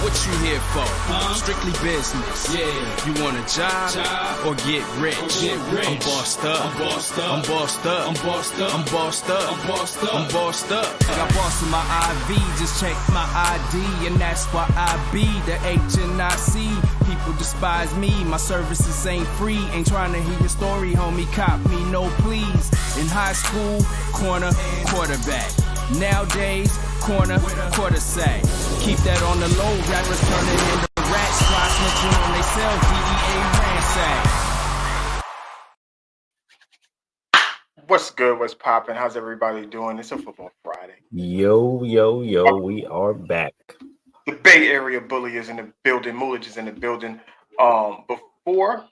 what you here for? Strictly business. Yeah. You want a job or get rich? I'm bossed up. I'm bossed up. I'm bossed up. I'm bossed up. I'm bossed up. I'm bossed up. I'm bossed up. Got boss in my IV. Just check my ID, and that's why I be the HNIC. People despise me. My services ain't free. Ain't trying to hear your story, homie. Cop me, no please. In high school, corner, quarterback. Nowadays, corner, quarter sack. Keep that on the low. Rappers turning into rats. Fly snitching on they self. DEA ransack. What's good? What's poppin'? How's everybody doing? It's a Football Friday. Yo, we are back. The Bay Area Bully is in the building. Moolage is in the building. Before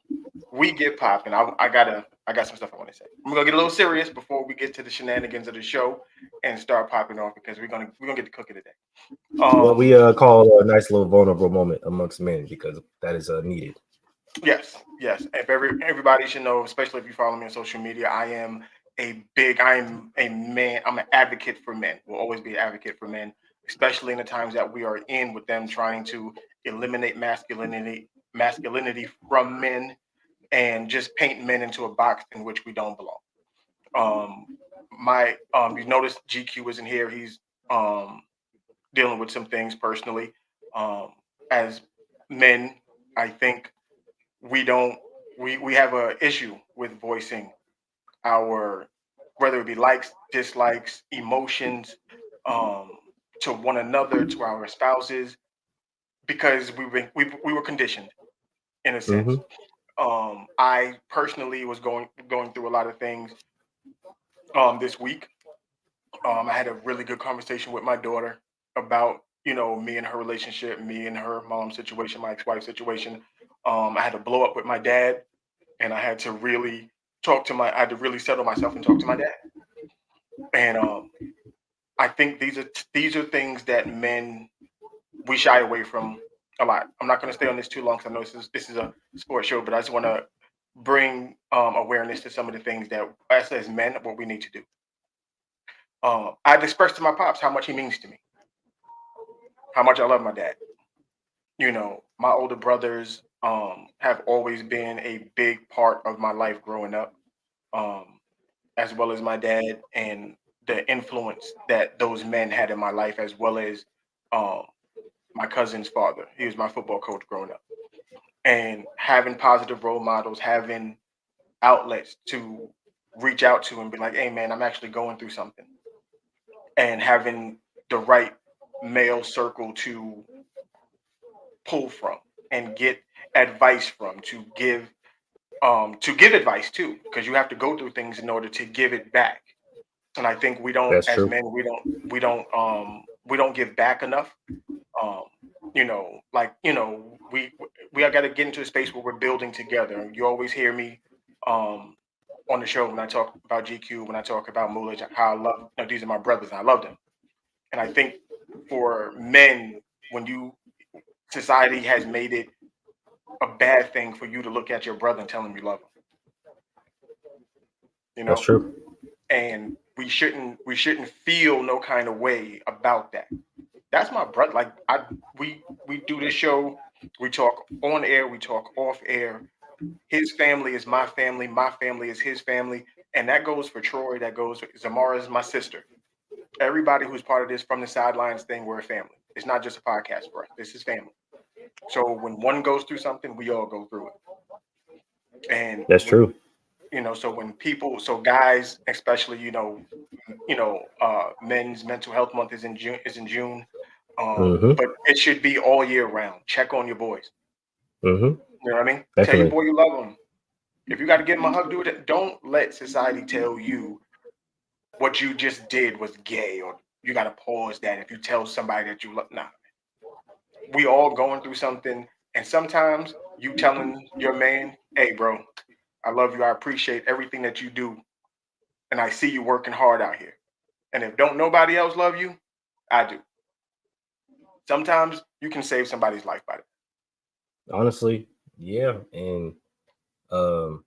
we get popping, I got some stuff I want to say. I'm gonna get a little serious before we get to the shenanigans of the show and start popping off because we're gonna get to cooking today. What we call a nice little vulnerable moment amongst men because that is needed. Yes. If everybody should know, especially if you follow me on social media, I am a man. I'm an advocate for men. Will always be an advocate for men, especially in the times that we are in with them trying to eliminate masculinity from men and just paint men into a box in which we don't belong. You notice GQ isn't here. He's dealing with some things personally. As men, I think we have an issue with voicing our, whether it be likes, dislikes, emotions, to one another, to our spouses, because we were conditioned in a sense. I personally was going through a lot of things this week. I had a really good conversation with my daughter about, me and her relationship, me and her mom's situation, my ex-wife's situation. I had to blow up with my dad, and I had to really I had to really settle myself and talk to my dad. And I think these are things that men, we shy away from a lot. I'm not going to stay on this too long because I know this is a sports show, but I just want to bring awareness to some of the things that us as men, what we need to do. I've expressed to my pops how much he means to me, how much I love my dad. My older brothers have always been a big part of my life growing up, as well as my dad and the influence that those men had in my life, as well as my cousin's father. He was my football coach growing up. And having positive role models, having outlets to reach out to and be like, hey, man, I'm actually going through something. And having the right male circle to pull from and get advice from, to give advice too, because you have to go through things in order to give it back. And I think we don't, That's as true. men, we don't give back enough. We got to get into a space where we're building together. You always hear me on the show when I talk about GQ, when I talk about Moolage, how I love, these are my brothers and I love them. And I think for men, society has made it a bad thing for you to look at your brother and tell him you love him. That's true. And we shouldn't feel no kind of way about that. That's my brother. Like we do this show, we talk on air, we talk off air. His family is my family is his family, and that goes for Troy. That goes for Zamara is my sister. Everybody who's part of this from the sidelines thing, we're a family. It's not just a podcast for us. This is family. So when one goes through something, we all go through it. And that's true. So guys, especially, Men's Mental Health Month is in June. But it should be all year round. Check on your boys. You know what I mean? Definitely. Tell your boy you love him. If you got to give him a hug, do it. Don't let society tell you what you just did was gay, or you got to pause that if you tell somebody that you love. Nah, we all going through something, and sometimes you telling your man, hey, bro, I love you. I appreciate everything that you do, and I see you working hard out here. And if don't nobody else love you, I do. Sometimes you can save somebody's life by it. Honestly, yeah. And a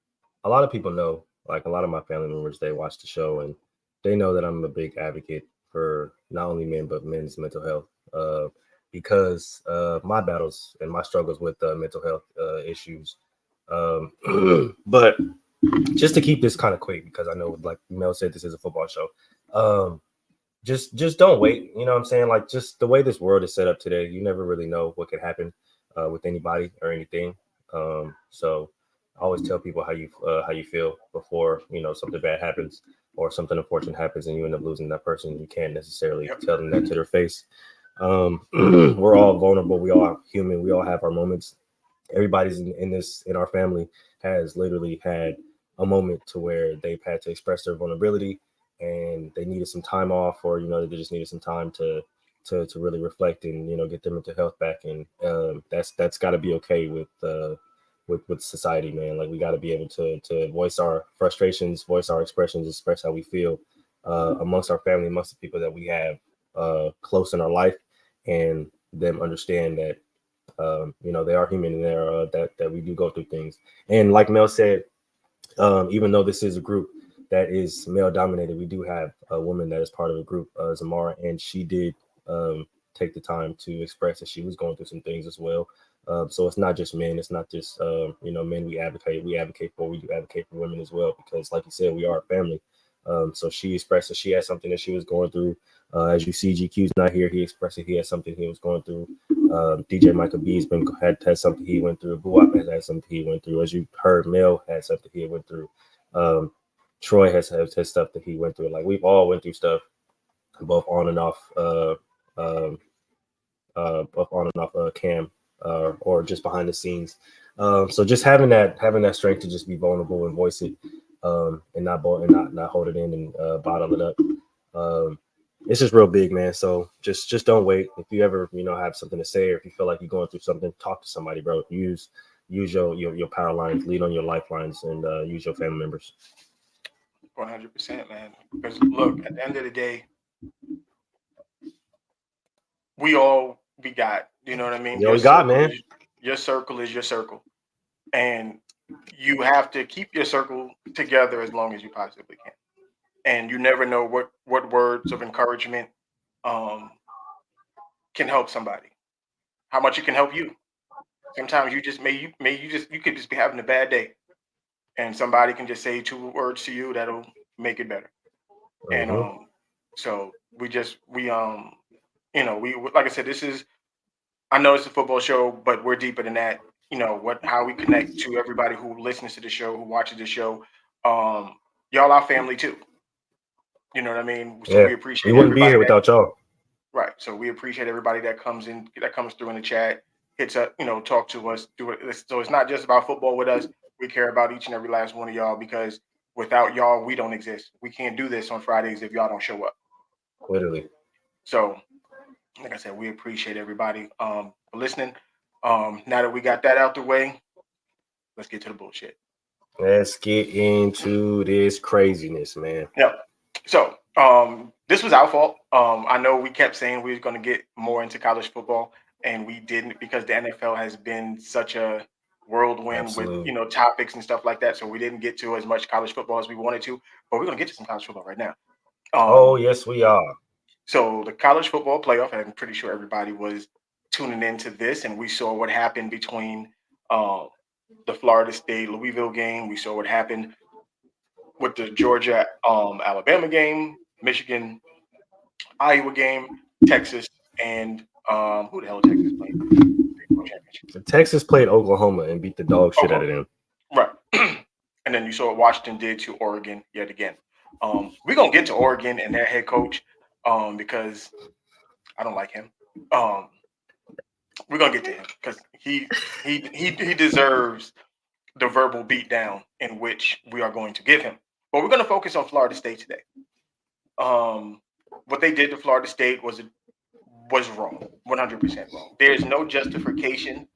lot of people know, like a lot of my family members, they watch the show and they know that I'm a big advocate for not only men, but men's mental health. because my battles and my struggles with mental health issues. But just to keep this kind of quick, because I know, like Mel said, this is a football show. Just don't wait. You know what I'm saying? Like, just the way this world is set up today, you never really know what could happen with anybody or anything. So I always tell people how you feel before, you know, something bad happens or something unfortunate happens and you end up losing that person. You can't necessarily tell them that to their face. We're all vulnerable. We all are human. We all have our moments. Everybody's in our family has literally had a moment to where they've had to express their vulnerability and they needed some time off, or, you know, they just needed some time to really reflect and, you know, get their mental health back. And that's got to be okay with society, man. Like, we got to be able to voice our frustrations, voice our expressions, express how we feel amongst our family, amongst the people that we have close in our life, and them understand that you know, they are human and they're that we do go through things. And like Mel said, even though this is a group that is male dominated, we do have a woman that is part of the group, Zamara, and she did take the time to express that she was going through some things as well. So it's not just men, it's not just you know, men we advocate for. We do advocate for women as well, because like you said, we are a family. So she expressed that she had something that she was going through. As you see, GQ's not here. He expressed that he had something he was going through. DJ Michael B had something he went through. Buwap has had something he went through. As you heard, Mel had something he went through. Troy has stuff that he went through. Like, we've all went through stuff, both on and off, both on and off cam, or just behind the scenes. So just having that strength to just be vulnerable and voice it, and not hold it in and bottle it up. It's just real big, man. So just don't wait. If you ever, you know, have something to say, or if you feel like you're going through something, talk to somebody, bro. Use your power lines, lean on your lifelines, and use your family members. 100%, man. Because look, at the end of the day, we got. You know what I mean? Yo, we got, man. Your circle is your circle, and you have to keep your circle together as long as you possibly can. And you never know what words of encouragement can help somebody. How much it can help you. Sometimes you could just be having a bad day, and somebody can just say 2 words to you that'll make it better. And so we you know, we, like I said, I know it's a football show, but we're deeper than that. You know how we connect to everybody who listens to the show, who watches the show. Y'all our family too. You know what I mean? So we appreciate. We wouldn't be here without y'all. Right. So we appreciate everybody that comes through in the chat, hits up, you know, talk to us, do it. So it's not just about football with us. We care about each and every last one of y'all, because without y'all, we don't exist. We can't do this on Fridays if y'all don't show up. Literally. So, like I said, we appreciate everybody for listening. Now that we got that out the way, let's get to the bullshit. Let's get into this craziness, man. Yeah. So, this was our fault. I know we kept saying we were going to get more into college football, and we didn't, because the NFL has been such a whirlwind with, you know, topics and stuff like that. So we didn't get to as much college football as we wanted to, but we're going to get to some college football right now. Oh, yes, we are. So the college football playoff, I'm pretty sure everybody was tuning into this, and we saw what happened between the Florida State Louisville game. We saw what happened with the Georgia Alabama game, Michigan Iowa game, Texas, and who the hell Texas played? Texas played Oklahoma and beat the dog shit out of them. Right. And then you saw what Washington did to Oregon yet again. We're gonna get to Oregon and their head coach, because I don't like him. We're gonna get to him because he deserves the verbal beatdown in which we are going to give him. But we're gonna focus on Florida State today. What they did to Florida State was wrong, 100% wrong. There is no justification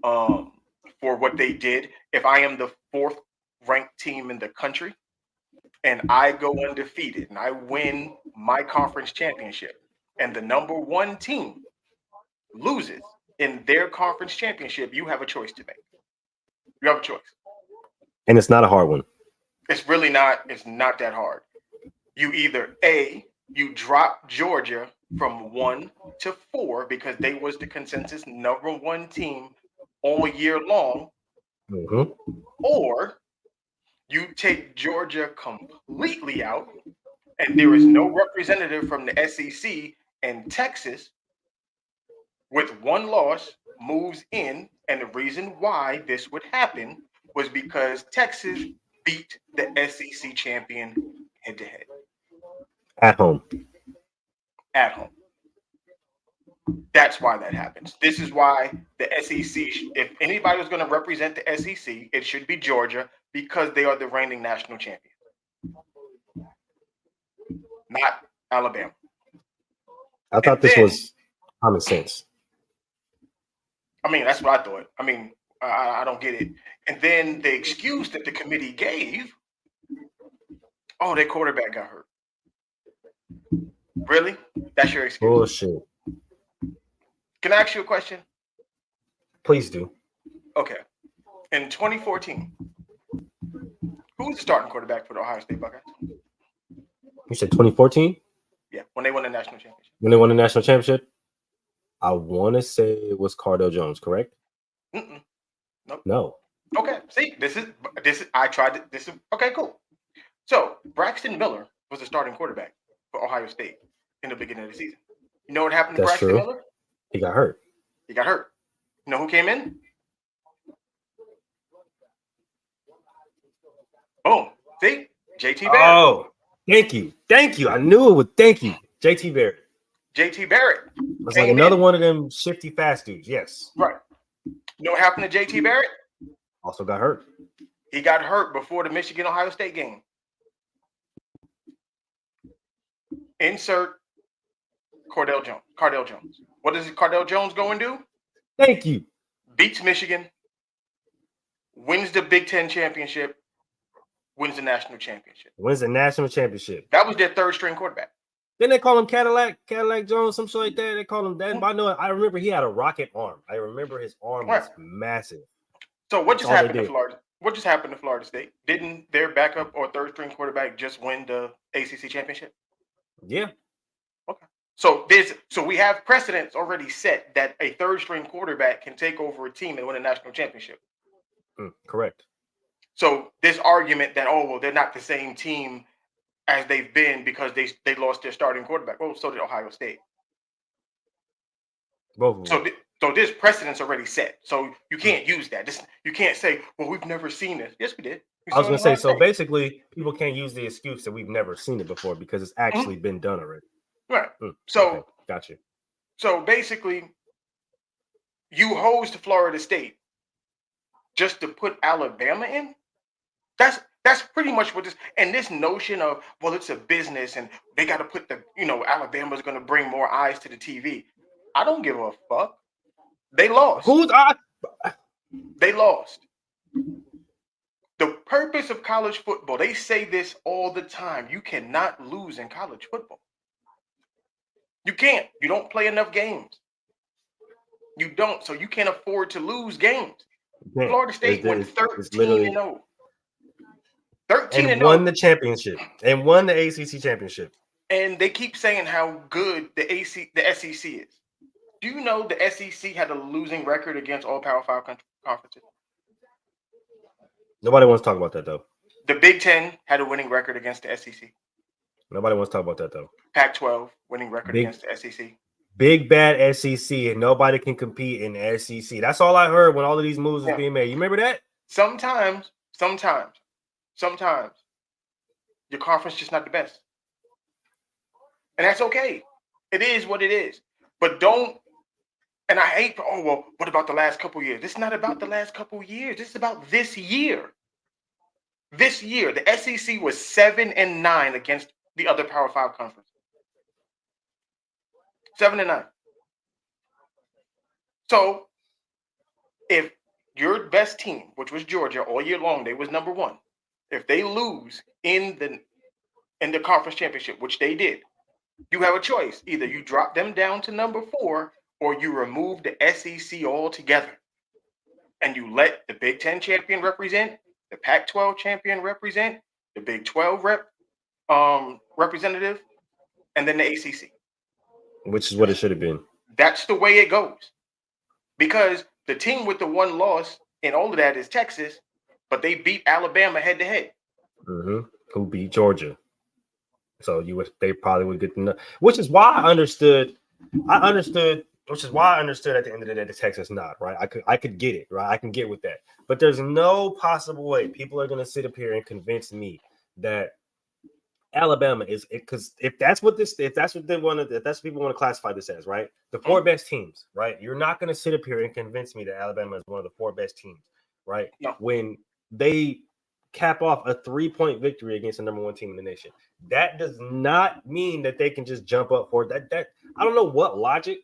for what they did. If I am the 4th ranked team in the country and I go undefeated and I win my conference championship, and the number 1 team loses in their conference championship, you have a choice to make. You have a choice. And it's not a hard one. It's really not. It's not that hard. You either A, you drop Georgia from 1 to 4 because they was the consensus number 1 team all year long, or you take Georgia completely out and there is no representative from the SEC, and Texas with 1 loss moves in, and the reason why this would happen was because Texas beat the SEC champion head-to-head. At home. At home. That's why that happens. This is why the SEC, if anybody was going to represent the SEC, it should be Georgia because they are the reigning national champions, not Alabama. I thought this was common sense. I mean, that's what I thought. I mean, I don't get it. And then the excuse that the committee gave, oh, their quarterback got hurt. Really? That's your excuse? Bullshit. Can I ask you a question? Please do. Okay. In 2014, who was the starting quarterback for the Ohio State Buckeyes? You said 2014? Yeah, when they won the national championship. When they won the national championship? I want to say it was Cardell Jones, correct? Nope. No. Okay. See, this is I tried to, this is okay, cool. So Braxton Miller was the starting quarterback for Ohio State in the beginning of the season. You know what happened to Braxton Miller? He got hurt. You know who came in? Boom. See? JT Barrett. Oh, thank you. I knew it would. Thank you. JT Barrett. It's like another one of them shifty fast dudes. Yes. Right. You know what happened to JT Barrett? Also got hurt. He got hurt before the Michigan-Ohio State game. Insert Cardell Jones. What does Cardell Jones go and do? Thank you. Beats Michigan, wins the Big Ten championship, wins the national championship. That was their third string quarterback. Then they call him Cadillac Jones, some shit like that. They call him that. But I remember he had a rocket arm. I remember his arm was massive. So what just happened to Florida? What just happened to Florida State? Didn't their backup or third string quarterback just win the ACC championship? Yeah. Okay. So we have precedents already set that a third string quarterback can take over a team and win a national championship. Correct. So this argument that they're not the same team as they've been because they lost their starting quarterback. Well, so did Ohio State. Both. So this precedent's already set. So you can't use that. You can't say, well, we've never seen this. Yes, we did. I was going to say, so basically, people can't use the excuse that we've never seen it before because it's actually been done already. Right. So, okay. Gotcha. So basically, you host Florida State just to put Alabama in? That's pretty much what this, and this notion of, well, it's a business and they got to put Alabama's going to bring more eyes to the TV. I don't give a fuck. They lost. They lost. The purpose of college football, they say this all the time. You cannot lose in college football. You can't. You don't play enough games. You don't. So you can't afford to lose games. Florida State went 13-0. 13-0. And won the championship. And won the ACC championship. And they keep saying how good the SEC is. Do you know the SEC had a losing record against all Power 5 conferences? Nobody wants to talk about that, though. The Big Ten had a winning record against the SEC. Nobody wants to talk about that, though. Pac-12 winning record against the SEC. Big bad SEC, and nobody can compete in the SEC. That's all I heard when all of these moves was being made. You remember that? Sometimes your conference is just not the best. And that's okay. It is what it is. But don't, and I hate, what about the last couple years? It's not about the last couple years. This is about this year. This year, the SEC was 7-9 against the other Power 5 conferences. 7-9. So, if your best team, which was Georgia all year long, they was number 1. If they lose in the conference championship, which they did, you have a choice. Either you drop them down to number 4, or you remove the SEC altogether, and you let the Big Ten champion represent, the Pac-12 champion represent, the Big 12 representative, and then the ACC. which is what it should have been. That's the way it goes. Because the team with the one loss in all of that is Texas, but they beat Alabama head to head. Who beat Georgia? So they probably would get the nut, which is why I understood. Which is why I understood at the end of the day the Texas nod, right? I could get it, right? I can get with that. But there's no possible way people are going to sit up here and convince me that Alabama is, because if that's what people want to classify this as, right? The four best teams, right? You're not going to sit up here and convince me that Alabama is one of the four best teams, right? No. When they cap off a 3-point victory against the number one team in the nation, that does not mean that they can just jump up for that. That I don't know what logic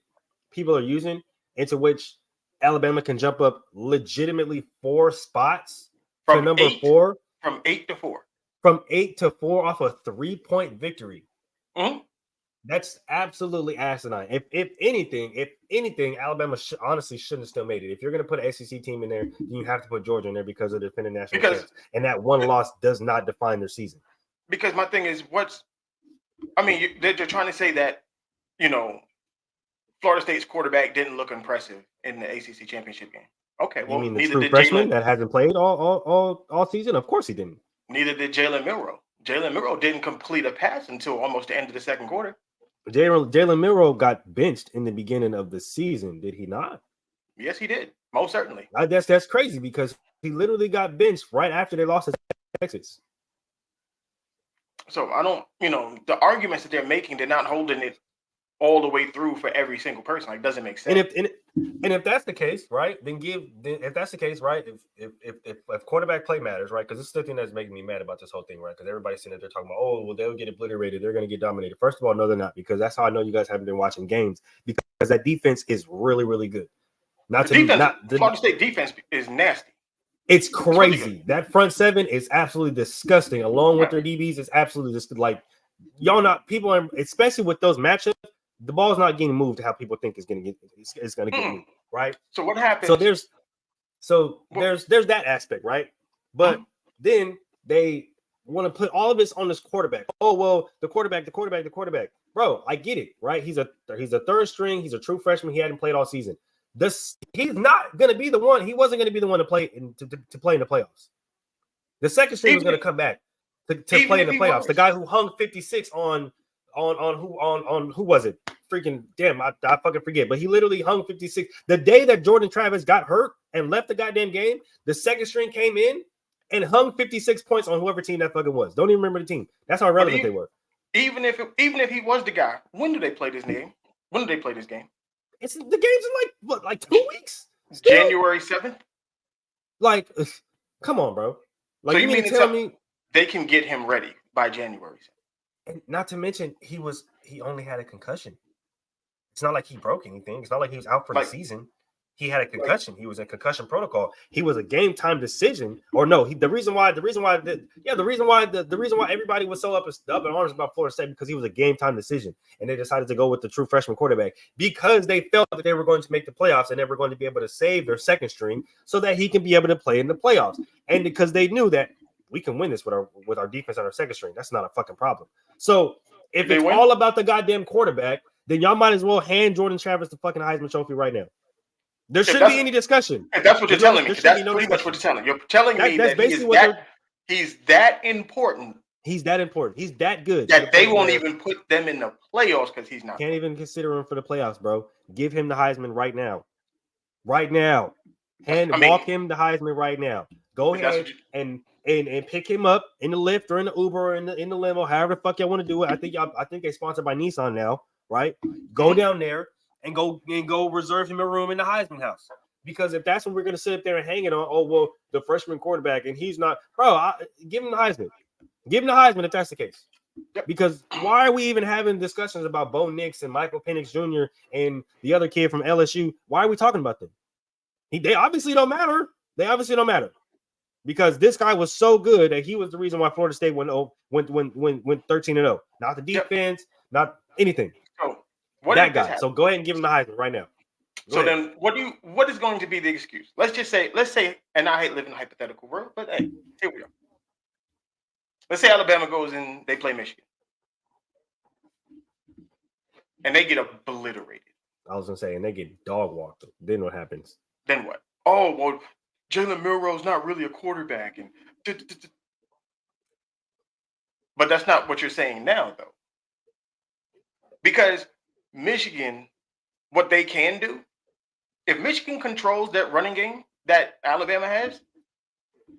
people are using into which Alabama can jump up legitimately 4 spots from to number 8, 4. From 8 to 4. From 8 to 4 off a 3-point victory. Mm-hmm. That's absolutely asinine. If anything, Alabama honestly shouldn't have still made it. If you're going to put an SEC team in there, then you have to put Georgia in there because of the defending national champs. And that one loss does not define their season. Because my thing is, they're trying to say that, Florida State's quarterback didn't look impressive in the ACC championship game. Okay, well, you mean the true freshman that hasn't played all season? Of course he didn't. Neither did Jalen Milroe. Jalen Milroe didn't complete a pass until almost the end of the second quarter. Jalen Milroe got benched in the beginning of the season, did he not? Yes, he did. Most certainly. That's crazy because he literally got benched right after they lost to Texas. So I don't, the arguments that they're making, they're not holding it all the way through for every single person. Like, doesn't make sense. And if that's the case, right, if that's the case, right, if quarterback play matters, right, because this is the thing that's making me mad about this whole thing, right, because everybody's sitting there talking about, oh, well, they'll get obliterated, they're going to get dominated. First of all, no, they're not, because that's how I know you guys haven't been watching games, because that defense is really, really good. Florida State defense is nasty. It's crazy. That front seven is absolutely disgusting. Along with their DBs, it's absolutely just like especially with those matchups. The ball's not getting moved to how people think it's going to get moved, right? So what happens? So there's that aspect, right? But then they want to put all of this on this quarterback. Oh well, the quarterback. Bro, I get it, right? He's a third string. He's a true freshman. He hadn't played all season. He's not going to be the one. He wasn't going to be the one to play to play in the playoffs. The second string was going to come back to play in the playoffs. The guy who hung 56 on who was it? Freaking damn, I fucking forget. But he literally hung 56. The day that Jordan Travis got hurt and left the goddamn game, the second string came in and hung 56 points on whoever team that fucking was. Don't even remember the team. That's how relevant they were. Even if he was the guy, when do they play this game? When do they play this game? The game's in like 2 weeks? Still? January 7th? Like, come on, bro. Like, so you mean to tell me they can get him ready by January 7th? And not to mention, he only had a concussion. It's not like he broke anything. It's not like he was out for the season. He had a concussion. He was in concussion protocol. He was a game time decision. Or no, the reason why everybody was so up in arms about Florida State because he was a game time decision, and they decided to go with the true freshman quarterback because they felt that they were going to make the playoffs and they were going to be able to save their second string so that he can be able to play in the playoffs, and because they knew that we can win this with our defense on our second string. That's not a fucking problem. So if it's all about the goddamn quarterback, then y'all might as well hand Jordan Travis the fucking Heisman Trophy right now. There shouldn't be any discussion. And that's what you're telling me. That's pretty much what you're telling me. You're telling me that he's that important. He's that important. He's that good. That they won't even put them in the playoffs because he's not. Can't even consider him for the playoffs, bro. Give him the Heisman right now. Right now. Walk him the Heisman right now. Go ahead and pick him up in the Lyft or in the Uber or in the limo, however the fuck y'all want to do it. I think they're sponsored by Nissan now, right? Go down there and go reserve him a room in the Heisman house. Because if that's what we're gonna sit up there and hang it on, oh well, the freshman quarterback and he's not, bro. Give him the Heisman. Give him the Heisman if that's the case. Because why are we even having discussions about Bo Nix and Michael Penix Jr. and the other kid from LSU? Why are we talking about them? They obviously don't matter. Because this guy was so good that he was the reason why Florida State went 13-0. Not the defense, not anything. So that guy. So go ahead and give him the Heisman right now. Then what is going to be the excuse? Let's say, and I hate living in a hypothetical world, but hey, here we are. Let's say Alabama goes and they play Michigan. and they get obliterated. I was gonna say, and they get dog walked. Then what happens? Then what? Oh, well, Jalen Milroe's not really a quarterback, and but that's not what you're saying now, though, because Michigan, what they can do, if Michigan controls that running game that Alabama has,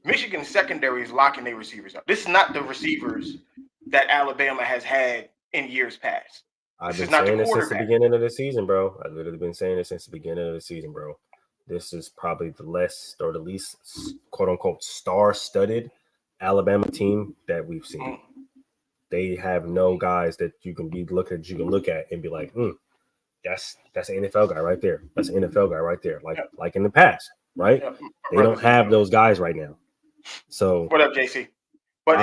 Michigan's secondary is locking their receivers up. This is not the receivers that Alabama has had in years past. I've been saying this since the beginning of the season, bro. I've literally been saying this since the beginning of the season, bro. This is probably the least, quote unquote, star-studded Alabama team that we've seen. They have no guys that you can look at and be like, that's an NFL guy right there. That's an NFL guy right there. Like in the past, right? Yeah. They don't have those guys right now. So what up, JC? But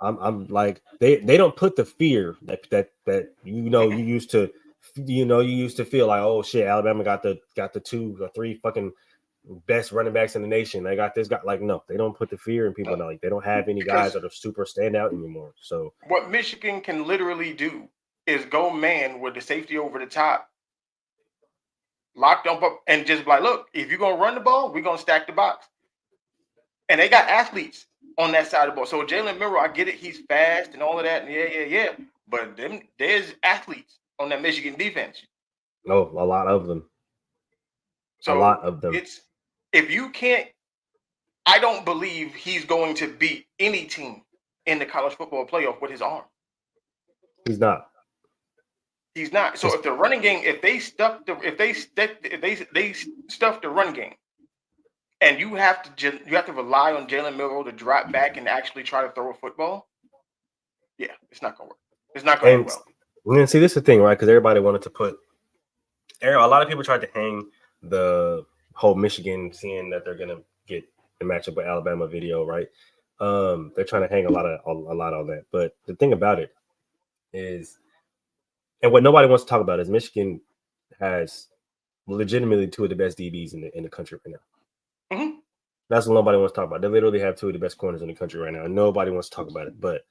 I'm like they don't put the fear that you used to feel like, oh shit, Alabama got the 2 or 3 fucking best running backs in the nation. They got this guy. Like, no, they don't put the fear in people. Like, they don't have any guys that are super standout anymore. So what Michigan can literally do is go man with the safety over the top, locked up, and just like, look, if you're gonna run the ball, we're gonna stack the box. And they got athletes on that side of the ball. So Jalen Milroe, I get it, he's fast and all of that, and yeah. But there's athletes on that Michigan defense. No, a lot of them. So a lot of them. If you can't, I don't believe he's going to beat any team in the college football playoff with his arm. He's not. He's not. So if the running game, if they stuff the run game, and you have to rely on Jalen Milroe to drop back and actually try to throw a football, yeah, it's not gonna work. It's not going to end well. And see, this is the thing, right? Because everybody wanted to put. A lot of people tried to hang the whole Michigan seeing that they're gonna get the matchup with Alabama video, right? They're trying to hang a lot on that. But the thing about it is, and what nobody wants to talk about is Michigan has legitimately 2 of the best DBs in the country right now. Mm-hmm. That's what nobody wants to talk about. They literally have 2 of the best corners in the country right now, and nobody wants to talk about it. But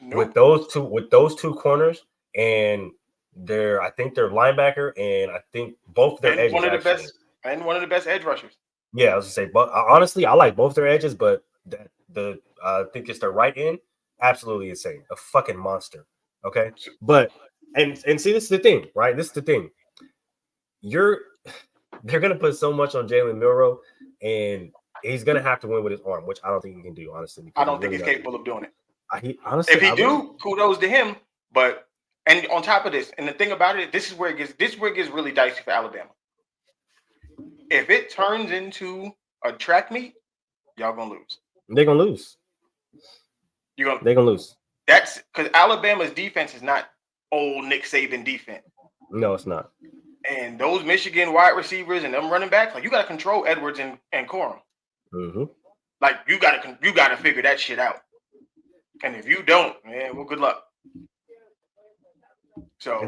with those two corners, and I think their linebacker, and I think both their edges, one of the best edge rushers. Yeah, I was gonna say, but honestly, I like both their edges, but I think it's their right end, absolutely insane, a fucking monster. Okay, but and see, this is the thing, right? This is the thing. They're gonna put so much on Jalen Milroe, and he's gonna have to win with his arm, which I don't think he can do, honestly. I don't think he's capable of doing it. Honestly, if he do, kudos to him. But and on top of this, and the thing about it, this is where it gets really dicey for Alabama. If it turns into a track meet, y'all gonna lose. They're gonna lose. They're gonna lose. That's because Alabama's defense is not old Nick Saban defense. No, it's not. And those Michigan wide receivers and them running backs, like you got to control Edwards and Corum. Mm-hmm. Like you got to figure that shit out. And if you don't, man, well, good luck. So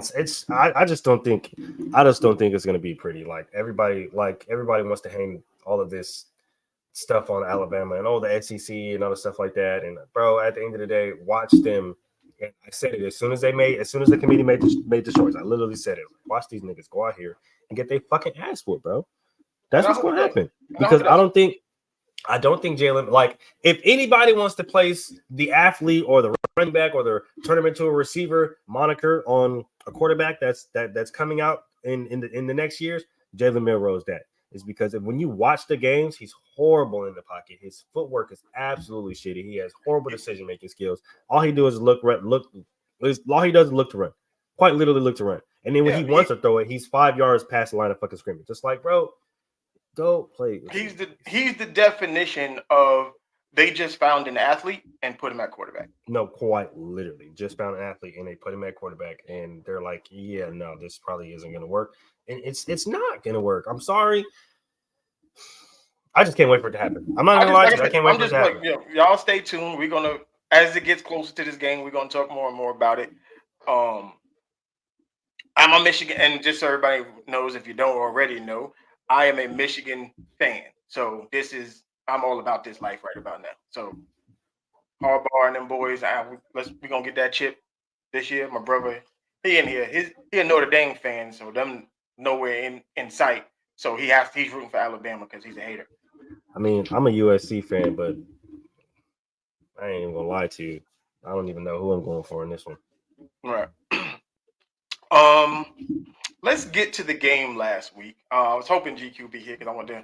I just don't think it's gonna be pretty. Like everybody wants to hang all of this stuff on Alabama and all the SEC and other stuff like that. And bro, at the end of the day, watch them. And I said it as soon as the committee made the choice. I literally said it. Watch these niggas go out here and get their fucking ass whooped, bro. That's what's gonna happen. Because I don't think Jalen, like, if anybody wants to place the athlete or the running back or the turn him into a receiver moniker on a quarterback that's coming out in the next years, Jalen Milroe's that. Is because when you watch the games, he's horrible in the pocket. His footwork is absolutely shitty. He has horrible decision-making skills. All he does is look to run. Quite literally look to run. And then when he wants to throw it, he's 5 yards past the line of fucking scrimmage. Just like, bro, go play. He's the definition of they just found an athlete and put him at quarterback. No, quite literally. Just found an athlete and they put him at quarterback. And they're like, yeah, no, this probably isn't going to work. And it's not going to work. I'm sorry. I just can't wait for it to happen. I'm not going to lie to you. I can't wait for it to happen. Y'all stay tuned. We're going to, as it gets closer to this game, we're going to talk more and more about it. I'm a Michigan, and just so everybody knows, if you don't already know, I am a Michigan fan. So I'm all about this life right about now. So Harbaugh and them boys, we're going to get that chip this year. My brother, He in here. He a Notre Dame fan, so them nowhere in sight. So he's rooting for Alabama because he's a hater. I mean, I'm a USC fan, but I ain't even gonna lie to you. I don't even know who I'm going for in this one. Right. Let's get to the game last week. I was hoping GQ be here because I want to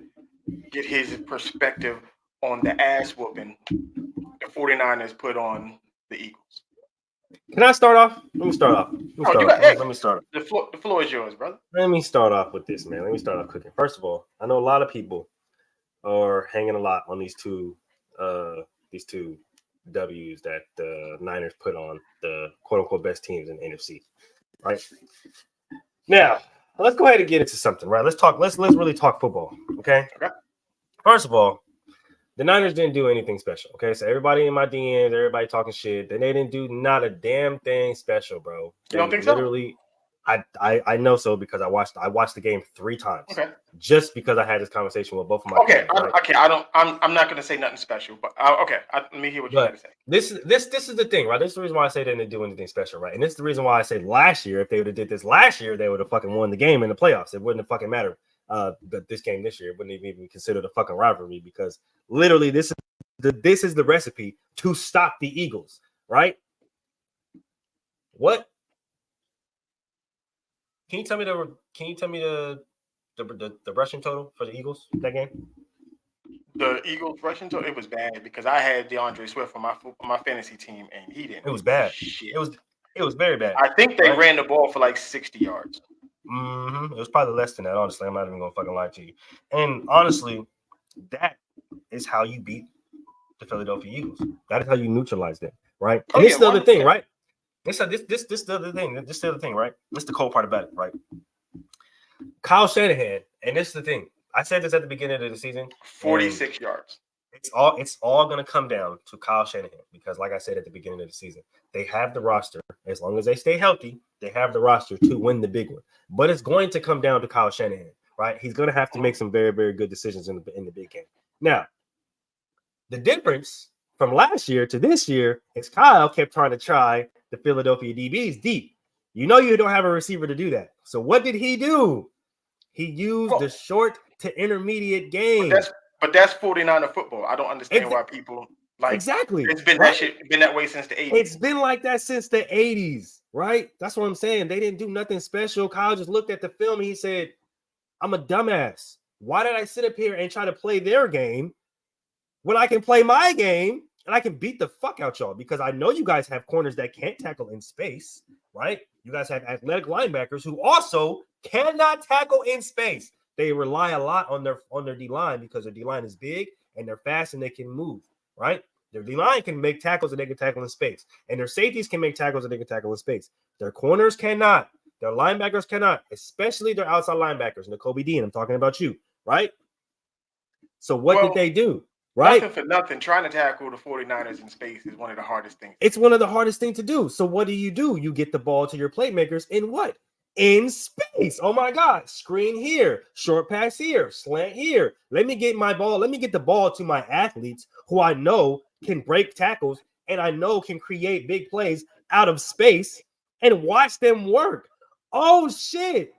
get his perspective on the ass whooping the 49ers put on the Eagles. Can I start off? Let me start off. Let me start off. The floor is yours, brother. Let me start off with this, man. Let me start off cooking. First of all, I know a lot of people are hanging a lot on these two W's that the Niners put on the quote unquote best teams in the NFC. Right now, let's go ahead and get into something. Right, let's really talk football. Okay. First of all, the Niners didn't do anything special. Okay, so everybody in my DMs, everybody talking shit, then they didn't do not a damn thing special, bro. You don't think literally, so? I know so because I watched the game 3 times. Okay. Just because I had this conversation with both of my parents, right? I'm not going to say nothing special, but let me hear what you have to say. This is the thing, right? This is the reason why I say they didn't do anything special, right? And this is the reason why I say last year, if they would have did this last year, they would have fucking won the game in the playoffs. It wouldn't have fucking mattered. But this game this year wouldn't even considered a fucking rivalry because literally this is the recipe to stop the Eagles, right? What? Can you tell me the rushing total for the Eagles that game? The Eagles rushing total, it was bad because I had DeAndre Swift on my fantasy team and he didn't. It was bad. Shit. It was very bad. I think they ran the ball for like 60 yards. Mm-hmm. It was probably less than that, honestly. I'm not even gonna fucking lie to you. And honestly, that is how you beat the Philadelphia Eagles. That is how you neutralize them, right? And this is the other thing, right? This the other thing. This is the other thing, right? This is the cold part about it, right? Kyle Shanahan, and this is the thing. I said this at the beginning of the season. 46 yards. It's all gonna come down to Kyle Shanahan because, like I said at the beginning of the season, they have the roster. As long as they stay healthy, they have the roster to win the big one. But it's going to come down to Kyle Shanahan, right? He's going to have to make some very, very good decisions in the big game. Now, the difference from last year to this year is Kyle kept trying to try the Philadelphia DBs deep. You know you don't have a receiver to do that. So what did he do? He used the short to intermediate game. But that's 49er football. I don't understand why people like exactly. It's been been that way since the 80s. It's been like that since the 80s, right? That's what I'm saying. They didn't do nothing special. Kyle just looked at the film and he said, I'm a dumbass. Why did I sit up here and try to play their game when I can play my game and I can beat the fuck out y'all? Because I know you guys have corners that can't tackle in space, right? You guys have athletic linebackers who also cannot tackle in space. They rely a lot on their D-line because their D-line is big and they're fast and they can move, right? Their D-line can make tackles and they can tackle in space. And their safeties can make tackles and they can tackle in space. Their corners cannot. Their linebackers cannot, especially their outside linebackers. N'Kobe Dean, I'm talking about you, right? So what did they do, right? Nothing for nothing. Trying to tackle the 49ers in space is one of the hardest things. It's one of the hardest things to do. So what do? You get the ball to your playmakers in what? In space. Oh my God. Screen here, short pass here, slant here. Let me get the ball to my athletes who I know can break tackles and I know can create big plays out of space and watch them work. Oh shit.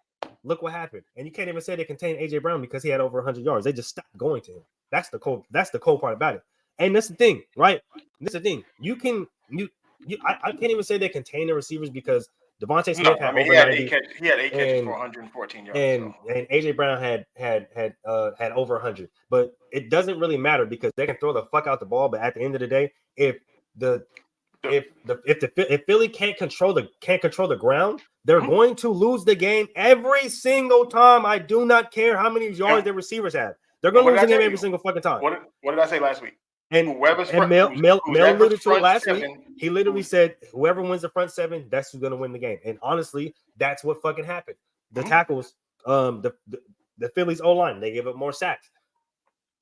Look what happened. And you can't even say they contained AJ Brown because he had over 100 yards. They just stopped going to him. That's the cold part about it. And that's the thing, right? That's the thing. I can't even say they contain the receivers because Devontae Smith had over 90. He had 8 catches for 114 yards. And AJ Brown had over 100. But it doesn't really matter because they can throw the fuck out the ball. But at the end of the day, if Philly can't control the ground, they're going to lose the game every single time. I do not care how many yards their receivers have. They're going to lose the game every single fucking time. What did I say last week? And Mel alluded to it last week. He literally said, whoever wins the front seven, that's who's going to win the game. And honestly, that's what fucking happened. The tackles, the Phillies O-line, they gave up more sacks.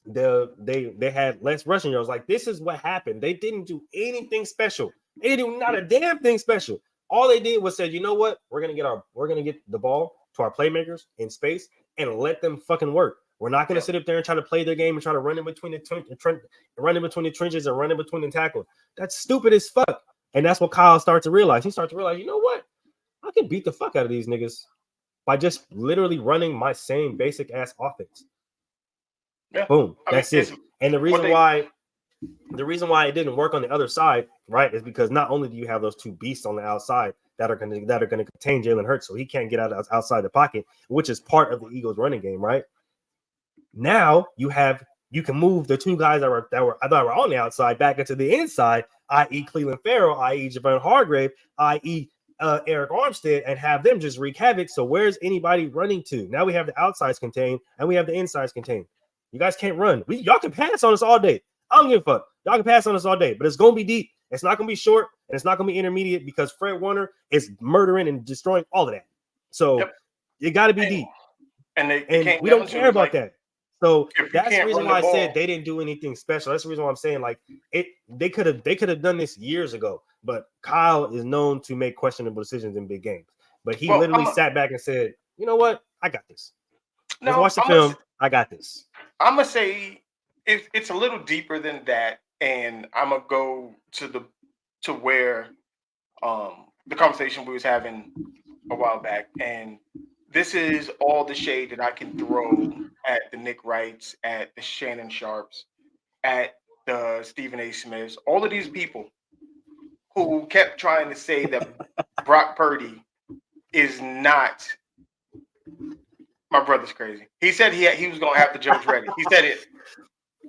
They had less rushing yards. Like, this is what happened. They didn't do anything special. They didn't do not a damn thing special. All they did was said, you know what? We're gonna get the ball to our playmakers in space and let them fucking work. We're not going to sit up there and try to play their game and try to run in between the trenches and run in between the tackles. That's stupid as fuck. And that's what Kyle started to realize. He started to realize, you know what? I can beat the fuck out of these niggas by just literally running my same basic ass offense. Yeah. Boom. That's it. And the reason why it didn't work on the other side, right, is because not only do you have those two beasts on the outside that are gonna contain Jalen Hurts, so he can't get outside the pocket, which is part of the Eagles' running game, right? Now you can move the two guys that were on the outside back into the inside, i.e. Cleveland Farrell, i.e. Javon Hargrave, i.e. Eric Armstead, and have them just wreak havoc. So where's anybody running to? Now we have the outsides contained and we have the insides contained. You guys can't run. Y'all can pass on us all day. I don't give a fuck. Y'all can pass on us all day, but it's gonna be deep. It's not gonna be short, and it's not gonna be intermediate because Fred Warner is murdering and destroying all of that. So it got to be deep, and we don't care about that. So that's the reason why I said they didn't do anything special. That's the reason why I'm saying like they could have done this years ago. But Kyle is known to make questionable decisions in big games. But he literally sat back and said, "You know what? I got this. Let's watch the film. I got this." I'm gonna say it's a little deeper than that, and I'm gonna go to where the conversation we was having a while back, and this is all the shade that I can throw at the Nick Wrights, at the Shannon Sharps, at the Stephen A. Smiths, all of these people who kept trying to say that Brock Purdy is not. My brother's crazy. He said he was gonna have the jokes ready. He said it.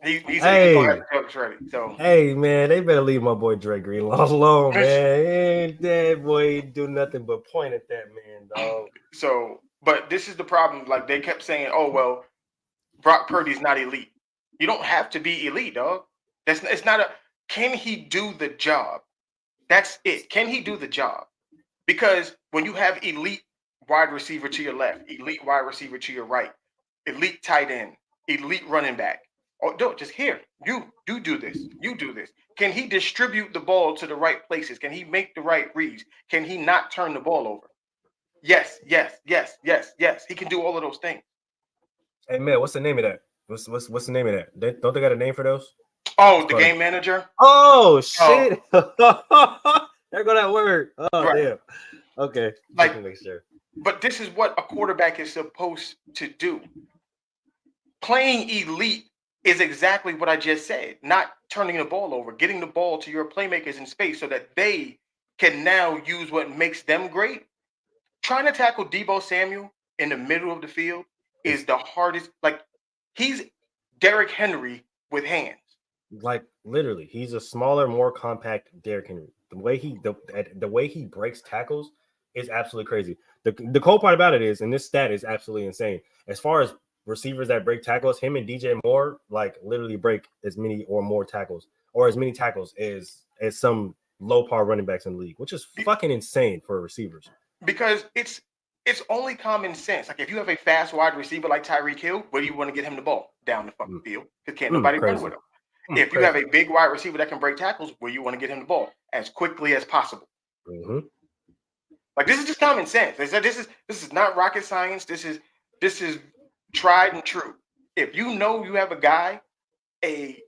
He said he was gonna have the jokes ready. So hey man, they better leave my boy Dre Greenlaw alone, man. That boy ain't do nothing but point at that man, dog. So, but this is the problem. Like they kept saying, "Oh well, Brock Purdy's not elite." You don't have to be elite, dog. It's not a. Can he do the job? That's it. Can he do the job? Because when you have elite wide receiver to your left, elite wide receiver to your right, elite tight end, elite running back. Oh, don't just here. You do this. You do this. Can he distribute the ball to the right places? Can he make the right reads? Can he not turn the ball over? Yes. He can do all of those things. Hey man, what's the name of that? What's the name of that? Don't they got a name for those? Oh, the game manager. Oh shit! There go that word. Oh right. Damn. Okay. Like, make sure. But this is what a quarterback is supposed to do. Playing elite is exactly what I just said. Not turning the ball over, getting the ball to your playmakers in space so that they can now use what makes them great. Trying to tackle Debo Samuel in the middle of the field is the hardest. Like, he's Derrick Henry with hands. Like, literally, he's a smaller, more compact Derrick Henry. The way he breaks tackles is absolutely crazy. The cool part about it is, and this stat is absolutely insane, as far as receivers that break tackles, him and DJ Moore like literally break as many or more tackles, or as many tackles as some low par running backs in the league, which is fucking insane for receivers. Because it's only common sense. Like if you have a fast wide receiver like Tyreek Hill, where do you want to get him the ball? Down the fucking field. Because can't nobody run with him. If you have a big wide receiver that can break tackles, where you want to get him the ball as quickly as possible. Mm-hmm. Like this is just common sense. They said this is not rocket science. This is tried and true. If you know you have a guy, a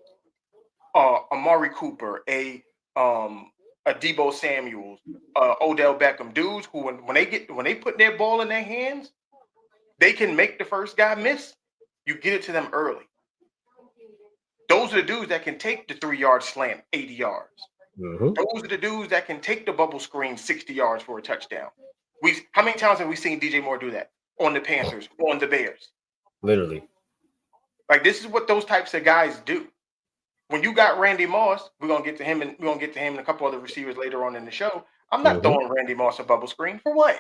Amari Cooper, a Debo Samuels, Odell Beckham, dudes who when they put their ball in their hands, they can make the first guy miss. You get it to them early. Those are the dudes that can take the 3-yard slant 80 yards. Mm-hmm. Those are the dudes that can take the bubble screen 60 yards for a touchdown. How many times have we seen DJ Moore do that on the Panthers, on the Bears? Literally. Like this is what those types of guys do. When you got Randy Moss, we're gonna get to him and a couple other receivers later on in the show. I'm not throwing Randy Moss a bubble screen for what?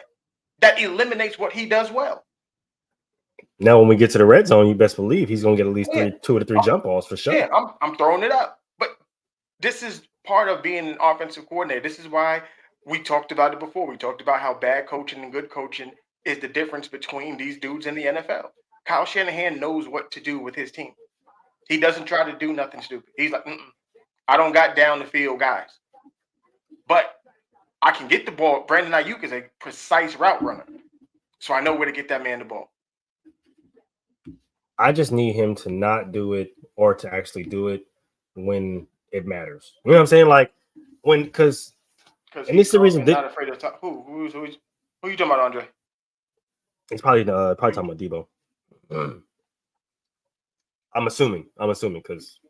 That eliminates what he does well. Now, when we get to the red zone, you best believe he's gonna get at least 2 to 3 jump balls for sure. Yeah, I'm throwing it up. But this is part of being an offensive coordinator. This is why we talked about it before. We talked about how bad coaching and good coaching is the difference between these dudes in the NFL. Kyle Shanahan knows what to do with his team. He doesn't try to do nothing stupid. He's like, I don't got down the field guys. But I can get the ball. Brandon Ayuk is a precise route runner. So I know where to get that man the ball. I just need him to not do it or to actually do it when it matters. You know what I'm saying? Like when, because and this is the reason. Not afraid of who's Who you talking about, Andre? He's probably talking about Debo. I'm assuming because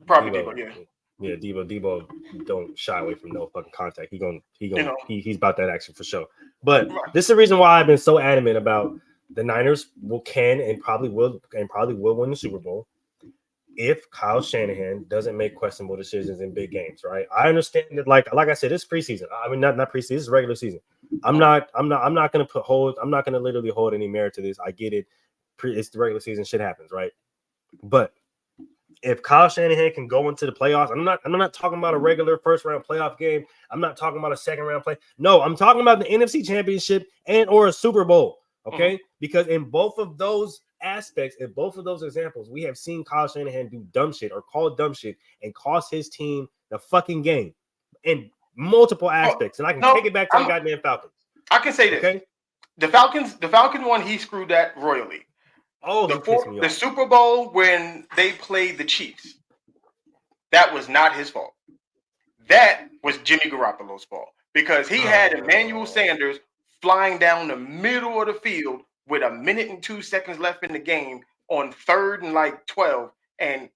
Probably Debo, yeah. Yeah, Debo don't shy away from no fucking contact. He's about that action for sure. But this is the reason why I've been so adamant about the Niners can and probably will win the Super Bowl if Kyle Shanahan doesn't make questionable decisions in big games, right? I understand that, like I said, it's preseason. I mean, not preseason. This is regular season. I'm not gonna I'm not gonna literally hold any merit to this. I get it. It's the regular season. Shit happens, right? But if Kyle Shanahan can go into the playoffs, I'm not talking about a regular first round playoff game. I'm not talking about a second round play. No, I'm talking about the NFC Championship and or a Super Bowl. Okay, because in both of those aspects, in both of those examples, we have seen Kyle Shanahan do dumb shit or call dumb shit and cost his team the fucking game in multiple aspects. And I can take it back to the goddamn Falcons. I can say this. Okay? The Falcon one, he screwed that royally. Oh, the Super Bowl when they played the Chiefs, that was not his fault. That was Jimmy Garoppolo's fault because he had Emmanuel Sanders flying down the middle of the field with 1 minute and 2 seconds left in the game on 3rd and like 12. And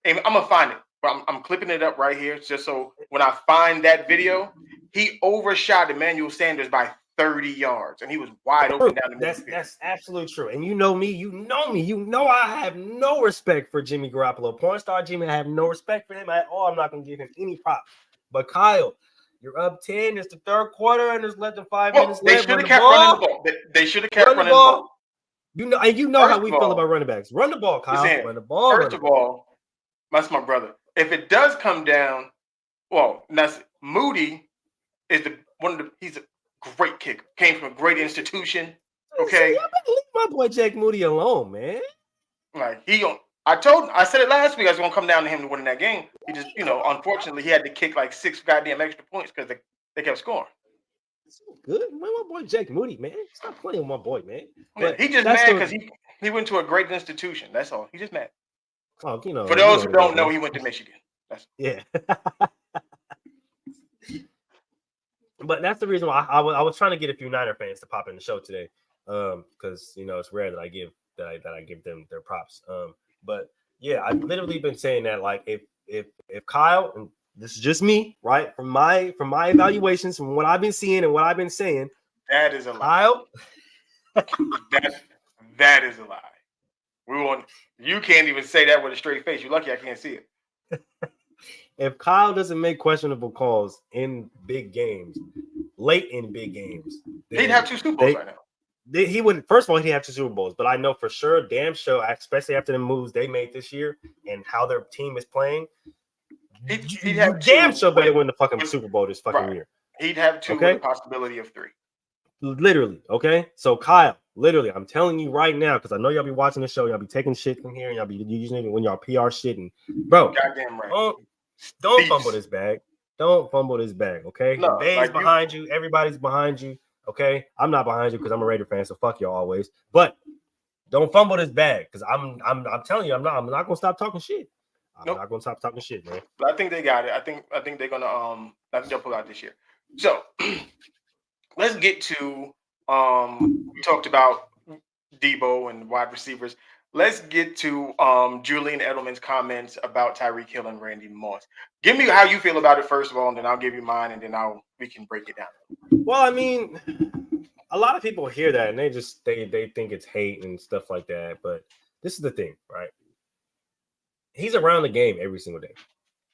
I'm going to find it, but I'm clipping it up right here just so when I find that video, he overshot Emmanuel Sanders by 30 yards, and he was wide open down the middle. That's absolutely true. And you know I have no respect for Jimmy Garoppolo. Porn star Jimmy, I have no respect for him at all. I'm not going to give him any props. But Kyle, you're up 10. It's the third quarter, and there's less than 5 minutes left. They should have kept running the ball. They should have kept running the ball. You know how we feel about running backs. Run the ball, Kyle. Run the ball. First of all, that's my brother. If it does come down, that's Moody is he's a great kicker. Came from a great institution. Okay. See, I leave my boy Jack Moody alone, man. Like I said it last week. I was gonna come down to him to win that game. He just, unfortunately, he had to kick like 6 goddamn extra points because they kept scoring. So good, my boy Jack Moody, man. Stop playing with my boy, man. But he just mad because he went to a great institution. That's all. He just mad. Oh, for those who don't know, he went to Michigan. Yeah. But that's the reason why I was trying to get a few Niner fans to pop in the show today, because it's rare that I give them their props. But yeah, I've literally been saying that, like, if Kyle, and this is just me, right, from my evaluations, from what I've been seeing and what I've been saying, that is a lie. Kyle, that is a lie. You can't even say that with a straight face. You're lucky I can't see it. If Kyle doesn't make questionable calls in big games, late in big games, he'd have 2 Super Bowls right now. He wouldn't. First of all, he'd have 2 Super Bowls, but I know for sure, damn sure, especially after the moves they made this year and how their team is playing, he'd have damn sure better win the fucking Super Bowl this fucking year. He'd have 2 with a possibility of 3. Literally, okay? So Kyle, literally, I'm telling you right now, because I know y'all be watching the show, y'all be taking shit from here, and y'all be using it when y'all PR shit, and bro, goddamn right. Don't fumble this bag. Don't fumble this bag, okay? No, Dave's behind you. Everybody's behind you, okay? I'm not behind you because I'm a Raider fan, so fuck you always. But don't fumble this bag because I'm telling you, I'm not gonna stop talking shit. I'm not gonna stop talking shit, man. But I think they got it. I think they're gonna I think they'll pull out this year. So let's get to we talked about Debo and wide receivers. Let's get to Julian Edelman's comments about Tyreek Hill and Randy Moss. Give me how you feel about it first of all, and then I'll give you mine, and then we can break it down. Well, I mean, a lot of people hear that and they think it's hate and stuff like that. But this is the thing, right? He's around the game every single day,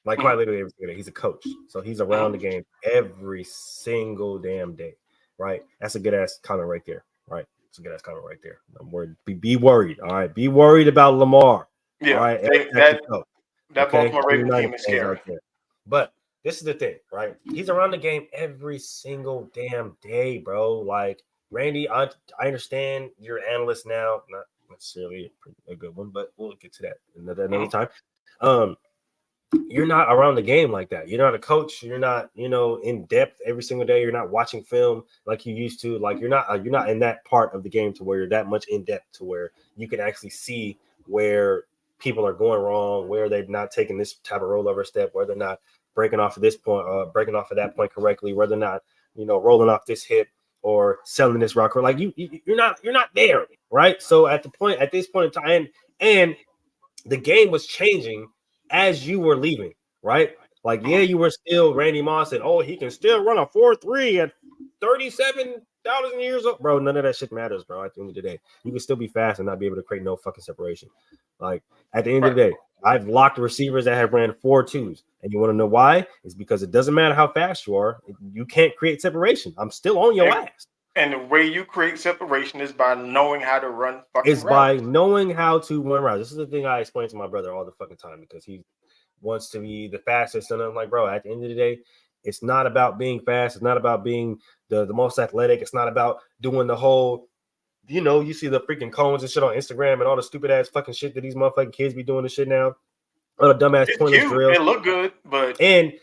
like quite literally every single day. He's a coach, so he's around the game every single damn day, right? That's a good ass comment right there, right? It's a good ass comment right there. I'm worried. Be worried. All right. Be worried about Lamar. Yeah. All right. That Baltimore Ravens team is scary. Right, but this is the thing, right? He's around the game every single damn day, bro. Like, Randy, I understand you're an analyst now. Not necessarily a good one, but we'll get to that another time. You're not around the game like that. You're not a coach. You're not, in depth every single day. You're not watching film like you used to. Like, you're not in that part of the game to where you're that much in depth to where you can actually see where people are going wrong, where they're not taking this type of rollover step, where they're not breaking off of this point, breaking off of that point correctly, where they're not, rolling off this hip, or selling this route. Like you're not there, right? So at this point in time, and the game was changing as you were leaving, right? Like, yeah, you were still Randy Moss, and he can still run a 4.3 at 37,000 years old. Bro, none of that shit matters, bro. At the end of the day, you can still be fast and not be able to create no fucking separation. Like, at the end of the day, I've locked receivers that have ran 4.2s. And you want to know why? It's because it doesn't matter how fast you are. You can't create separation. I'm still on your ass. And the way you create separation is by knowing how to run fucking routes. By knowing how to run routes. This is the thing I explain to my brother all the fucking time because he wants to be the fastest. And I'm like, bro, at the end of the day, it's not about being fast. It's not about being the most athletic. It's not about doing the whole, you see the freaking cones and shit on Instagram and all the stupid ass fucking shit that these motherfucking kids be doing this shit now. All the dumbass pointless drills. It look good, but and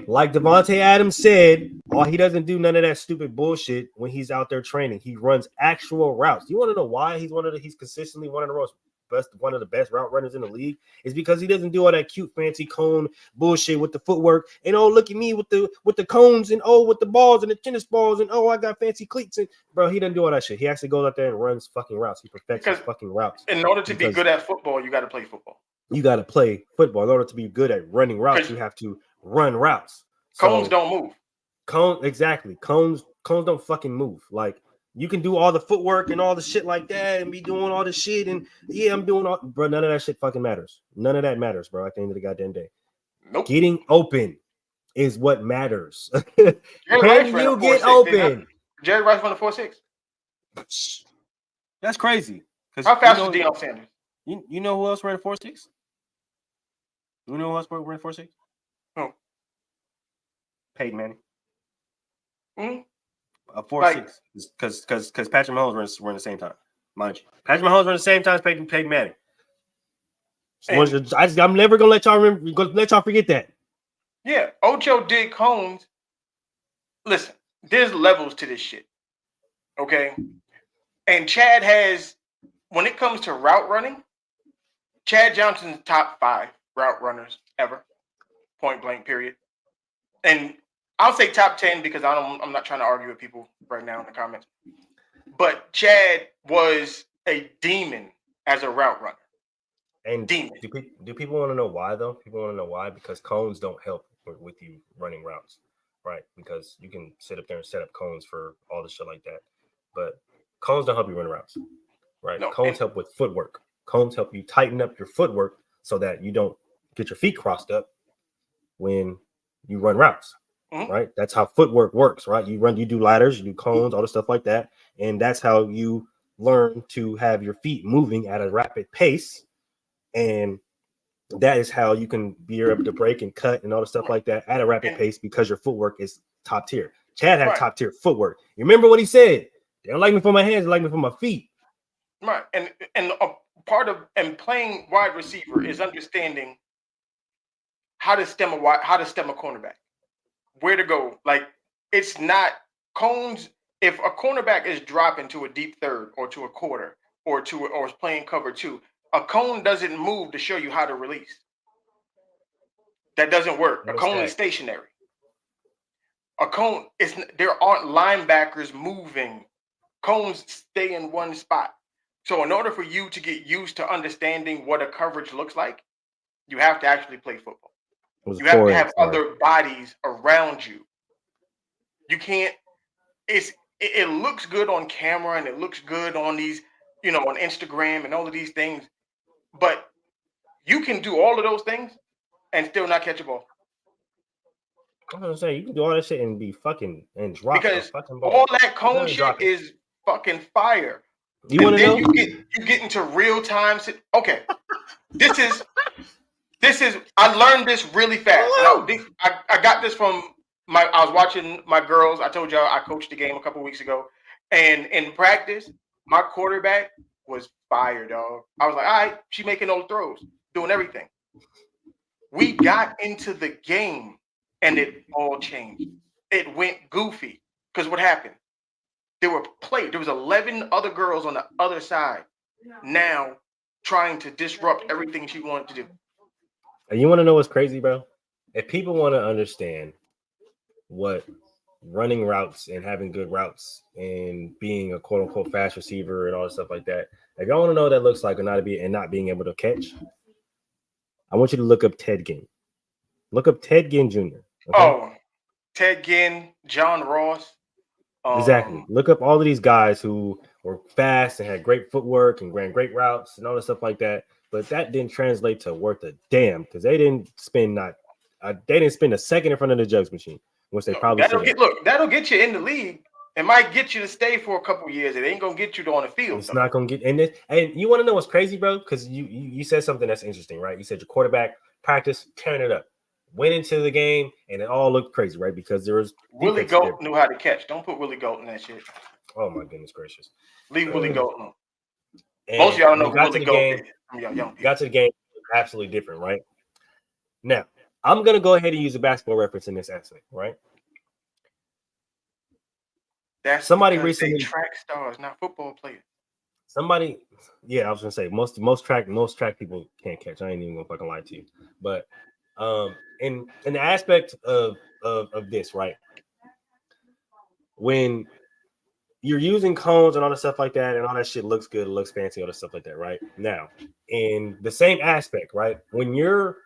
like Devontae Adams said, he doesn't do none of that stupid bullshit when he's out there training. He runs actual routes. You want to know why he's consistently one of the best route runners in the league? Is because he doesn't do all that cute fancy cone bullshit with the footwork and look at me with the cones and with the balls and the tennis balls and I got fancy cleats and bro, he doesn't do all that shit. He actually goes out there and runs fucking routes. He perfects his fucking routes. In order to be good at football, you got to play football. You got to play football. In order to be good at running routes, you have to run routes. Cones don't move. Exactly. Cones don't fucking move. Like, you can do all the footwork and all the shit like that and be doing all the shit. And yeah, I'm doing all, bro, none of that shit fucking matters. None of that matters, bro, at the end of the goddamn day. Nope. Getting open is what matters. Can you get open? Jerry Rice run a 4.6. That's crazy. How fast is Deion Sanders? You know who else ran a 4.6? You know who else ran a 4.6? Who? Peyton Manning. Mm-hmm. A 4.6 because Patrick Mahomes ran the same time, mind you. Patrick Mahomes ran the same time as Peyton Manning. I'm never gonna let y'all forget that. Yeah, Ocho did cones. Listen, there's levels to this shit. Okay, and Chad has, when it comes to route running, Chad Johnson's top 5 route runners ever, point blank, period. And I'll say top 10 because I'm not trying to argue with people right now in the comments. But Chad was a demon as a route runner. And demon. Do people want to know why though? People want to know why because cones don't help with you running routes, right? Because you can sit up there and set up cones for all the shit like that, but cones don't help you run routes, right? No, cones help with footwork. Cones help you tighten up your footwork so that you don't get your feet crossed up when you run routes. Right? That's how footwork works, right? You do ladders, you do cones, all the stuff like that. And that's how you learn to have your feet moving at a rapid pace. And that is how you can be able to break and cut and all the stuff like that at a rapid pace because your footwork is top tier. Chad had top tier footwork. You remember what he said? They don't like me for my hands, they like me for my feet. Right. And a part of playing wide receiver is understanding how to stem a cornerback. Where to go. Like, it's not cones. If a cornerback is dropping to a deep third or to a quarter or is playing cover 2, a cone doesn't move to show you how to release. That doesn't work. A cone is stationary. A cone there aren't linebackers moving. Cones stay in one spot. So in order for you to get used to understanding what a coverage looks like, you have to actually play football. You have to have other bodies around you. You can't. It looks good on camera and it looks good on these, on Instagram and all of these things, but you can do all of those things and still not catch a ball. I'm gonna say you can do all that shit and be fucking and drop because fucking ball. All that cone shit is fucking fire. You want to know? You get into real time. Okay, this is. I learned this really fast. I got this from I was watching my girls. I told y'all I coached the game a couple weeks ago. And in practice, my quarterback was fire, dog. I was like, all right, she making those throws, doing everything. We got into the game and it all changed. It went goofy. Because what happened? There was 11 other girls on the other side now trying to disrupt everything she wanted to do. And you want to know what's crazy, bro? If people want to understand what running routes and having good routes and being a quote unquote fast receiver and all this stuff like that. If y'all want to know what that looks like and not being able to catch, I want you to look up Ted Ginn. Look up Ted Ginn Jr. Okay? Oh, Ted Ginn, John Ross. Exactly. Look up all of these guys who were fast and had great footwork and ran great routes and all this stuff like that. But that didn't translate to worth a damn because they didn't spend a second in front of the jugs machine, which they probably should have. That'll get you in the league. It might get you to stay for a couple years. It ain't gonna get you on the field. It's not gonna get and you want to know what's crazy, bro? Because you said something that's interesting, right? You said your quarterback practice tearing it up, went into the game, and it all looked crazy, right? Because there was Willie Goat knew how to catch. Don't put Willie Goat in that shit. Oh my goodness gracious! Leave Willie Goat alone. Most of y'all know who Willie Goat is. Young people. Got to the game, absolutely different, right? Now I'm gonna go ahead and use a basketball reference in this aspect, right? That's somebody recently track stars, not football players. Somebody, I was gonna say most track people can't catch. I ain't even gonna fucking lie to you. But in the aspect of this, right? When you're using cones and all that stuff like that, and all that shit looks good, it looks fancy, all that stuff like that, right? Now, in the same aspect, right? When you're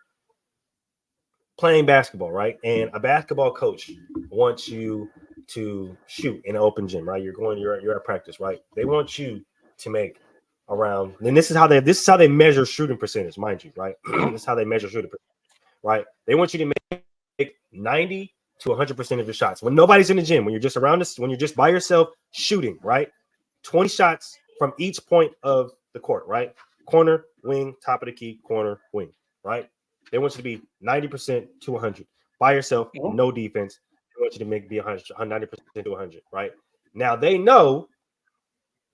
playing basketball, right, and a basketball coach wants you to shoot in an open gym, right? You're at practice, right? They want you to make around, and this is how they measure shooting percentage, mind you, right? This is how they measure shooting percentage, right? They want you to make 90 to 100% of your shots when nobody's in the gym, when you're just around this, when you're just by yourself shooting, right? 20 shots from each point of the court, right? Corner, wing, top of the key, corner, wing, right? They want you to be 90% to 100 by yourself, no defense. They want you to be 100, 90% to 100, right? Now they know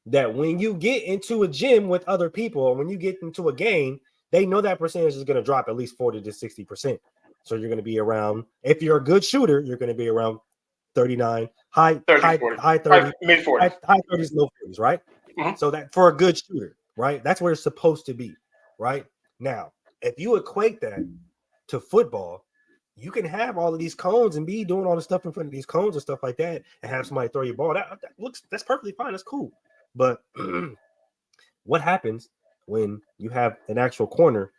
that when you get into a gym with other people, or when you get into a game, they know that percentage is going to drop at least 40 to 60%. So you're going to be around, if you're a good shooter, you're going to be around 39, high 30s, mid 40s, high 30s, low 40s, right? Mm-hmm. So that for a good shooter, right? That's where it's supposed to be, right? Now, if you equate that to football, you can have all of these cones and be doing all the stuff in front of these cones and stuff like that, and have somebody throw your ball. That's perfectly fine. That's cool. But what happens when you have an actual corner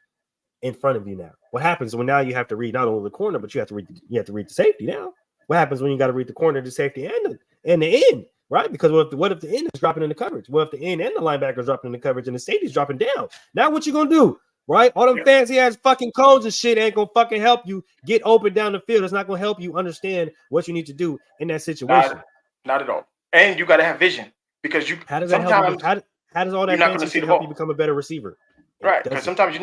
in front of you now? What happens when now you have to read not only the corner, but you have to read the safety now? What happens when you got to read the corner, the safety, and the end, right? Because what if the end is dropping in the coverage? What if the end and the linebacker is dropping in the coverage and the safety's dropping down? Now what you gonna do, right? All them fancy ass fucking codes and shit ain't gonna fucking help you get open down the field. It's not gonna help you understand what you need to do in that situation. Not at all. And you got to have vision, because you. How does that help you? How does all that fancy shit help you become a better receiver? Right, because sometimes you're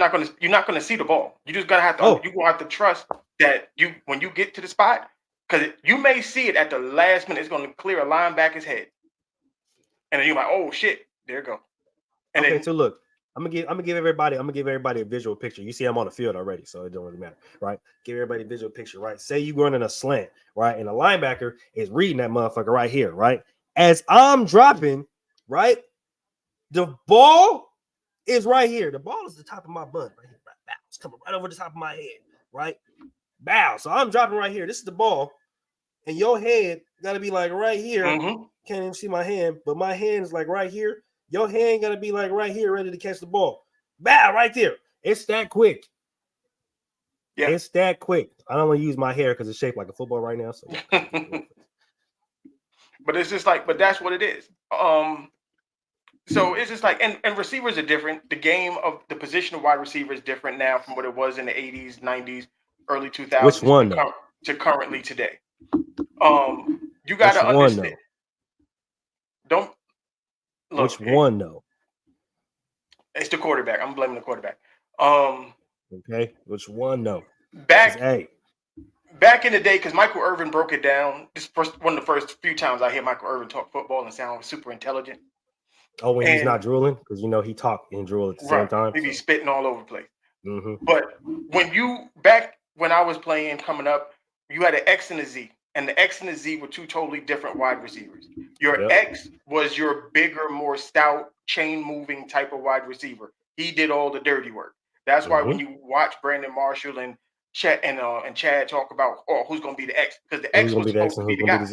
not gonna see the ball. You just gotta have to. You gonna have to trust that when you get to the spot, because you may see it at the last minute. It's gonna clear a linebacker's head, and then you're like, "Oh shit, there you go." And so look, I'm gonna give everybody a visual picture. You see, I'm on the field already, so it don't really matter, right? Give everybody a visual picture, right? Say you running a slant, right, and the linebacker is reading that motherfucker right here, right? As I'm dropping, right, the ball is right here. The ball is the top of my butt right here. Bow. It's coming right over the top of my head, right? Bow. So I'm dropping right here. This is the ball, and your head got to be like right here. Mm-hmm. Can't even see my hand, but my hand is like right here. Your hand got to be like right here, ready to catch the ball. Bow, right there. It's that quick. Yeah, it's that quick. I don't want to use my hair because it's shaped like a football right now. So, but it's just like, but that's what it is. So it's just like, and receivers are different. The game of the position of wide receiver is different now from what it was in the 80s, 90s, early 2000s. Which one to currently today? You got to understand. Don't look. Which one though? It's the quarterback. I'm blaming the quarterback. Okay. Which one though? Back in the day, because Michael Irvin broke it down. This is one of the first few times I hear Michael Irvin talk football and sound super intelligent. Oh, when he's not drooling? Because, he talked and drool at the same time. He'd be spitting all over the place. Mm-hmm. But when I was playing coming up, you had an X and a Z. And the X and the Z were two totally different wide receivers. Your X was your bigger, more stout, chain-moving type of wide receiver. He did all the dirty work. That's why when you watch Brandon Marshall and Chad talk about who's going to be the X, because the Who's X gonna was be the X supposed and to be who's the gonna be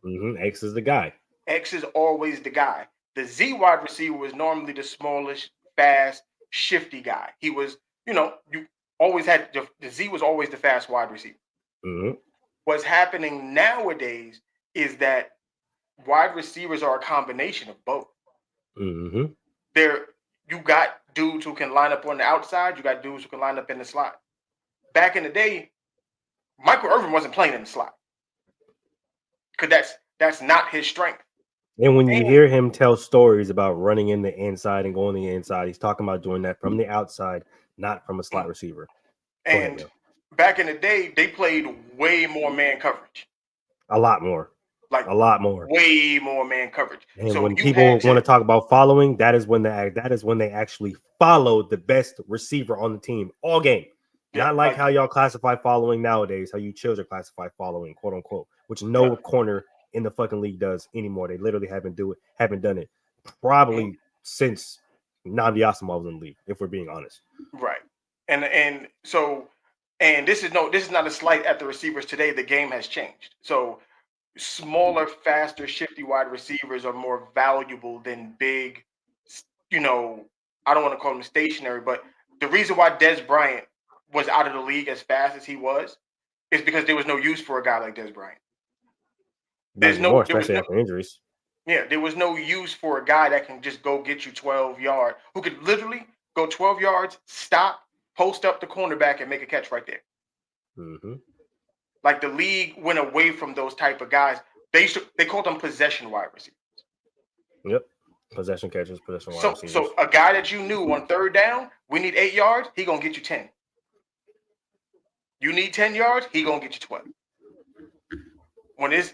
guy. the Z? X is the guy. X is always the guy. The Z wide receiver was normally the smallest, fast, shifty guy. He was, you always had the Z was always the fast wide receiver. Mm-hmm. What's happening nowadays is that wide receivers are a combination of both. Mm-hmm. You got dudes who can line up on the outside. You got dudes who can line up in the slot. Back in the day, Michael Irvin wasn't playing in the slot because that's not his strength. And when you hear him tell stories about running in the inside and going the inside, he's talking about doing that from the outside, not from a slot receiver. And back in the day, they played way more man coverage. A lot more. Like a lot more. Way more man coverage. And so when people want to talk about following, that is when they actually followed the best receiver on the team all game. Yeah, not like how y'all classify following nowadays, how you children classify following, quote unquote, which no corner in the fucking league does anymore. They literally haven't done it probably since Nnamdi Asomugha was in the league, if we're being honest. Right. And this is not a slight at the receivers today. The game has changed. So smaller, faster, shifty wide receivers are more valuable than big, I don't want to call them stationary, but the reason why Dez Bryant was out of the league as fast as he was is because there was no use for a guy like Dez Bryant. Especially after injuries. Yeah, there was no use for a guy that can just go get you 12 yards, who could literally go 12 yards, stop, post up the cornerback, and make a catch right there. Mm-hmm. Like the league went away from those type of guys. They called them possession wide receivers. Yep. Possession catchers, possession wide receivers. So a guy that you knew on third down, we need 8 yards, he gonna get you 10. You need 10 yards, he gonna get you 12. When it's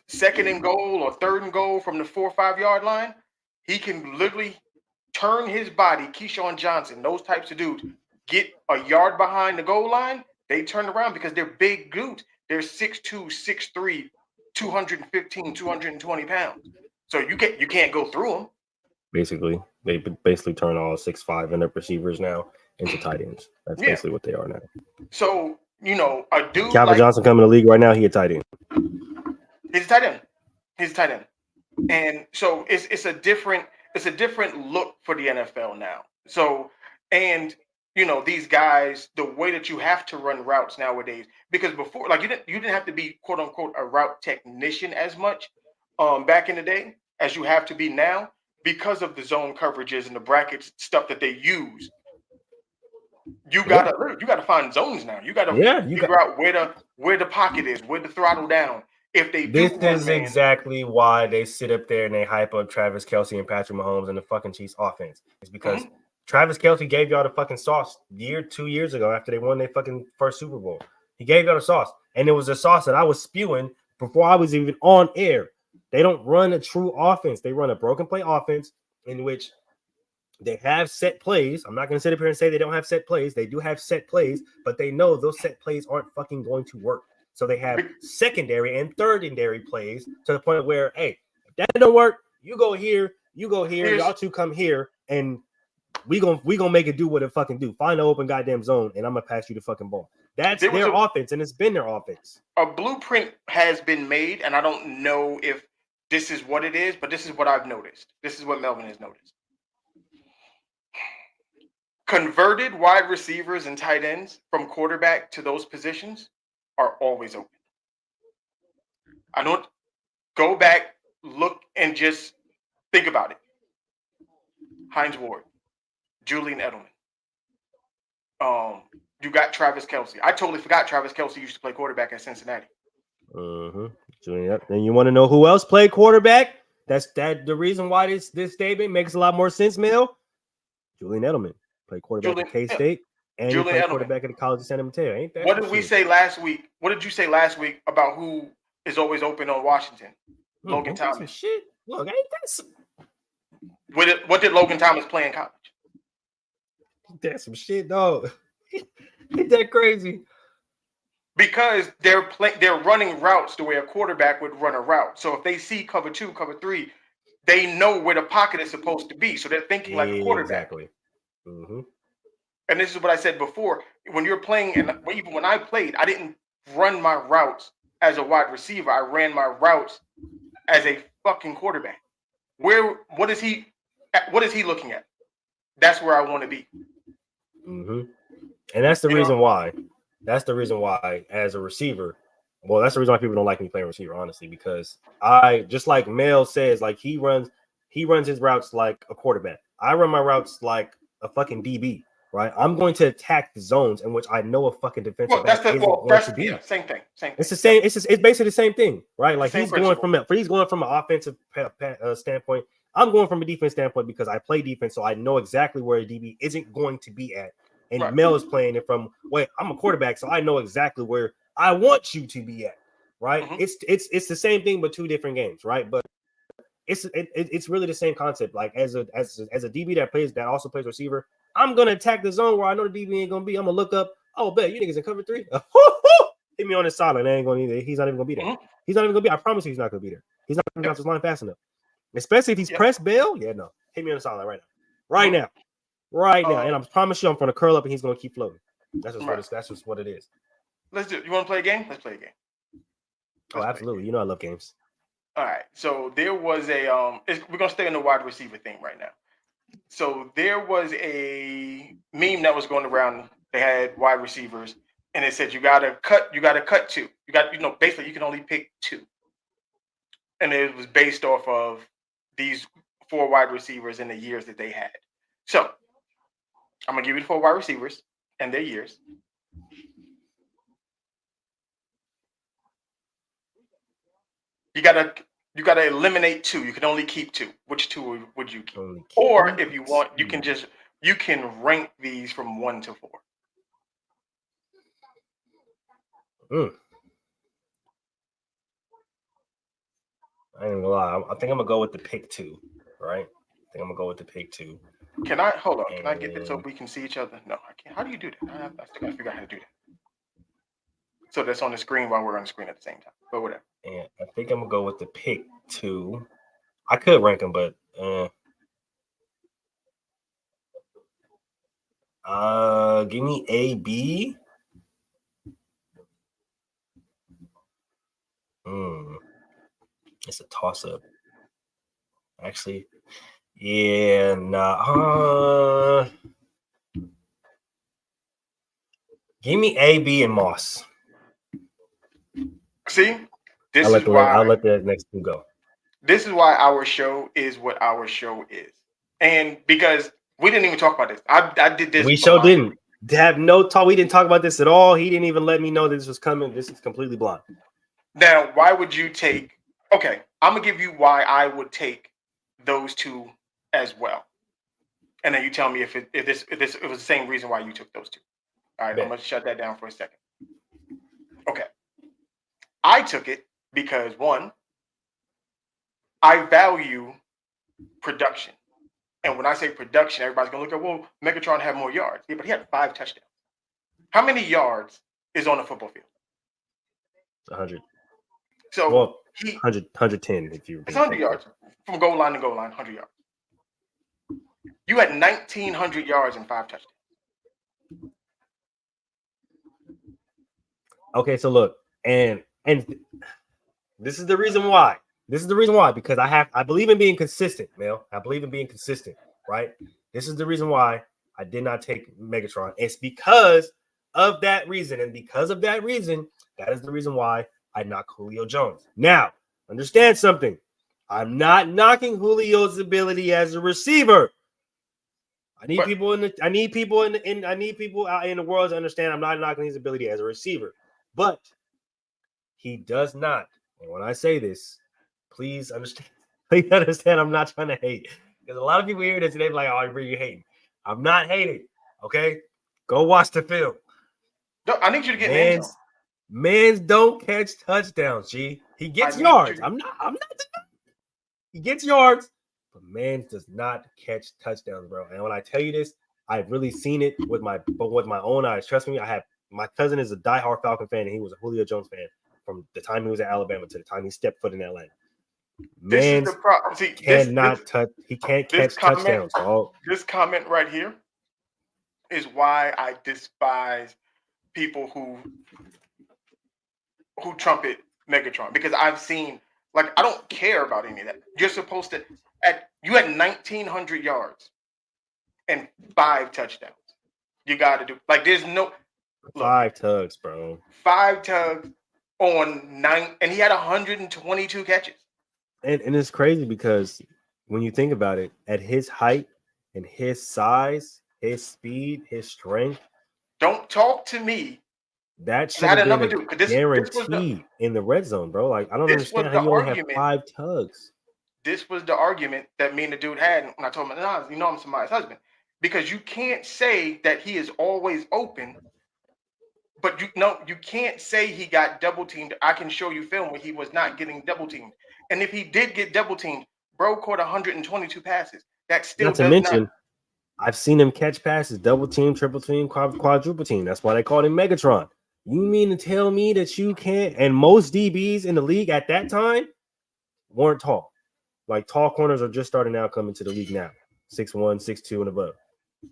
second and goal or third and goal from the 4 or 5 yard line, he can literally turn his body, Keyshawn Johnson, those types of dudes, get a yard behind the goal line, they turn around because they're big dudes. They're 6'2", 6'3", 215, 220 pounds. So you can't go through them. Basically, they basically turn all 6'5" and their receivers now into tight ends. That's basically what they are now. So, a dude Calvin Johnson coming to the league right now, he a tight end. He's a tight end. And so it's a different look for the NFL now. So, and these guys, the way that you have to run routes nowadays, because before, like you didn't have to be quote unquote a route technician as much back in the day as you have to be now, because of the zone coverages and the brackets stuff that they use. You gotta find zones now. You gotta figure out where the pocket is, where the throttle down. If they this is exactly why they sit up there and they hype up Travis Kelce and Patrick Mahomes and the fucking Chiefs offense. It's because Travis Kelce gave y'all the fucking sauce 2 years ago after they won their fucking first Super Bowl. He gave y'all the sauce, and it was a sauce that I was spewing before I was even on air. They don't run a true offense. They run a broken play offense in which they have set plays. I'm not going to sit up here and say they don't have set plays. They do have set plays, but they know those set plays aren't fucking going to work. So they have secondary and thirdary plays to the point where, hey, if that don't work, you go here, y'all two come here, and we gonna make it do what it fucking do. Find an open goddamn zone, and I'm gonna pass you the fucking ball. That's their offense, and it's been their offense. A blueprint has been made, and I don't know if this is what it is, but this is what I've noticed. This is what Melvin has noticed. Converted wide receivers and tight ends from quarterback to those positions are always open. I don't go back, look, and just think about it. Hines Ward, Julian Edelman. You got Travis Kelce. I totally forgot Travis Kelce used to play quarterback at Cincinnati. Julian, and you want to know who else played quarterback? That's the reason why this statement makes a lot more sense, Mel. Julian Edelman played quarterback at K-State. And he played quarterback at the College of San Mateo. Ain't that? What did we say last week? What did you say last week about who is always open on Washington? Logan Thomas. Some shit. Look, ain't that some... What did Logan Thomas play in college? That's some shit, dog. Ain't that crazy? Because they're running routes the way a quarterback would run a route. So if they see cover 2, cover 3, they know where the pocket is supposed to be. So they're thinking like a quarterback. Exactly. Mm-hmm. And this is what I said before. When you're playing, and even when I played, I didn't run my routes as a wide receiver. I ran my routes as a fucking quarterback. What is he looking at? That's where I want to be. Mm-hmm. And that's the reason why. That's the reason why, as a receiver, well, that's the reason why people don't like me playing receiver, honestly, because I, just like Mel says, like he runs his routes like a quarterback. I run my routes like a fucking DB, right? I'm going to attack the zones in which I know a fucking defensive back isn't going to be. Yeah, same thing. It's the same. It's basically the same thing, right? Like he's going from an offensive standpoint. I'm going from a defense standpoint because I play defense, so I know exactly where a DB isn't going to be at. And Mel is playing it from, wait, I'm a quarterback, so I know exactly where I want you to be at, right? Mm-hmm. It's the same thing, but two different games, right? But it's really the same concept. Like as a DB that also plays receiver, I'm gonna attack the zone where I know the DB ain't gonna be. I'm gonna look up. Oh, bet you niggas in cover 3. Hit me on his silent. He's not even gonna be there. Mm-hmm. He's not even gonna be. I promise you, he's not gonna be there. He's not gonna bounce his line fast enough. Especially if he's pressed bail. Yeah, no. Hit me on the silent right now. Right now. And I promise you, I'm gonna curl up and he's gonna keep floating. That's just what it is. Let's do it. You want to play a game? Let's play a game. Absolutely. You know I love games. All right. So there was a we're gonna stay in the wide receiver thing right now. So there was a meme that was going around. They had wide receivers, and it said you gotta cut 2. Basically you can only pick 2. And it was based off of these 4 wide receivers in the years that they had. So I'm gonna give you the 4 wide receivers and their years. You gotta eliminate 2. You can only keep 2. Which 2 would you keep? Or if you want, you can rank these from 1 to 4. I ain't gonna lie. I think I'm gonna go with the pick 2, right? Can I hold on? Can I get this so we can see each other? No, I can't. How do you do that? I still gotta figure out how to do that. So that's on the screen while we're on the screen at the same time. But whatever. And I think I'm gonna go with the pick 2. I could rank them, but give me A, B. It's a toss-up. Actually, yeah, nah. Give me A, B, and Moss. See, I'll let the next 2 go. This is why our show is what our show is, and because we didn't even talk about this. I did this. We didn't have no talk. We didn't talk about this at all. He didn't even let me know that this was coming. This is completely blind. Now, why would you take? Okay, I'm gonna give you why I would take those 2 as well, and then you tell me if it was the same reason why you took those 2. All right, I'm gonna shut that down for a second. Okay, I took it because 1, I value production, and when I say production, everybody's gonna look at, well, Megatron had more yards, but he had 5 touchdowns. How many yards is on a football field? 100. So 110 if you. It's 100 yards from goal line to goal line. 100 yards. You had 1,900 yards and 5 touchdowns. Okay, so look, and this is the reason why. Because I believe in being consistent, Mel. I believe in being consistent, right? This is the reason why I did not take Megatron. It's because of that reason, and because of that reason, that is the reason why I knocked Julio Jones. Now, understand something. I'm not knocking Julio's ability as a receiver. I need people out in the world to understand I'm not knocking his ability as a receiver. But he does not. And when I say this, please understand. Please understand I'm not trying to hate. Because a lot of people hear this and they're like, oh, you're hating. I'm not hating. Okay? Go watch the film. No, I need you to get Mans don't catch touchdowns, G. He gets yards. I'm not. He gets yards, but Mans does not catch touchdowns, bro. And when I tell you this, I've really seen it with my own eyes. Trust me, my cousin is a diehard Falcon fan, and he was a Julio Jones fan from the time he was at Alabama to the time he stepped foot in Atlanta. Mans cannot touch. He can't catch touchdowns, dog. This comment right here is why I despise people who trumpet Megatron, because I've seen, like, I don't care about any of that. You're supposed to, you had 1,900 yards and 5 touchdowns. You got to do, like, there's no, look, 5 tugs, bro. 5 tugs on 9, and he had 122 catches. And it's crazy because when you think about it, at his height and his size, his speed, his strength, don't talk to me. that should have been a guarantee this was in the red zone, bro. Like, I don't this understand was how the you only have argument. 5 tugs. This was the argument that me and the dude had when I told him, nah, you know, I'm somebody's husband. Because you can't say that he is always open, but you can't say he got double teamed. I can show you film where he was not getting double teamed. And if he did get double teamed, bro caught 122 passes. That still Not to mention, I've seen him catch passes, double team, triple team, quadruple team. That's why they called him Megatron. You mean to tell me that you can't? And most DBs in the league at that time weren't tall. Like, tall corners are just starting out coming to the league now. 6'1", 6'2", and above.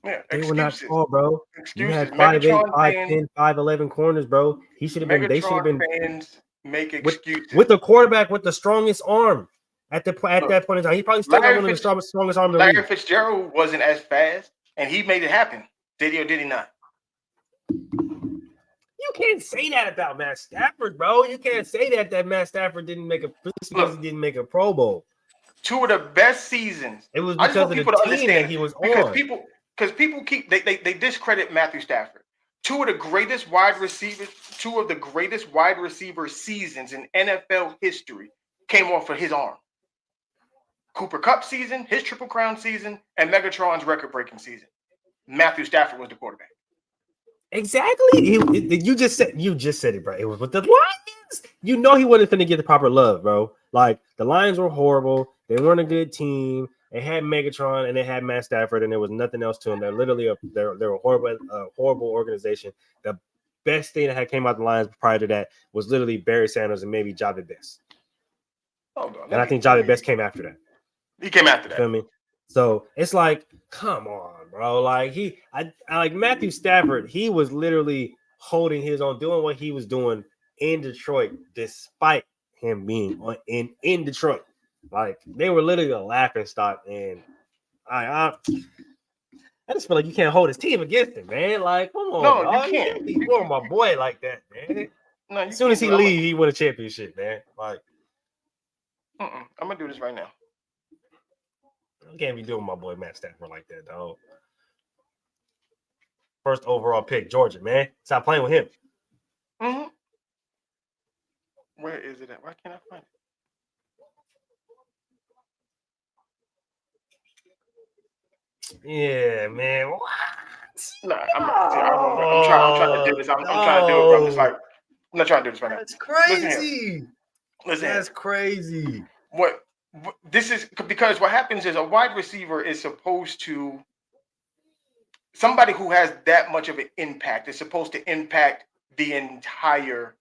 Yeah, they were not tall, bro. Excuses. You had 5'8", 5'10", 5'11" corners, bro. He should have been. They should have been. Fans make excuses with the quarterback with the strongest arm at that point in time. He probably still got one of the strongest arms in the league. Larry Fitzgerald wasn't as fast, and he made it happen. Did he or did he not? You can't say that about Matt Stafford, bro. You can't say that Matt Stafford didn't make a Pro Bowl. 2 of the best seasons. It was because of the team that he was on. Because people keep they discredit Matthew Stafford. 2 of the greatest wide receivers seasons in NFL history came off of his arm. Cooper Kupp season, his Triple Crown season, and Megatron's record-breaking season. Matthew Stafford was the quarterback. Exactly. You just said it, bro. It was with the Lions. You know he wasn't going to get the proper love, bro. Like, the Lions were horrible. They weren't a good team. They had Megatron and they had Matt Stafford, and there was nothing else to them. They're literally they're a horrible organization. The best thing that had came out of the Lions prior to that was literally Barry Sanders and maybe Javi Best. And I think Javi Best came after that. He came after that. Feel me? So it's like, come on, bro. Like, I like Matthew Stafford. He was literally holding his own, doing what he was doing in Detroit, despite him being in Detroit. Like, they were literally a laughing stock, and I just feel like you can't hold his team against him, man. Like, come on, no, dog. You can't be more my boy like that, man. No, as soon as he leaves, he win a championship, man. Like, I'm gonna do this right now. You can't be doing my boy Matt Stafford like that, dog. First overall pick, Georgia, man. Stop playing with him. Mm-hmm. Where is it at? Why can't I find it? Yeah, man. What? Nah, I'm trying to do this. I'm trying to do it, bro. I'm just like, I'm not trying to do this right now. That's crazy. Listen, that's crazy. What this is, because what happens is a wide receiver is supposed to, somebody who has that much of an impact is supposed to impact the entire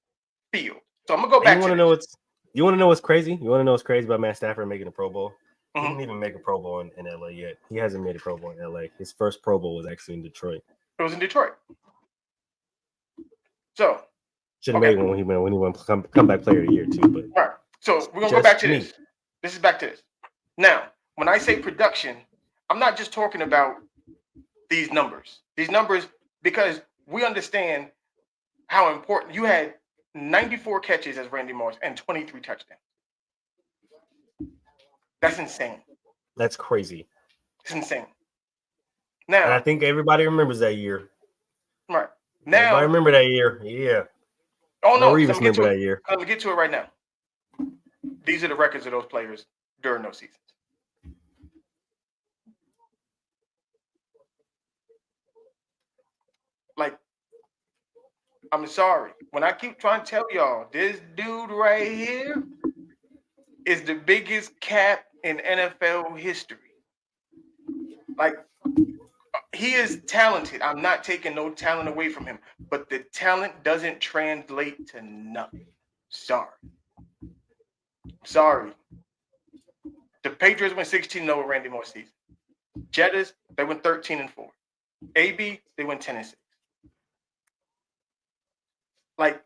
field. So I'm gonna go back. You want to know what's crazy? You want to know what's crazy about Matt Stafford making a Pro Bowl? He didn't even make a Pro Bowl in LA yet. He hasn't made a Pro Bowl in LA. His first Pro Bowl was actually in Detroit. It was in Detroit. So should have made one when he went comeback player of the year too. But all right. So we're gonna go back to this. This is back to this. Now, when I say production, I'm not just talking about these numbers. These numbers, because we understand how important you had 94 catches as Randy Moss and 23 touchdowns. That's insane. That's crazy. It's insane. Now, and I think everybody remembers that year. Right. Now, I remember that year. Yeah. Oh no, Reeves remember that year. I'm gonna get to it right now. These are the records of those players during those seasons. Like, I'm sorry. When I keep trying to tell y'all, this dude right here is the biggest cap in NFL history. Like, he is talented. I'm not taking no talent away from him, but the talent doesn't translate to nothing. Sorry. The Patriots went 16-0 with Randy Moss season. Jettas, they went 13-4. AB, they went 10-6. Like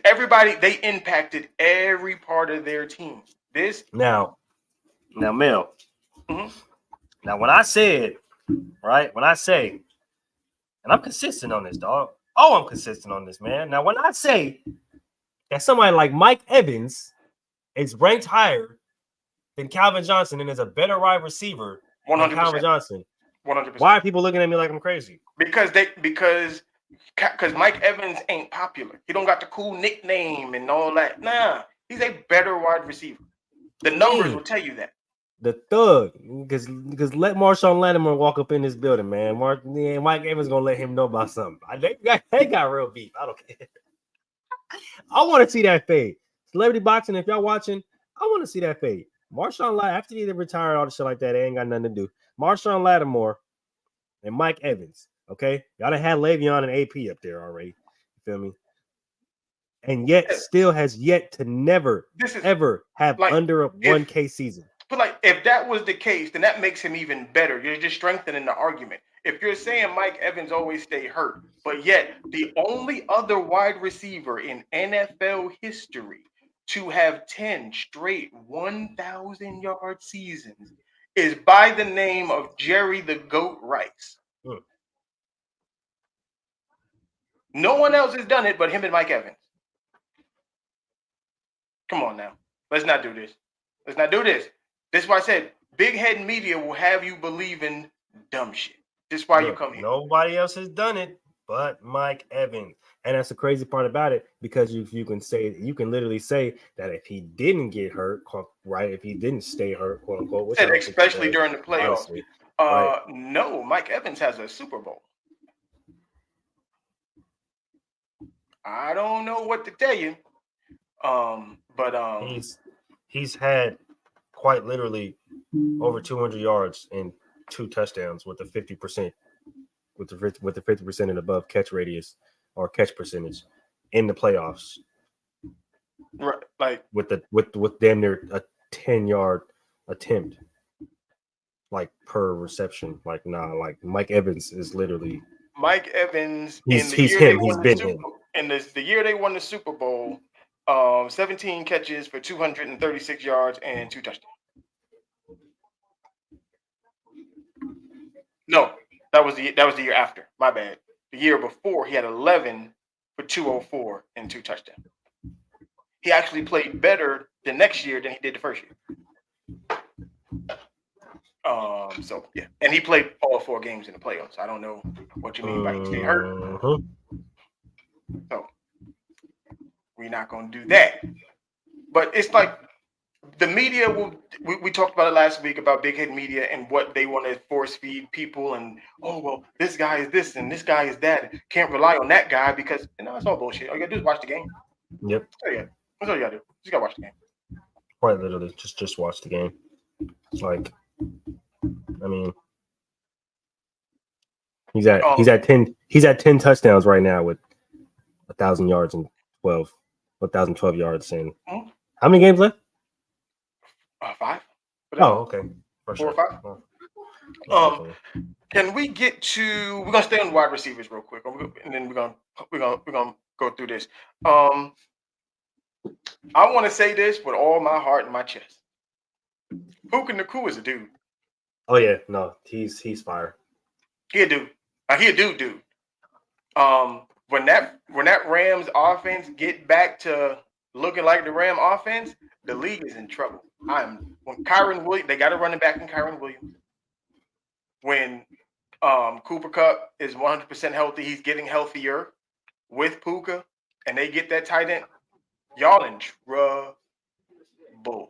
everybody, they impacted every part of their team. Now, Mel. Mm-hmm. Now, when I say, and I'm consistent on this, dog. Oh, I'm consistent on this, man. Now, when I say that somebody like Mike Evans is ranked higher than Calvin Johnson and is a better wide receiver 100%. than Calvin Johnson, 100%. why are people looking at me like I'm crazy? Because Mike Evans ain't popular. He don't got the cool nickname and all that. Nah, he's a better wide receiver. The numbers will tell you that. The thug, because let Marshawn Lattimore walk up in this building, man. Mike Evans gonna let him know about something. They got real beef. I don't care. I want to see that fade. Celebrity boxing, if y'all watching, I want to see that fade. Marshawn Lattimore, after he retired, all the shit like that, they ain't got nothing to do. Marshawn Lattimore and Mike Evans, okay? Y'all done had Le'Veon and AP up there already. You feel me? And yet still has yet to never, ever have like, under a 1K season. But like, if that was the case, then that makes him even better. You're just strengthening the argument. If you're saying Mike Evans always stay hurt, but yet the only other wide receiver in NFL history to have 10 straight 1,000-yard seasons is by the name of Jerry the Goat Rice. No one else has done it but him and Mike Evans. Come on now. Let's not do this. Let's not do this. This is why I said big head media will have you believing dumb shit. This is why you come here. Nobody else has done it but Mike Evans. And that's the crazy part about it, because you can literally say that if he didn't get hurt, right? If he didn't stay hurt, quote unquote, especially during the playoffs. Right. No, Mike Evans has a Super Bowl. I don't know what to tell you. But he's had quite literally over 200 yards and 2 touchdowns with the 50% with the 50% and above catch radius or catch percentage in the playoffs. Right, like with damn near a 10-yard attempt, like per reception. Like Mike Evans is literally Mike Evans. He's him. He's been him. In the year they won the Super Bowl, 17 catches for 236 yards and 2 touchdowns. No, that was the year after. My bad. The year before, he had 11 for 204 and 2 touchdowns. He actually played better the next year than he did the first year. So yeah, and he played all 4 games in the playoffs. I don't know what you mean by he stayed hurt. So we're not gonna do that. But it's like the media will. We talked about it last week about big head media and what they want to force feed people. And well, this guy is this and this guy is that. Can't rely on that guy because it's all bullshit. All you gotta do is watch the game. Yep. Oh yeah, that's all you gotta do. You just gotta watch the game. Quite literally, just watch the game. Like, I mean, he's at 10 touchdowns right now with 1,000 yards and 1,012 yards. And how many games left? 5. Oh, okay. 4 or 5. Oh, can we get to? We're gonna stay on wide receivers real quick, and then we're gonna go through this. I want to say this with all my heart and my chest. Puka Nacua is a dude. Oh yeah, no, he's fire. He a dude. He a dude. When that Rams offense get back to looking like the Ram offense, the league is in trouble. When Kyron Williams, they got a running back in Kyron Williams. When Cooper Kupp is 100% healthy, he's getting healthier with Puka, and they get that tight end, y'all in trouble.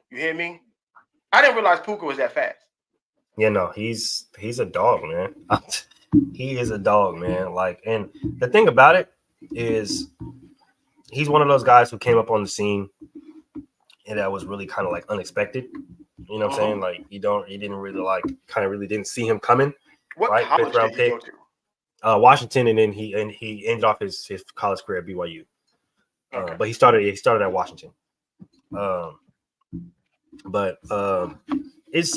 You hear me? I didn't realize Puka was that fast. Yeah, no, he's a dog, man. He is a dog, man. Like, and the thing about it is, he's one of those guys who came up on the scene, and that was really kind of like unexpected. You know what I'm saying? Like, you didn't really didn't see him coming. What right? college 5th round did he pick. go to? Washington, and then he ended off his college career at BYU. Okay. But he started at Washington. It's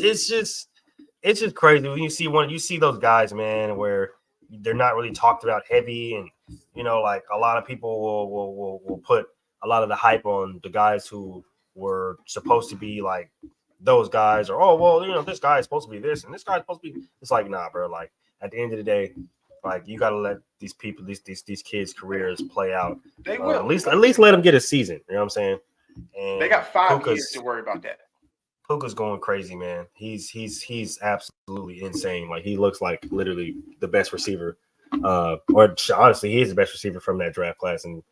just crazy when you see those guys, man, where they're not really talked about heavy, and like a lot of people will put a lot of the hype on the guys who were supposed to be like those guys, or this guy is supposed to be this and this guy's supposed to be. It's like, nah, bro. Like at the end of the day, like you gotta let these people, these kids' careers play out. They will at least let them get a season. You know what I'm saying? And they got 5 years to worry about that. Puka's going crazy, man. He's absolutely insane. Like he looks like literally the best receiver. Or honestly, he is the best receiver from that draft class. And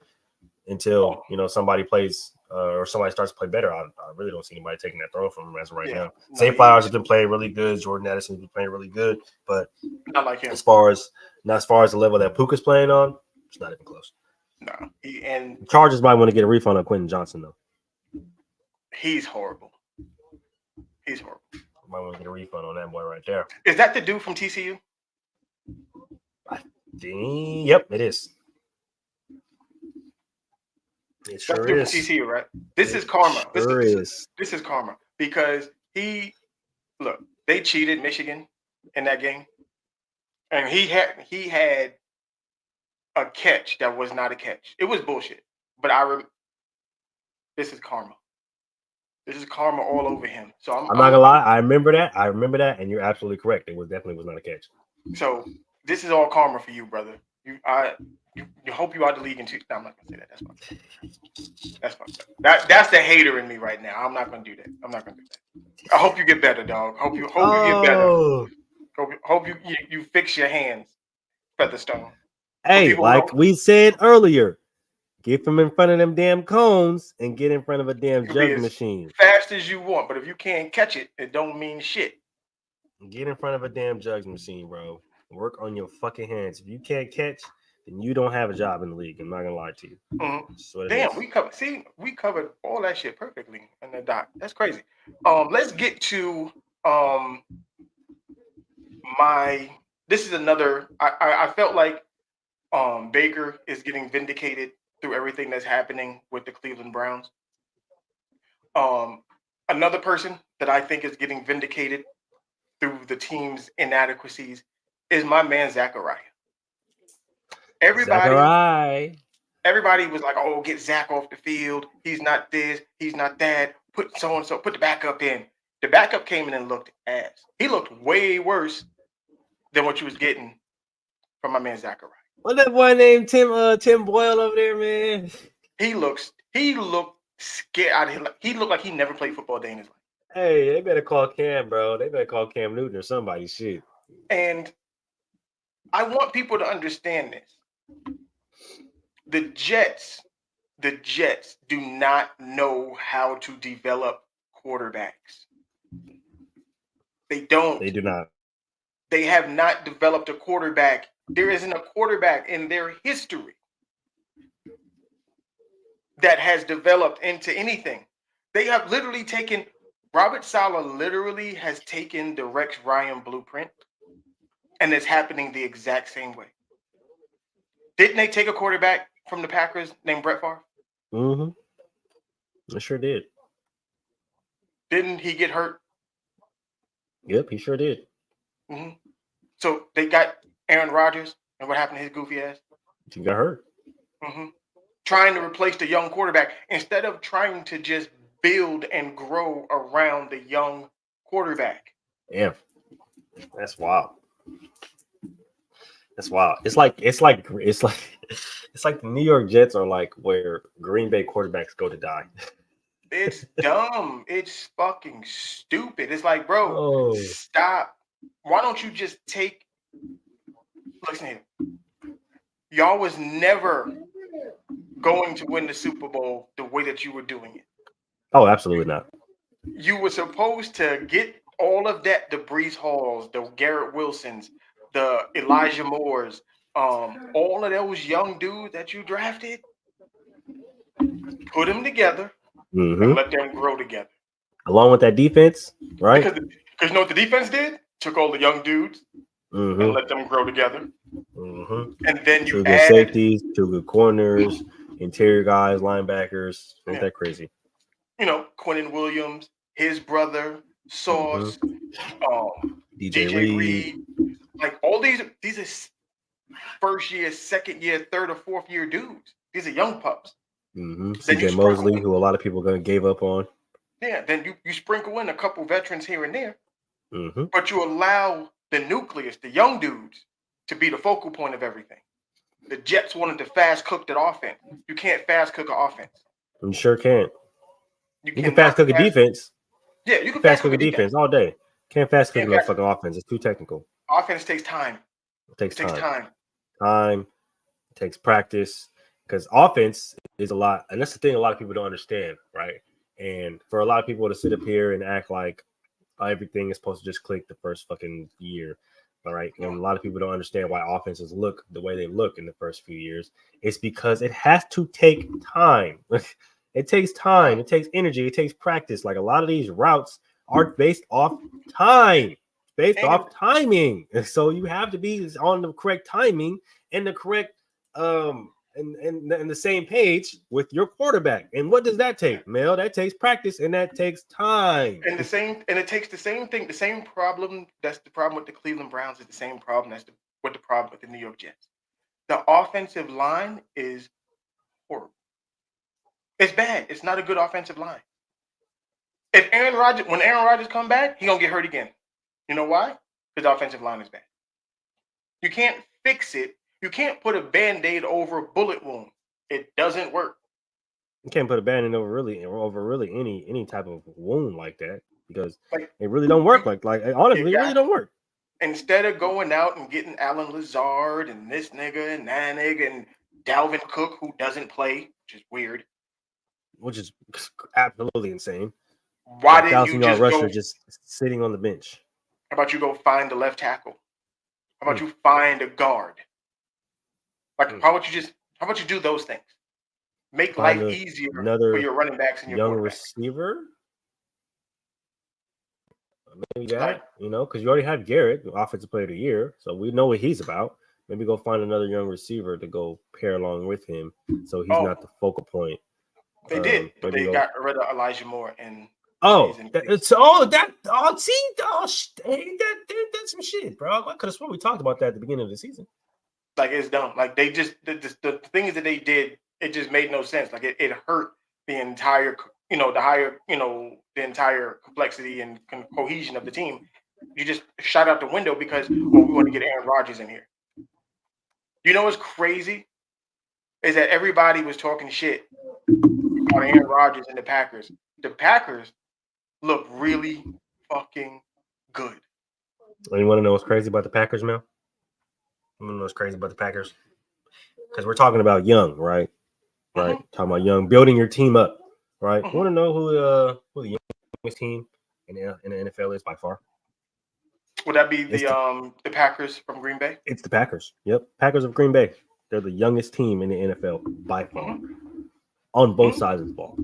until somebody plays or somebody starts to play better, I really don't see anybody taking that throw from him as of right now. Zay Flowers has been playing really good. Jordan Addison's been playing really good, but not like him. As far as the level that Puka's playing on, it's not even close. No, and Chargers might want to get a refund on Quentin Johnson though. He's horrible. Might want to get a refund on that boy right there. Is that the dude from TCU? Yep, it is. It sure is. From TCU, right? This is karma. This is karma because they cheated Michigan in that game, and he had a catch that was not a catch. It was bullshit, but this is karma. This is karma all over him. So I'm not gonna lie. I remember that, and you're absolutely correct. It definitely was not a catch. So this is all karma for you, brother. You hope you out the league in 2. No, I'm not gonna say that. That's fine. That's the hater in me right now. I'm not gonna do that. I hope you get better, dog. Hope you get better. Hope you fix your hands, Featherstone. Hey, like we said earlier. Get from in front of them damn cones and get in front of a damn jug machine. Fast as you want, but if you can't catch it, it don't mean shit. Get in front of a damn jug machine, bro. Work on your fucking hands. If you can't catch, then you don't have a job in the league. I'm not gonna lie to you. Mm-hmm. Damn, we covered all that shit perfectly in the doc. That's crazy. Let's get to this is another. I felt like Baker is getting vindicated through everything that's happening with the Cleveland Browns. Another person that I think is getting vindicated through the team's inadequacies is my man Zachariah. Everybody was like, "Oh, get Zach off the field. He's not this. He's not that. Put so and so. Put the backup in." The backup came in and looked ass. He looked way worse than what you was getting from my man Zachariah. What that boy named Tim Boyle over there, man? He looked scared. He looked like he never played football a day in his life. Hey, they better call Cam, bro. They better call Cam Newton or somebody. Shit. And I want people to understand this. The Jets do not know how to develop quarterbacks. They don't. They do not. They have not developed a quarterback. There isn't a quarterback in their history that has developed into anything. They have literally taken Robert Saleh has taken the Rex Ryan blueprint, and it's happening the exact same way. Didn't they take a quarterback from the Packers named Brett Favre? I sure did. Didn't he get hurt? Yep, he sure did. So they got Aaron Rodgers, and what happened to his goofy ass? He got hurt. Trying to replace the young quarterback instead of trying to just build and grow around the young quarterback. Yeah, that's wild. That's wild. It's like the New York Jets are like where Green Bay quarterbacks go to die. It's dumb. It's fucking stupid. It's like, bro, stop. Why don't you just take? Listen here. Y'all was never going to win the Super Bowl the way that you were doing it. Oh, absolutely not. You were supposed to get all of that, the Breece Halls, the Garrett Wilsons, the Elijah Moores, all of those young dudes that you drafted, put them together and let them grow together. Along with that defense, right? Because you know what the defense did? Took all the young dudes and let them grow together. And then you add safeties, 2 good corners, interior guys, linebackers. Ain't that crazy? You know, Quinnen Williams, his brother, Sauce, DJ Reed. Like all these are first year, second year, third or fourth year dudes. These are young pups. Mm-hmm. Then you CJ Mosley, who a lot of people gave up on. Yeah, then you sprinkle in a couple veterans here and there, Mm-hmm. but you allow the nucleus, the young dudes, to be the focal point of everything. The Jets wanted to fast cook that offense. You can't fast cook an offense. You sure can't. You can cannot fast cook a defense. Yeah, you can fast cook a defense all day. Can't fast cook no fucking offense. It's too technical. Offense takes time. It takes time. It takes practice, because offense is a lot, and that's the thing a lot of people don't understand, right? And for a lot of people to sit up here and act like everything is supposed to just click the first fucking year, all right? And a lot of people don't understand why offenses look the way they look in the first few years. It's because it has to take time. It takes time. It takes energy. It takes practice. Like, a lot of these routes are based off time, off timing. And so you have to be on the correct timing and the correct and the same page with your quarterback. And what does that take, Mel? That takes practice, and that takes time. And it takes the same thing, the same problem. That's the problem with the Cleveland Browns. Is the same problem. That's the problem with the New York Jets. The offensive line is horrible. It's bad. It's not a good offensive line. When Aaron Rodgers come back, he's gonna get hurt again. You know why? Because the offensive line is bad. You can't fix it. You can't put a Band-Aid over a bullet wound. It doesn't work. You can't put a Band-Aid over really any type of wound like that, because it really don't work. Like honestly, it really don't work. Instead of going out and getting Alan Lazard and this nigga and that nigga and Dalvin Cook, who doesn't play, which is weird. Which is absolutely insane. Why didn't you just rusher just sitting on the bench? How about you go find the left tackle? How about you find a guard? How about you do those things? Make life easier for your running backs and your young receiver. Maybe that, because you already have Garrett, offensive player of the year, so we know what he's about. Maybe go find another young receiver to go pair along with him, so he's not the focal point. They did, but they got rid of Elijah Moore and. That's some shit, bro. I could have sworn we talked about that at the beginning of the season. Like, it's dumb. Like, they just the things that they did, it just made no sense. Like, it hurt the entire, the entire complexity and cohesion of the team. You just shot out the window because we want to get Aaron Rodgers in here. You know what's crazy is that everybody was talking shit about Aaron Rodgers and the Packers. The Packers look really fucking good. You want to know what's crazy about the Packers, Mel? You want to know what's crazy about the Packers? Because we're talking about young, right? Right. Talking about young, building your team up, right? You want to know who the youngest team in the NFL is by far? Would that be the Packers from Green Bay? It's the Packers. Yep, Packers of Green Bay. They're the youngest team in the NFL by far, on both sides of the ball.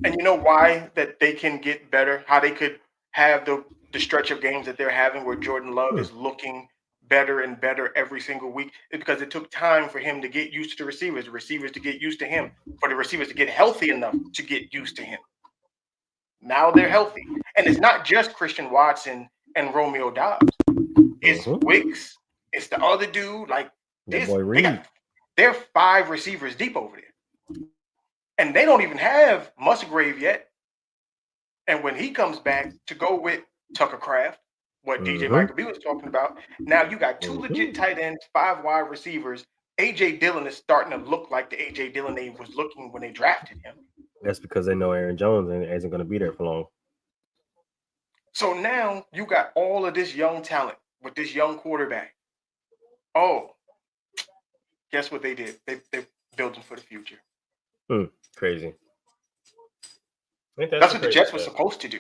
And you know why that they can get better? How they could have the stretch of games that they're having where Jordan Love is looking better and better every single week? It's because it took time for him to get used to the receivers to get used to him, for the receivers to get healthy enough to get used to him. Now they're healthy. And it's not just Christian Watson and Romeo Doubs. It's Wicks. It's the other dude. Like, they're 5 receivers deep over there. And they don't even have Musgrave yet. And when he comes back to go with Tucker Kraft, what DJ Michael B was talking about, now you got 2 legit tight ends, 5 wide receivers. A.J. Dillon is starting to look like the A.J. Dillon they was looking when they drafted him. That's because they know Aaron Jones isn't going to be there for long. So now you got all of this young talent with this young quarterback. Oh, guess what they did? They're building for the future. Crazy. That's what the Jets were supposed to do.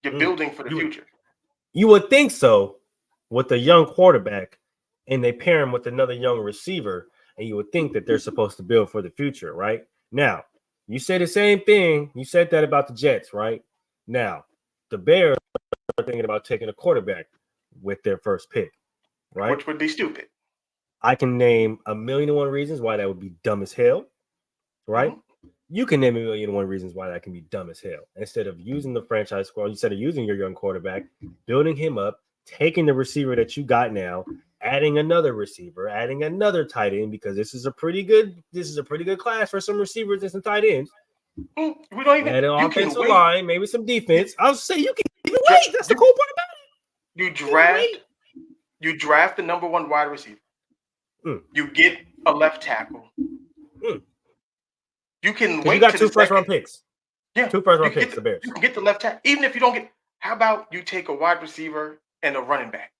You're building for the future. You would think so, with a young quarterback, and they pair him with another young receiver, and you would think that they're supposed to build for the future, right? Now, you say the same thing. You said that about the Jets, right? Now, the Bears are thinking about taking a quarterback with their first pick, right? Which would be stupid. I can name 1,000,001 reasons why that would be dumb as hell, right? You can name 1,000,001 reasons why that can be dumb as hell. Instead of using the franchise squad, instead of using your young quarterback, building him up, taking the receiver that you got now, adding another receiver, adding another tight end, because this is a pretty good class for some receivers and some tight ends. We don't even. Add an You offensive can wait. line, maybe some defense. I'll say you can even wait. That's the cool part about it. You draft the number one wide receiver. You get a left tackle. You can wait. You got 2 first-round picks. Yeah, 2 first-round picks. The Bears. You can get the left tackle, even if you don't get. How about you take a wide receiver and a running back?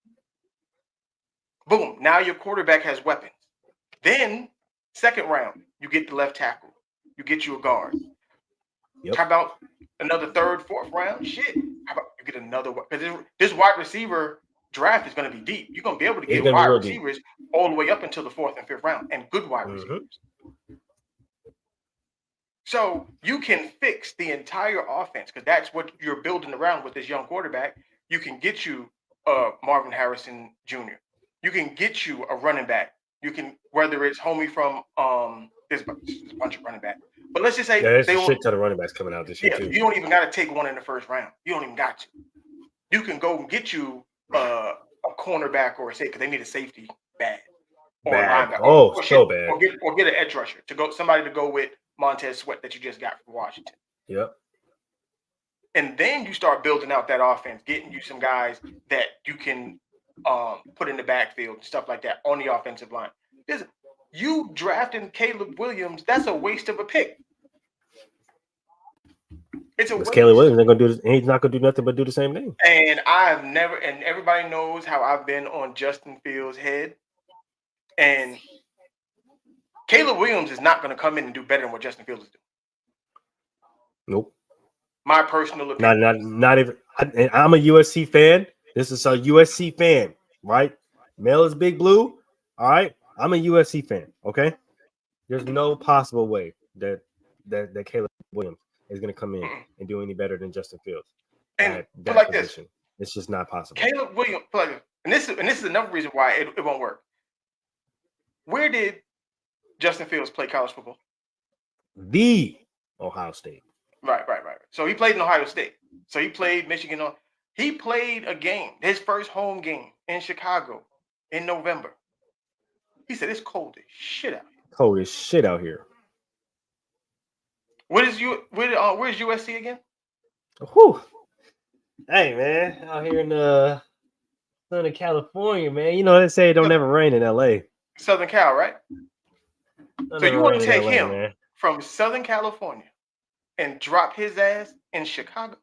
Boom! Now your quarterback has weapons. Then, second round, you get the left tackle. You get you a guard. Yep. How about another third, fourth round? Shit. How about you get another one? Because this wide receiver draft is going to be deep. You're going to be able to get wide receivers all the way up until the 4th and 5th round, and good wide receivers. So you can fix the entire offense, because that's what you're building around with this young quarterback. You can get you Marvin Harrison Jr. You can get you a running back. You can, whether it's homie from there's a bunch of running backs. But let's just say there's a shit ton of running backs coming out this year too. You don't even got to take one in the first round. You don't even got to. You can go and get you a cornerback or because they need a safety bad. Or bad. Or get an edge rusher somebody to go with Montez Sweat that you just got from Washington. Yep. And then you start building out that offense, getting you some guys that you can put in the backfield and stuff like that on the offensive line. You drafting Caleb Williams, that's a waste of a pick. It's a waste. Caleb Williams ain't gonna do this. He's not gonna do nothing but do the same thing. And everybody knows how I've been on Justin Fields' head. And Caleb Williams is not gonna come in and do better than what Justin Fields is doing. Nope. My personal opinion. Not even. I'm a USC fan. This is a USC fan, right? Mel is Big Blue. All right. I'm a USC fan. Okay. There's no possible way that Caleb Williams is going to come in and do any better than Justin Fields. And like position. It's just not possible. Caleb Williams, and this is another reason why it won't work. Where did Justin Fields play college football? The Ohio State. Right. So he played in Ohio State. So he played Michigan. He played a game, his first home game in Chicago in November. He said it's cold as shit out here. Cold as shit out here. Where's USC again? Whew. Hey man, out here in Southern California, man. You know they say it don't ever rain in LA. Southern Cal, right? So you want to take him from Southern California and drop his ass in Chicago?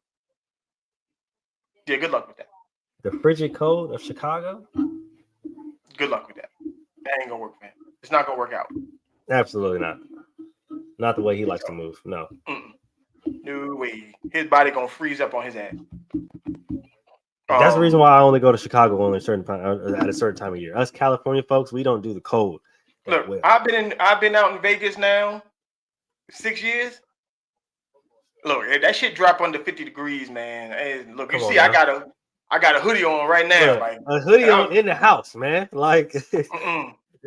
Yeah, good luck with that. The frigid cold of Chicago? Good luck with that. That ain't gonna work, man. It's not gonna work out. Absolutely not. Not the way he likes to move. No. No way. His body gonna freeze up on his ass. That's the reason why I only go to Chicago only at a certain time of year. Us California folks, we don't do the cold. Look, I've been out in Vegas now 6 years. Look, that shit drop under 50 degrees, man. Hey, look, you see, I got a hoodie on right now. Yeah, like a hoodie on in the house, man. Like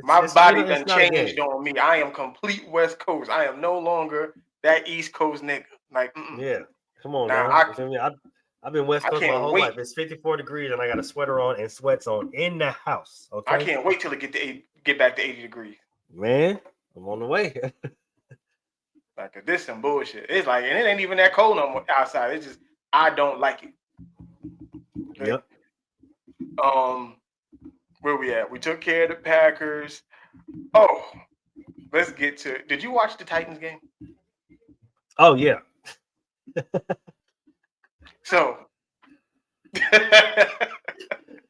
my body done changed on me. I am complete West Coast. I am no longer that East Coast nigga. Like, yeah, come on, now, man. I've been West Coast my whole life. It's 54 degrees, and I got a sweater on and sweats on in the house. Okay, I can't wait till it get back to 80 degrees. Man, I'm on the way. Like, this some bullshit. It's like, and it ain't even that cold no more outside. It's just I don't like it. Okay? Yep. Where we at? We took care of the Packers. Oh, let's get to it. Did you watch the Titans game? Oh yeah. So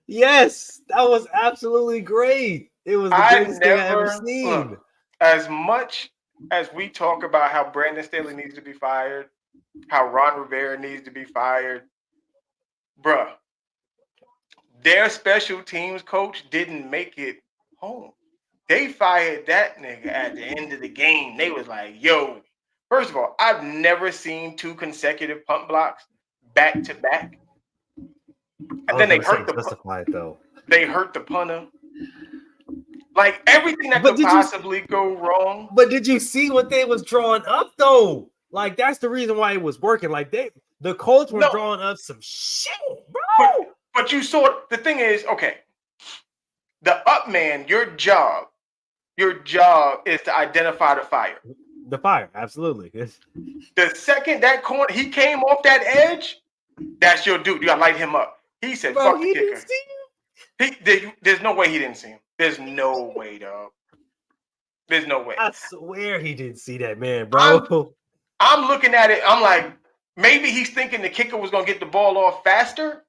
yes, that was absolutely great. It was the greatest thing I've ever seen. Look, as much as we talk about how Brandon Staley needs to be fired, how Ron Rivera needs to be fired, bruh, their special teams coach didn't make it home. They fired that nigga at the end of the game. They was like, yo, first of all, I've never seen 2 consecutive punt blocks back to back. And then they hurt They hurt the punter. Like, everything that could possibly go wrong. But did you see what they was drawing up though? Like, that's the reason why it was working. Like, the Colts were drawing up some shit, bro. But you saw, the thing is, okay, The up man, your job is to identify the fire. The fire, absolutely. Yes. The second that corner he came off that edge, that's your dude. You gotta light him up. He said, Bro, "Fuck the he kicker." didn't see him. There's no way he didn't see him. There's no way, dog. There's no way. I swear he didn't see that man, bro. I'm looking at it. I'm like, maybe he's thinking the kicker was gonna get the ball off faster,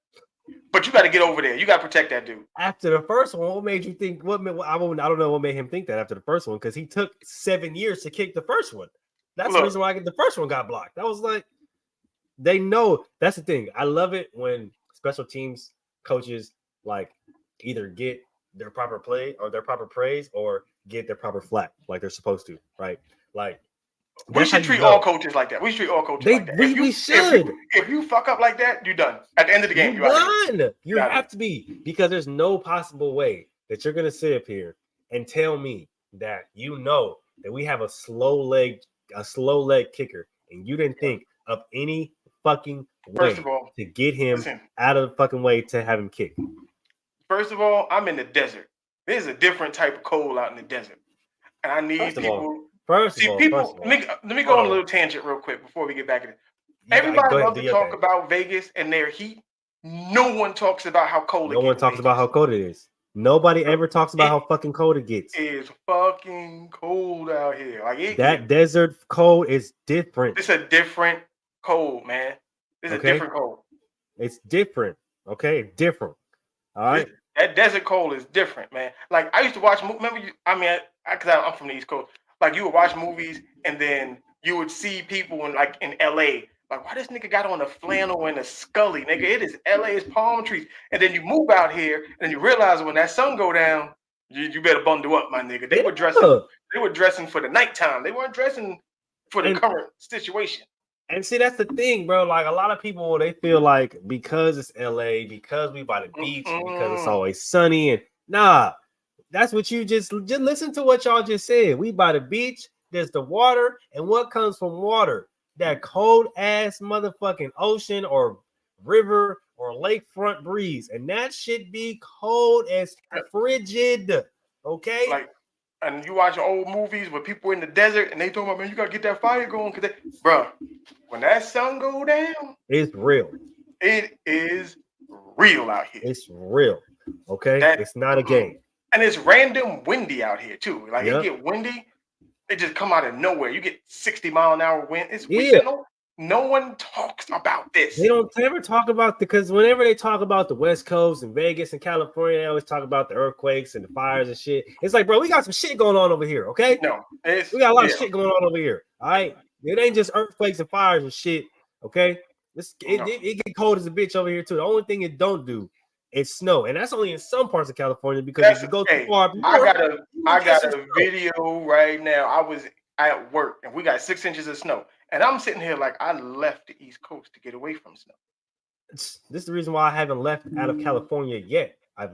but you got to get over there. You got to protect that dude. After the first one, what made you think? I don't know what made him think that after the first one, because he took 7 years to kick the first one. That's the reason why the first one got blocked. That was like, they know. That's the thing. I love it when special teams coaches like either get their proper play or their proper praise or get their proper flack like they're supposed to, right? Like, we should treat all coaches like that. We should treat all coaches like that. We should. If you fuck up like that, you're done. At the end of the game, you're done. You have to be, because there's no possible way that you're gonna sit up here and tell me that you know that we have a slow leg kicker, and you didn't think of any fucking way to get him out of the fucking way to have him kick. First of all, I'm in the desert. There's a different type of cold out in the desert, and I need people. Let me go on a little tangent real quick before we get back to it. Everybody loves to talk about Vegas and their heat. No one talks about how cold it gets. No one talks about how cold it is. Nobody ever talks about how fucking cold it gets. It is fucking cold out here. Like that desert cold is different. It's a different cold, man. It's a different cold. It's different. Okay, different. All right. That desert cold is different, man. Like I used to watch. Remember, because I'm from the East Coast. Like you would watch movies and then you would see people in LA. Like, why this nigga got on a flannel and a scully? Nigga, it is LA, it's palm trees. And then you move out here and you realize when that sun go down, you better bundle up, my nigga. They were dressing for the nighttime. They weren't dressing for the current situation. And see, that's the thing, bro. Like a lot of people, they feel like because it's LA, because we by the beach, because it's always sunny, and nah. That's what you just listen to what y'all just said. We by the beach, there's the water, and what comes from water? That cold ass motherfucking ocean or river or lakefront breeze, and that should be cold as frigid. Okay, and you watch old movies where people in the desert and they talking about, man, you gotta get that fire going, bro. When that sun go down, it's real. It is real out here. It's real. Okay, it's not a game. And it's random windy out here too. Like it get windy, it just come out of nowhere. You get 60-mile-an-hour wind. It's no one talks about this. They don't ever talk about because whenever they talk about the West Coast and Vegas and California, they always talk about the earthquakes and the fires and shit. It's like, bro, we got some shit going on over here, okay? No, we got a lot of shit going on over here. All right, it ain't just earthquakes and fires and shit, okay? It get cold as a bitch over here too. The only thing it don't do. It's snow, and that's only in some parts of California because if you go too far, I got a video right now. I was at work and we got 6 inches of snow, and I'm sitting here like I left the East Coast to get away from snow. This is the reason why I haven't left out of California yet. I've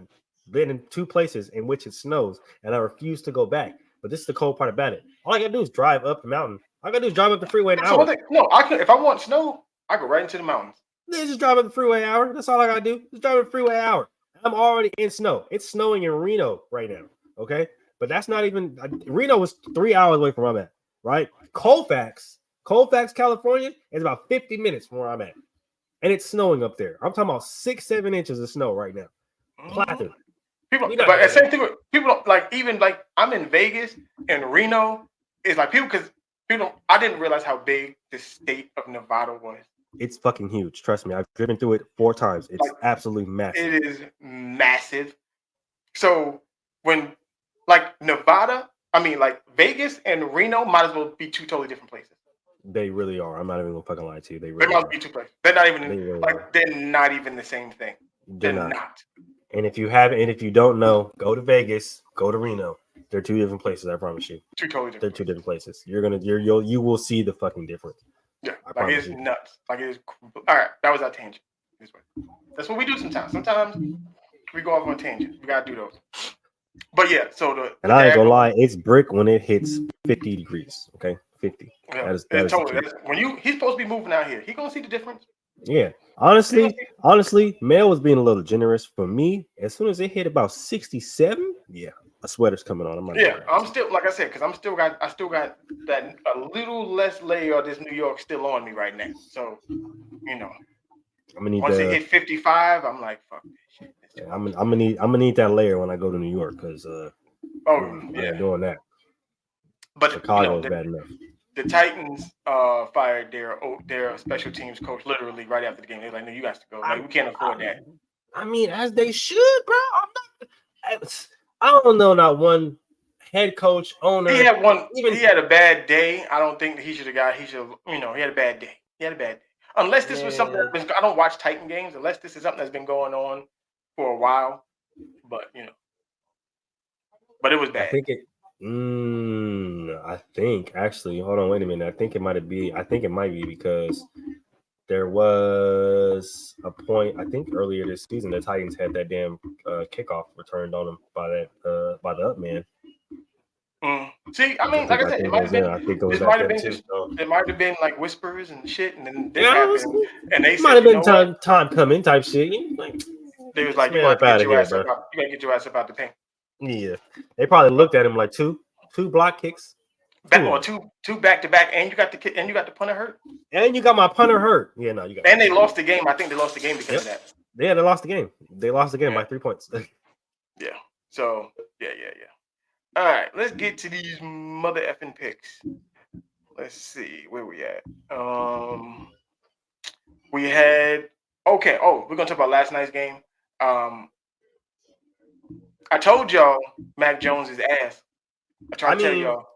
been in 2 places in which it snows, and I refuse to go back. But this is the cold part about it. All I gotta do is drive up the mountain. All I gotta do is drive up the freeway an hour. If I want snow, I go right into the mountains. Just drive up the freeway an hour. That's all I gotta do. Just drive up the freeway an hour. I'm already in snow. It's snowing in Reno right now. Okay, but that's not even Reno was 3 hours away from where I'm at. Right, Colfax, California is about 50 minutes from where I'm at, and it's snowing up there. I'm talking about 6-7 inches of snow right now. Platter. But the same thing with people don't like. Even like I'm in Vegas and Reno is like people because people. I didn't realize how big the state of Nevada was. It's fucking huge. Trust me. I've driven through it 4 times. It's absolutely massive. It is massive. So when Nevada, Vegas and Reno might as well be 2 totally different places. They really are. I'm not even gonna fucking lie to you. They might be 2 places. They're not even they're not even the same thing. They're not. And if you haven't, and if you don't know, go to Vegas, go to Reno. They're 2 different places. I promise you. 2 totally different. They're 2 different places. You will see the fucking difference. Yeah, it's nuts. It is. All right, that was our tangent. That's what we do sometimes. Sometimes we go off on a tangent. We gotta do those. But yeah, and I ain't gonna lie, it's brick when it hits 50 degrees. Okay, 50. Yeah, that is totally. When he's supposed to be moving out here, he gonna see the difference. Yeah. Honestly, Mel was being a little generous for me. As soon as it hit about 67, yeah, a sweater's coming on. I'm not Yeah, doing that. I'm still like I said, because I still got that a little less layer of this New York still on me right now. So you know, I'm gonna need once it the. hit 55, I'm like, fuck this shit. It's too I'm gonna need that layer when I go to New York because Oh I ain't yeah, doing that. but you know Chicago is bad enough. the Titans fired their special teams coach literally right after the game. They're like, no, you guys to go. Like we can't afford that. I mean, as they should, bro. I don't know, not one head coach, owner, He had one. even. He had a bad day. I don't think that he should have got. He should. You know, he had a bad day. He had a bad day. Unless this was something Man, that's been. I don't watch Titan games. Unless this is something that's been going on for a while. But you know, but it was I bad. think it. I think actually, hold on, wait a minute. I think it might be because there was a point. I think earlier this season, the Titans had that damn kickoff returned on them by the up man. See, I mean, like I said, it might have been. I think it was This that might have then been too. just. So. It might have been like whispers and shit, and then this Yeah, happened, and they it might said, have you been know what? time coming type shit. Like, They was this like, you man gonna have up to get out of your here, ass bro. up. You gotta get your ass up out the paint. Yeah, they probably looked at him like two block kicks, Two back to back, and you got the punter hurt, and you got my punter hurt. Yeah, no, you got. and they lost the game. I think they lost the game because of that. Yeah, they lost the game. They lost the game by 3 points. Yeah. So yeah. All right, let's get to these mother effing picks. Let's see where we at. We had okay. Oh, we're gonna talk about last night's game. I told y'all Mac Jones is ass. I tried to tell y'all.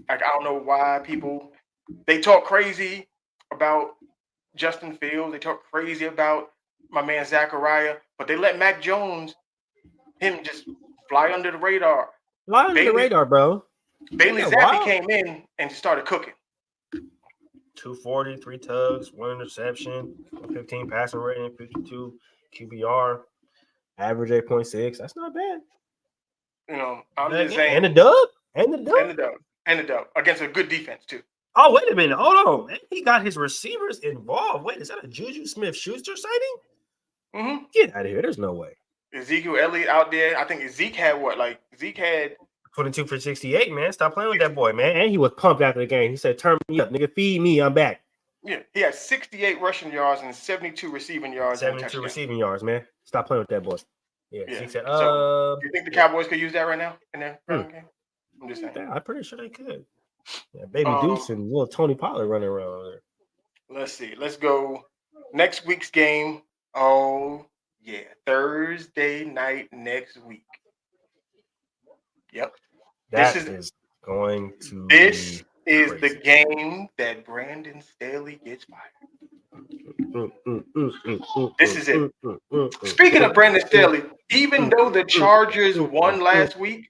Like, I don't know why people they talk crazy about Justin Fields. They talk crazy about my man Zachariah, but they let Mac Jones him just fly under the radar. Fly under the radar, bro. Bailey Zappi came in and started cooking. 240, 3 tugs, 1 interception, 15 passing rating, 52 QBR, average 8.6. That's not bad. You know, I'm just saying. And the dub. Against a good defense too. Oh, wait a minute. Hold on. He got his receivers involved. Wait, is that a Juju Smith-Schuster sighting? Mm-hmm. Get out of here. There's no way. Ezekiel Elliott out there. I think Zeke had what? Like Zeke had 22 for 68, man. Stop playing with that boy, man. And he was pumped after the game. He said, turn me up, nigga. Feed me. I'm back. Yeah, he had 68 rushing yards and 72 receiving yards. 72 receiving yards, man. Stop playing with that boy. Yeah. He said, so, you think the Cowboys could use that right now in their game? I'm just saying. I'm pretty sure they could. Yeah, Baby Deuce and little Tony Pollard running around there. Let's see. Let's go. Next week's game. Oh, yeah. Thursday night next week. Yep. This is going to This is crazy. The game that Brandon Staley gets fired. This is it. Speaking of Brandon Staley, even though the Chargers won last week,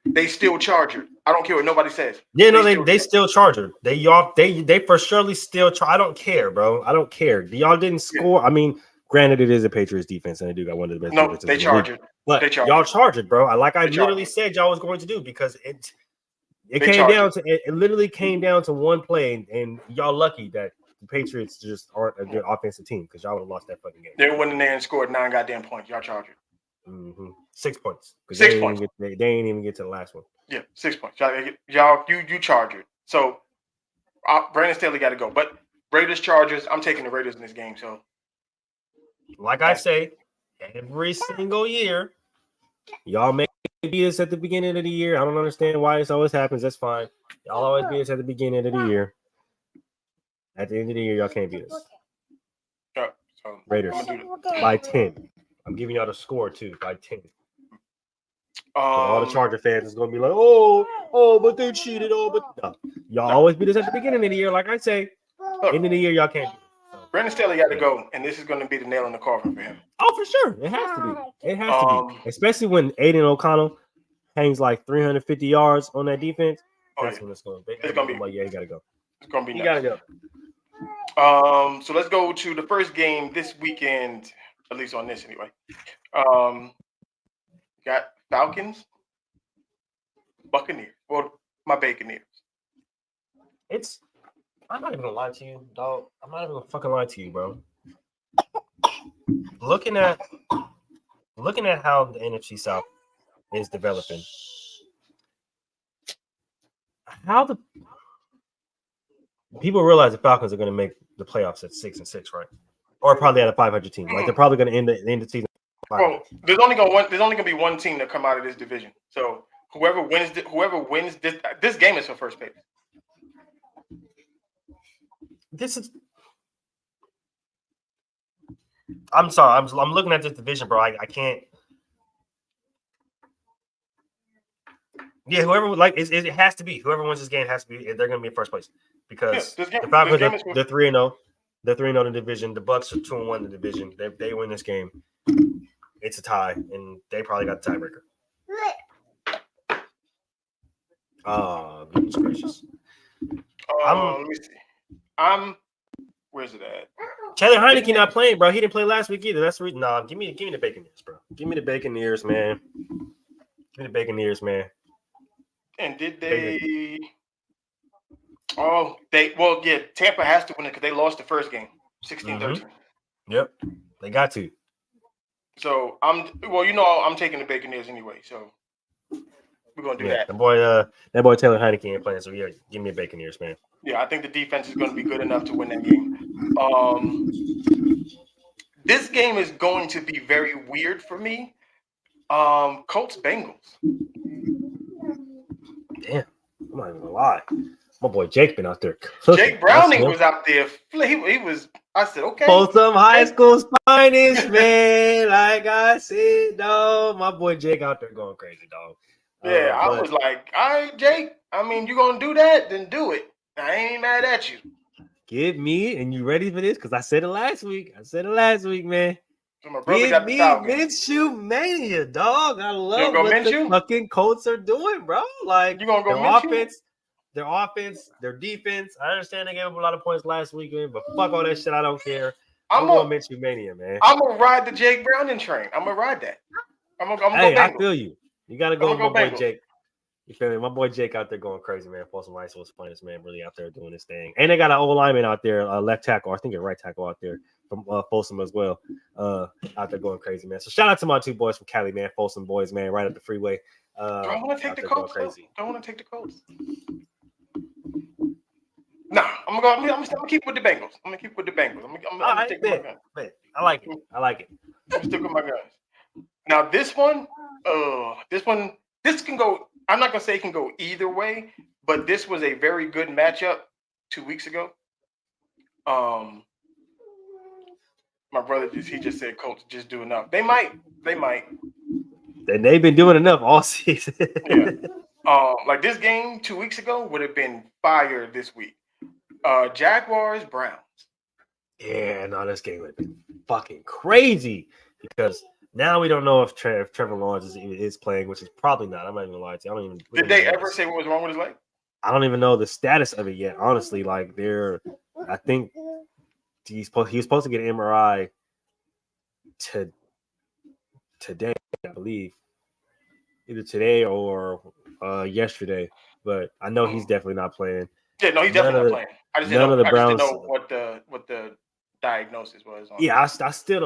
they still Charger. I don't care what nobody says. Yeah, no, they still Charger. They for surely still. I don't care, bro. I don't care. Y'all didn't score. Yeah. I mean, granted, it is a Patriots defense, and they do got one of the best. No, they Charger. But y'all Charger, bro. I literally said y'all was going to do because it literally came down to one play, and y'all lucky that the Patriots just aren't a good offensive team because y'all would have lost that fucking game. They went in there and scored 9 goddamn points. Y'all Charger. 6 points. 6 points. They ain't even get to the last one. Yeah, 6 points. Y'all, you Charger. So Brandon Staley got to go. But Raiders Chargers. I'm taking the Raiders in this game. So, like I say, every single year, y'all may beat us at the beginning of the year. I don't understand why this always happens. That's fine. Y'all always beat us at the beginning of the year. At the end of the year, y'all can't beat us. So Raiders by 10. I'm giving y'all the score too by 10. All the Charger fans is gonna be like, but they cheated. But no. Y'all always beat us at the beginning of the year, like I say. End of the year, y'all can't beat us. So, Brandon Staley got to go, and this is going to be the nail in the coffin for him. Oh, for sure, it has to be. It has to be, especially when Aiden O'Connell hangs like 350 yards on that defense. That's when it's going to be. It's going to be. Like, yeah, he got to go. It's going to be. He got to go. So let's go to the first game this weekend. At least on this, anyway. Got Falcons, Buccaneers. Well, my Baconeers. I'm not even gonna lie to you, dog. I'm not even gonna fucking lie to you, bro. looking at how the NFC South is developing, how the people realize the Falcons are going to make the playoffs at 6-6, right? Or probably at a 500 team. Like they're probably going to end the season. Well, there's only gonna be one team that come out of this division. So whoever wins this game is for first place. I'm sorry. I'm looking at this division, bro. I can't. Yeah, whoever it has to be. Whoever wins this game has to be. They're going to be in first place because the Falcons they're 3-0. They're 3-0 in the division. The Bucks are 2-1 in the division. They win this game. It's a tie, and they probably got the tiebreaker. Oh, goodness gracious! Let me see. Where's it at? Taylor Heineke not playing, bro. He didn't play last week either. That's the reason. No, give me the Buccaneers, bro. Give me the Buccaneers, man. Give me the Buccaneers, man. And did they? Oh, yeah. Tampa has to win it because they lost the first game, 16-13. Yep, they got to. So I'm taking the Buccaneers anyway. So we're gonna do that. That boy Taylor Heineke ain't playing. So yeah, give me the Buccaneers, man. Yeah, I think the defense is going to be good enough to win that game. This game is going to be very weird for me. Colts Bengals. Damn, I'm not even gonna lie. My boy Jake been out there. Jake Browning was out there. He was. I said, okay. Folsom High School's finest, man. Like I said, dog. My boy Jake out there going crazy, dog. Yeah, I was like, all right, Jake. I mean, you gonna do that? Then do it. I ain't mad at you. Give me, and you ready for this? Because I said it last week. Man. So my brother got the Falcons. Minshew mania, dog. I love what Minshew? the fucking Colts are doing, bro. Like you gonna go their offense, their defense. I understand they gave up a lot of points last weekend, but fuck all that shit. I don't care. I'm going Minshew mania, man. I'm gonna ride the Jake Browning train. I'm gonna ride that. I'm gonna go I feel you. You gotta go with my boy Jake. You feel me? My boy Jake out there going crazy, man. Folsom High School's finest, man. Really out there doing his thing. And they got an old lineman out there, left tackle. I think a right tackle out there from Folsom as well. Out there going crazy, man. So shout out to my two boys from Cali, man. Folsom boys, man. Right up the freeway. Don't want to take the Colts. Don't want to take the Colts. Nah, I'm gonna keep with the Bengals. I'm gonna keep with the Bengals. I'm gonna stick with my guns. I like it. I'm gonna stick with my guns. Now this one, this can go. I'm not gonna say it can go either way, but this was a very good matchup 2 weeks ago. My brother just said Colts just do enough. They might. And they've been doing enough all season. Yeah. Like this game 2 weeks ago would have been fire this week. Jaguars Browns. Yeah, no, this game would have been fucking crazy because now we don't know if Trevor Lawrence is playing, which is probably not. I'm not even gonna lie to you. I don't even. Did they ever say what was wrong with his leg? I don't even know the status of it yet. Honestly, like I think he was supposed to get an MRI today, I believe, either today or yesterday. But I know he's definitely not playing. Yeah, no, he's definitely not playing. I just didn't know what the diagnosis was. I still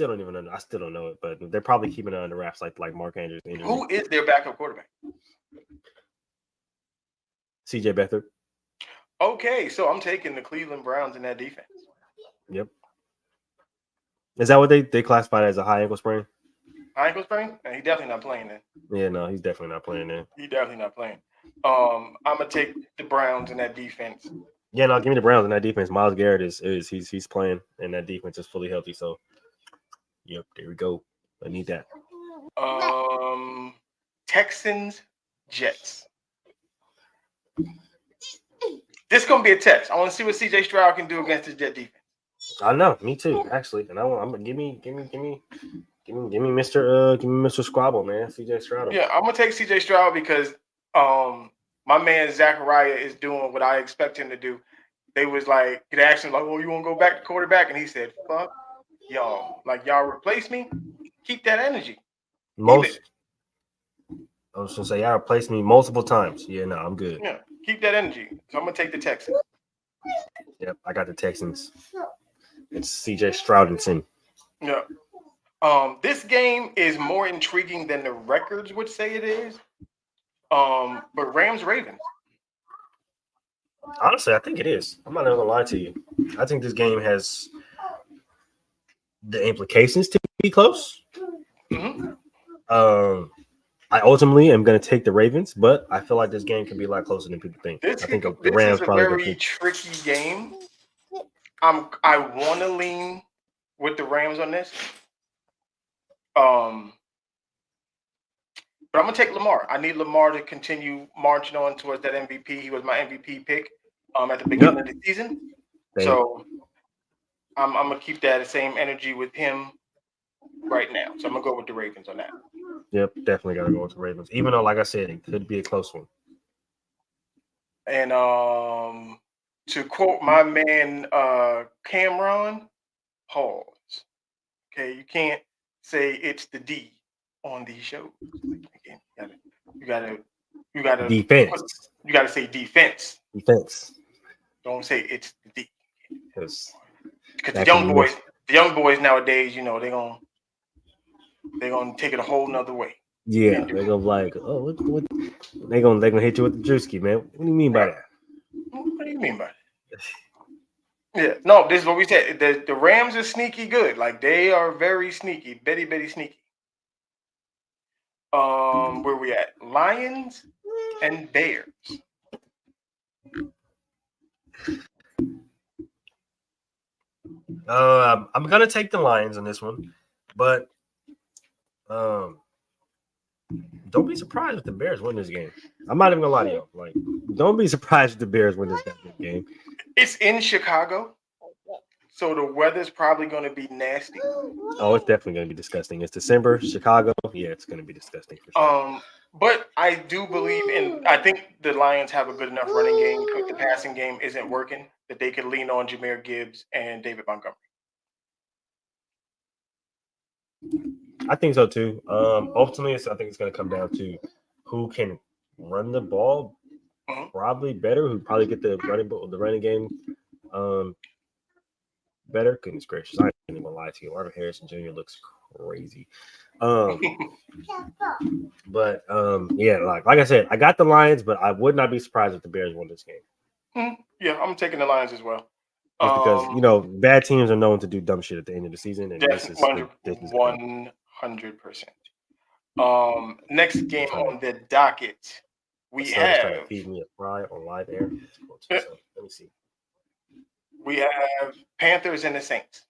don't even know. I still don't know it, but they're probably keeping it under wraps, like Mark Andrews. Who is their backup quarterback? CJ Beathard. Okay, so I'm taking the Cleveland Browns in that defense. Yep. Is that what they classified as a high ankle sprain? High ankle sprain? No, he's definitely not playing then. Yeah, no, he's definitely not playing then. He's definitely not playing. I'm gonna take the Browns in that defense. Yeah, no, give me the Browns in that defense. Myles Garrett he's playing, and that defense is fully healthy. So, yep, there we go. I need that. Texans Jets. This is gonna be a test. I want to see what CJ Stroud can do against the Jet defense. I know, me too, actually. And I'm gonna give me Mr. Squabble, man. CJ Stroud. Yeah, I'm gonna take CJ Stroud because my man Zachariah is doing what I expect him to do. They was like, they asked him like, "Oh, you want to go back to quarterback?" And he said, "Fuck y'all. Like y'all replace me. Keep that energy." I was gonna say, y'all replaced me multiple times. Yeah, no, I'm good. Yeah, keep that energy. So I'm gonna take the Texans. Yep, I got the Texans. It's CJ Stroudinson. Yeah. This game is more intriguing than the records would say it is. But Rams Ravens. Honestly, I think it is. I'm not even gonna lie to you. I think this game has the implications to be close. Mm-hmm. I ultimately am going to take the Ravens, but I feel like this game can be a lot closer than people think. I think the This Rams is a probably going very to. tricky game. I want to lean with the Rams on this. But I'm gonna take Lamar. I need Lamar to continue marching on towards that MVP. He was my MVP pick at the beginning of the season. So I'm gonna keep that same energy with him right now. So I'm gonna go with the Ravens on that. Yep, definitely got to go with the Ravens. Even though, like I said, it could be a close one. And to quote my man Cameron, pause. Okay, you can't say it's the D on these shows. Again, you gotta Defense. You gotta say defense. Defense. Don't say it's the D. Because the young boys nowadays, you know, they're gonna take it a whole nother way. Yeah, they're gonna be like, oh, what? They're gonna hit you with the Drewski, man. What do you mean by that? What do you mean by that? Yeah, no, this is what we said. The Rams are sneaky good. Like they are very sneaky, bitty sneaky. Where we at? Lions and Bears. I'm gonna take the Lions on this one, but don't be surprised if the Bears win this game. I'm not even gonna lie to you. Like, don't be surprised if the Bears win this game. It's in Chicago, so the weather's probably going to be nasty. Oh, it's definitely going to be disgusting. It's December, Chicago. Yeah, it's going to be disgusting for sure. But I do believe I think the Lions have a good enough running game. If the passing game isn't working, that they could lean on Jahmyr Gibbs and David Montgomery. I think so too. Ultimately, I think it's going to come down to who can run the ball probably better. Who probably get the running game better. Goodness gracious, I ain't even gonna lie to you. Marvin Harrison Jr. looks crazy. But yeah, like I said, I got the Lions, but I would not be surprised if the Bears won this game. Yeah, I'm taking the Lions as well. Just because bad teams are known to do dumb shit at the end of the season, and this is 100%. Next game on the docket, we have trying to feed me a fry on live air. So, let me see. We have Panthers and the Saints.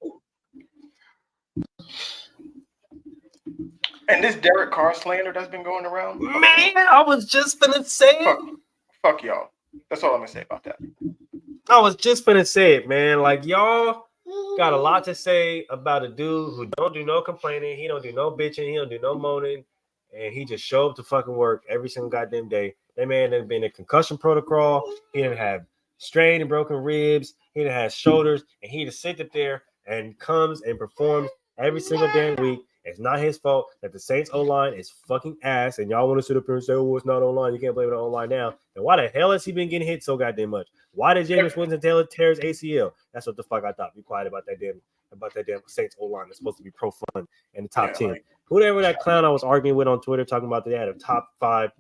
And this Derek Carr slander that's been going around. Man, I was just gonna say fuck y'all. That's all I'm gonna say about that. I was just gonna say it, man. Like y'all got a lot to say about a dude who don't do no complaining, he don't do no bitching, he don't do no moaning, and he just show up to fucking work every single goddamn day. That man done been in concussion protocol, he didn't have strained and broken ribs, he didn't have shoulders, and he just sit up there and comes and performs every single damn week. It's not his fault that the Saints O-line is fucking ass, and y'all want to sit up here and say, oh, it's not O-line. You can't blame it on O-line now. And why the hell has he been getting hit so goddamn much? Why did Jameis Winston-Taylor tear his ACL? That's what the fuck I thought. Be quiet about that damn Saints O-line. It's supposed to be pro fun in the top 10. Whoever that clown I was arguing with on Twitter talking about they had a top 5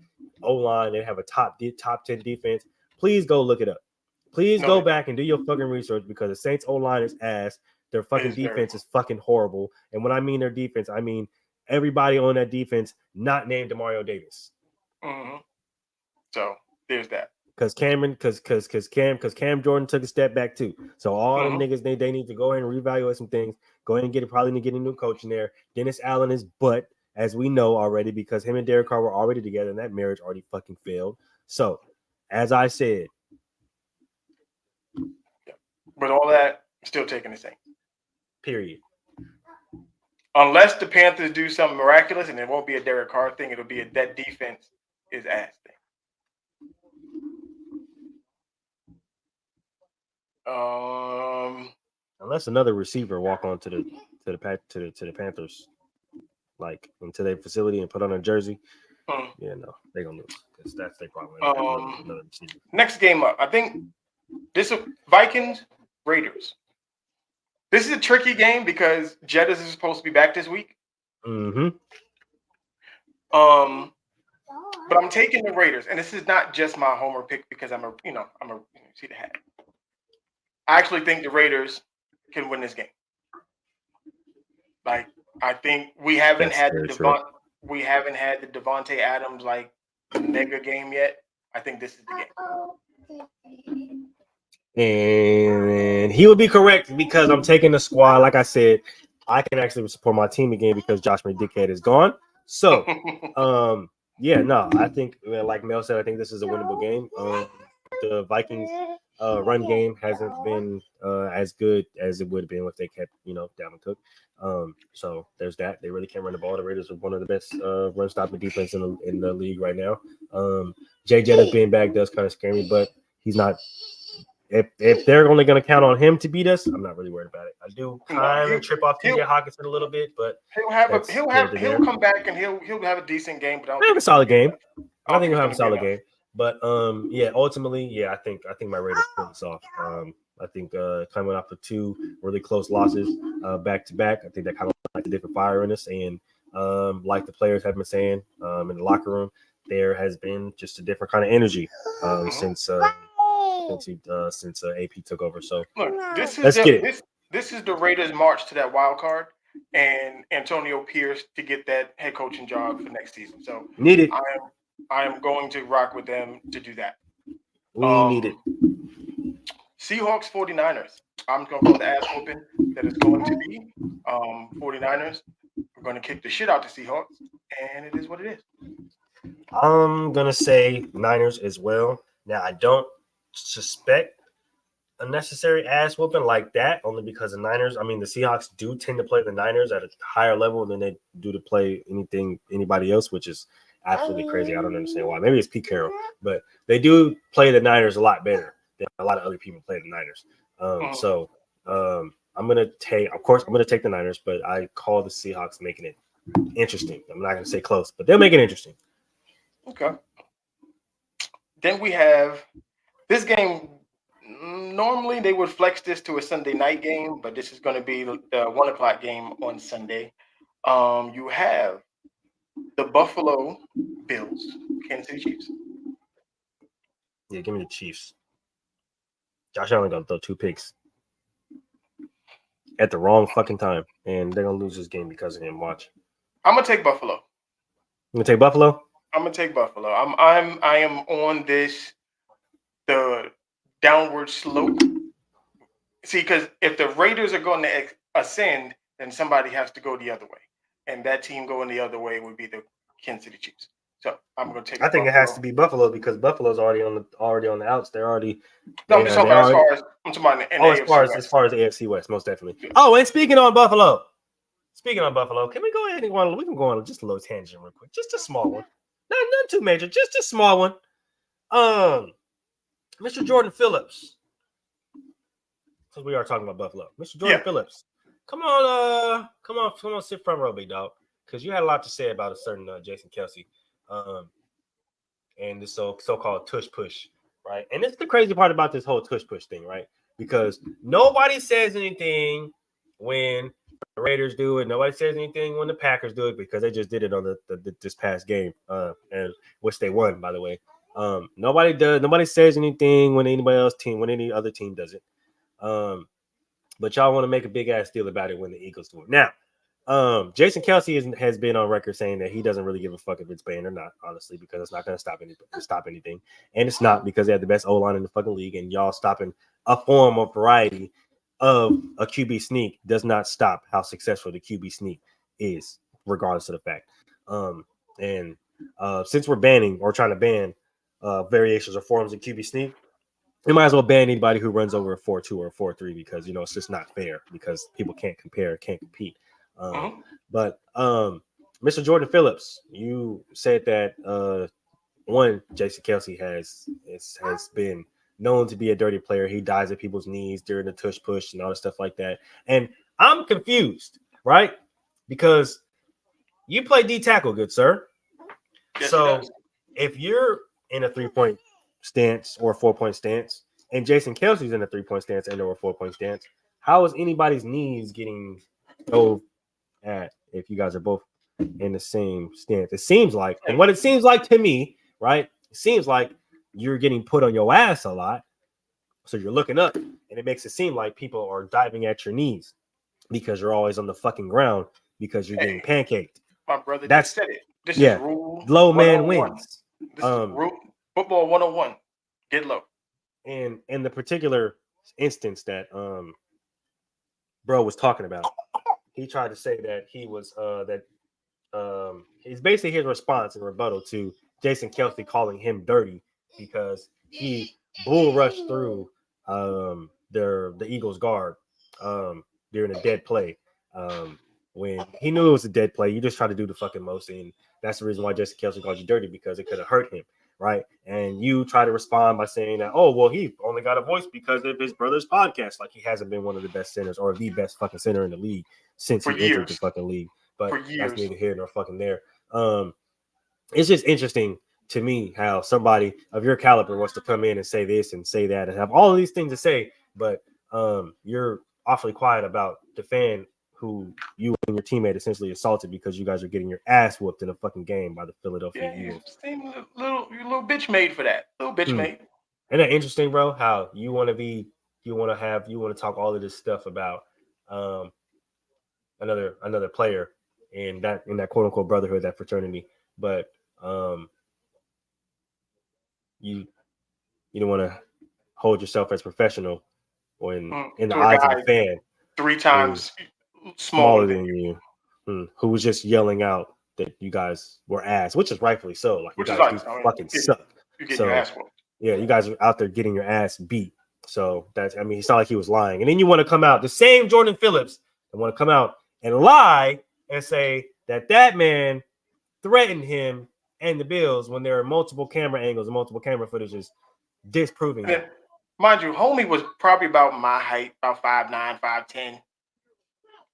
O-line, they have a top 10 defense. Please go look it up. Please go back and do your fucking research because the Saints O-line is ass. Their fucking defense is fucking horrible. And when I mean their defense, I mean everybody on that defense not named Demario Davis. Mm-hmm. So there's that. Because Cam Jordan took a step back too. So all them niggas they need to go ahead and reevaluate some things. Go ahead and get a new coach in there. Dennis Allen is butt, as we know already, because him and Derek Carr were already together and that marriage already fucking failed. So, as I said, but all that still taking the Saints. Period. Unless the Panthers do something miraculous, and it won't be a Derek Carr thing, it'll be that defense is ass thing. Unless another receiver walk on to the Panthers, like into their facility and put on a jersey, yeah, no, they're gonna lose because that's their problem. Another receiver. Next game up, I think this is Vikings Raiders. This is a tricky game because Jettas is supposed to be back this week. Mm-hmm. But I'm taking the Raiders, and this is not just my homer pick because I'm a see the hat. I actually think the Raiders can win this game. Like, I think we haven't had the Devontae Adams like mega game yet. I think this is the game. And he would be correct because I'm taking the squad. Like I said, I can actually support my team again because Josh McDickhead is gone. So, I think, like Mel said, I think this is a winnable game. The Vikings run game hasn't been as good as it would have been if they kept, Dalvin Cook. So there's that. They really can't run the ball. The Raiders are one of the best run stopping defense in the league right now. Jay Jettas being back does kind of scare me, but he's not. If they're only going to count on him to beat us, I'm not really worried about it. I do kind of trip off TJ Hawkinson a little bit, but he'll come back and he'll have a decent game. But he'll have a solid game. I think he'll have a solid game. But ultimately, I think my Raiders pull this off. I think coming off of 2 really close losses back to back, I think that kind of like a different fire in us. And like the players have been saying in the locker room, there has been just a different kind of energy since AP took over. So look, let's get it. This is the Raiders' march to that wild card and Antonio Pierce to get that head coaching job for next season. So needed. I am going to rock with them to do that. We need it. Seahawks 49ers. I'm going to call the ass open that it's going to be 49ers. We're going to kick the shit out the Seahawks, and it is what it is. I'm going to say Niners as well. Now, I don't suspect a necessary ass whooping like that, only because the Seahawks do tend to play the Niners at a higher level than they do to play anybody else, which is absolutely crazy. I don't understand why. Maybe it's Pete Carroll, but they do play the Niners a lot better than a lot of other people play the Niners. I'm going to take the Niners, but I call the Seahawks making it interesting. I'm not going to say close, but they'll make it interesting. Okay. Then we have this game. Normally they would flex this to a Sunday night game, but this is going to be the 1:00 game on Sunday. You have the Buffalo Bills, Kansas City Chiefs. Yeah, give me the Chiefs. Josh Allen going to throw 2 picks at the wrong fucking time, and they're going to lose this game because of him. Watch. I'm going to take Buffalo. You going to take Buffalo? I'm going to take Buffalo. I am on the downward slope. See, because if the Raiders are going to ascend, then somebody has to go the other way. And that team going the other way would be the Kansas City Chiefs. So I'm going to take. I think it has to be Buffalo because Buffalo's already on the outs. They're already. No, I'm just talking about as far as the AFC West, most definitely. Oh, and speaking on Buffalo, can we go ahead and we can go on just a little tangent real quick, just a small one, not too major, just a small one. Mr. Jordan Phillips, because we are talking about Buffalo. Mr. Jordan Phillips, come on, sit front row, big dog, because you had a lot to say about a certain Jason Kelce. And this so-called tush push, right? And it's the crazy part about this whole tush push thing, right? Because nobody says anything when the Raiders do it. Nobody says anything when the Packers do it because they just did it on this past game, and which they won, by the way. Nobody says anything when any other team does it. But y'all want to make a big ass deal about it when the Eagles do it. Now, Jason Kelce has been on record saying that he doesn't really give a fuck if it's banned or not, honestly, because it's not going to stop anything. And it's not because they have the best O-line in the fucking league, and y'all stopping a form of variety of a QB sneak does not stop how successful the QB sneak is, regardless of the fact. Since we're banning or trying to ban variations or forms of QB sneak, we might as well ban anybody who runs over a 4.2 or a 4.3 because, it's just not fair because people can't compare, can't compete. But Mr. Jordan Phillips, you said that Jason Kelce has been known to be a dirty player. He dives at people's knees during the tush push and all the stuff like that. And I'm confused, right? Because you play D tackle, good sir. Yes, so if you're in a 3-point stance or a 4-point stance, and Jason Kelce's in a 3-point stance and or a 4-point stance, how is anybody's knees getting dove at if you guys are both in the same stance? It seems like, and what it seems like to me, right? It seems like you're getting put on your ass a lot. So you're looking up, and it makes it seem like people are diving at your knees because you're always on the fucking ground because you're getting pancaked. My brother That's just said it. This yeah. is rule Low man 101. wins. This is rule, football 101. Get low. And in the particular instance that bro was talking about, he tried to say that he was he's basically his response and rebuttal to Jason Kelce calling him dirty because he bull rushed through the Eagles guard during a dead play. When he knew it was a dead play, you just try to do the fucking most, and that's the reason why Jason Kelce called you dirty, because it could have hurt him, right? And you try to respond by saying that, oh, well, he only got a voice because of his brother's podcast. Like, he hasn't been one of the best centers or the best fucking center in the league since he entered the fucking league. But that's neither here nor fucking there. It's just interesting to me how somebody of your caliber wants to come in and say this and say that and have all of these things to say, but you're awfully quiet about the fan who you and your teammate essentially assaulted because you guys are getting your ass whooped in a fucking game by the Philadelphia Eagles. Little bitch made for that. Little bitch made. Isn't that interesting, bro? How you want to talk all of this stuff about another player in that quote unquote brotherhood, that fraternity, but you don't want to hold yourself as professional when in the eyes of the fan 3 times smaller than you, who was just yelling out that you guys were ass, which is rightfully so. Like, you guys fucking suck. You're getting your ass whooped. Yeah, you guys are out there getting your ass beat. So that's, I mean, it's not like he was lying. And then you want to come out, the same Jordan Phillips, and want to come out and lie and say that man threatened him and the Bills when there are multiple camera angles and multiple camera footages disproving that. Mind you, homie was probably about my height, about 5'9", 5'10",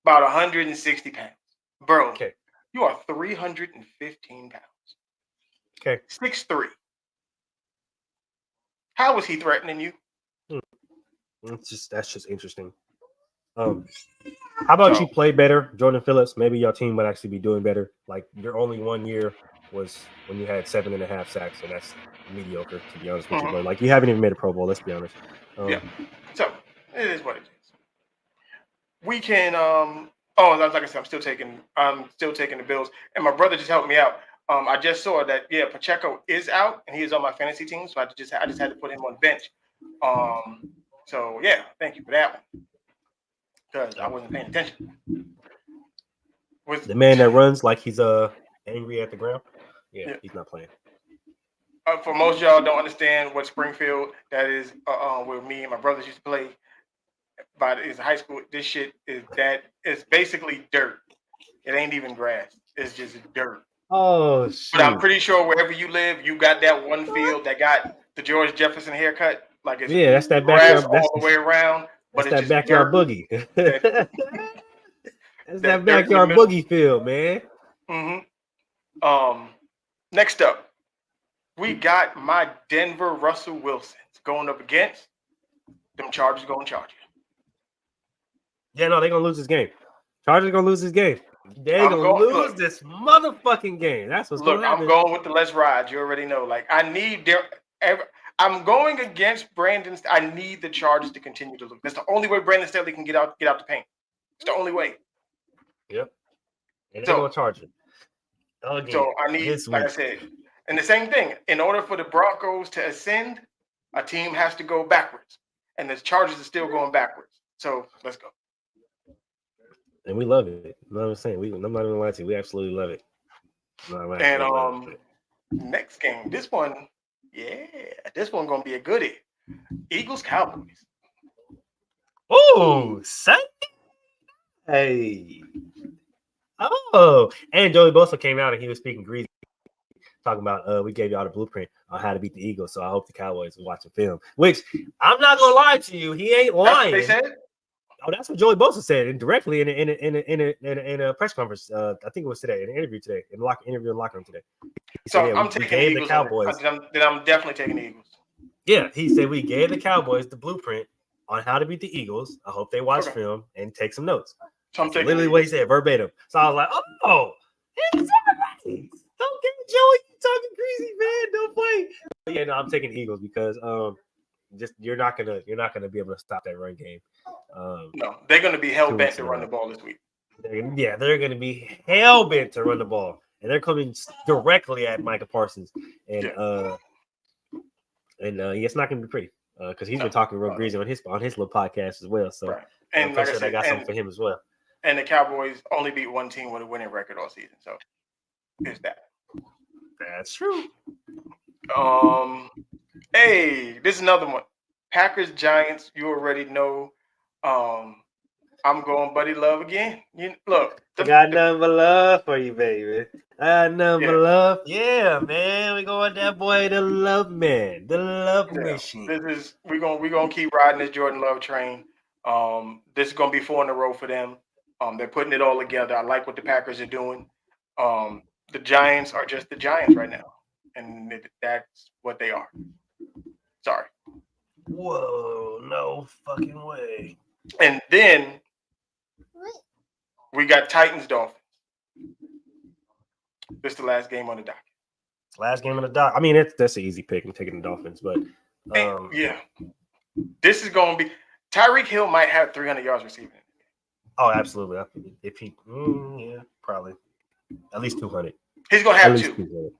about 160 pounds. Bro, okay. You are 315 pounds. Okay. 6'3". How was he threatening you? That's just interesting. How about you play better, Jordan Phillips? Maybe your team would actually be doing better. Like, your only 1 year was when you had 7.5 sacks, and that's mediocre, to be honest with you. But like, you haven't even made a Pro Bowl. Let's be honest. Yeah. So it is what it is. We can. Like I said, I'm still taking the Bills, and my brother just helped me out. I just saw that Pacheco is out, and he is on my fantasy team, so I just had to put him on the bench. So yeah, thank you for that one, because I wasn't paying attention. The man that runs like he's angry at the ground. Yeah, he's not playing. For most of y'all don't understand what Springfield that is, where me and my brothers used to play. But it's high school. This shit it's basically dirt. It ain't even grass. It's just dirt. Oh shit! But I'm pretty sure wherever you live, you got that one field that got the George Jefferson haircut. Like, it's that's that grass backyard all the way around. But that's it's that backyard dirt. Boogie. That's that backyard boogie field, man. Next up, we got my Denver Russell Wilsons going up against them Chargers. Going to charge you. Yeah, no, they're gonna lose this game. Chargers gonna lose this game. They're gonna lose this motherfucking game. That's what's going on. I'm going with the let's ride. You already know. Like, I'm going against Brandon. I need the Chargers to continue to lose. That's the only way Brandon Staley can get out the paint. It's the only way. Yep. And they're gonna charge it. Again, so I need, like I said, and the same thing. In order for the Broncos to ascend, a team has to go backwards, and the Chargers are still going backwards. So let's go. And we love it. You know what I'm saying? I'm not even lying to you. We absolutely love it. Next game, this one gonna be a goodie. Eagles Cowboys. Oh, Sunday. Hey. Oh, and Joey Bosa came out and he was speaking greasy, talking about we gave y'all the blueprint on how to beat the Eagles. So I hope the Cowboys are watching film. Which, I'm not gonna lie to you, he ain't lying. That's what they said? Oh, that's what Joey Bosa said, and directly in a press conference. I think it was today, in an interview today, in the interview in the locker room today. So I'm taking the Cowboys. Then I'm definitely taking the Eagles. Yeah, he said we gave the Cowboys the blueprint on how to beat the Eagles. I hope they watch film and take some notes. So I'm That's literally what he said verbatim. So I was like, oh, he's right. Don't get Joey, you talking crazy, man. Don't play. But yeah, no, I'm taking the Eagles because just you're not gonna be able to stop that run game. No, they're gonna be hell bent to run the ball this week. They're gonna be hell bent to run the ball, and they're coming directly at Micah Parsons, and it's not gonna be pretty because he's been talking real greasy on his little podcast as well. So and like I said, I got something for him as well. And the Cowboys only beat one team with a winning record all season, so there's that. That's true. Hey, this is another one. Packers Giants. You already know. I'm going Buddy Love again. Look, I got nothing but love for you, baby. I got nothing but love. Yeah, man. We going that boy, the love man, the love machine. We're gonna keep riding this Jordan Love train. This is gonna be 4 in a row for them. They're putting it all together. I like what the Packers are doing. The Giants are just the Giants right now, and that's what they are. Sorry. Whoa, no fucking way. And then we got Titans Dolphins. This is the last game on the docket. Last game on the docket. I mean, that's an easy pick. I'm taking the Dolphins, but this is going to be Tyreek Hill might have 300 yards receiving. Oh, absolutely. If he, probably at least 200. He's going to have 2.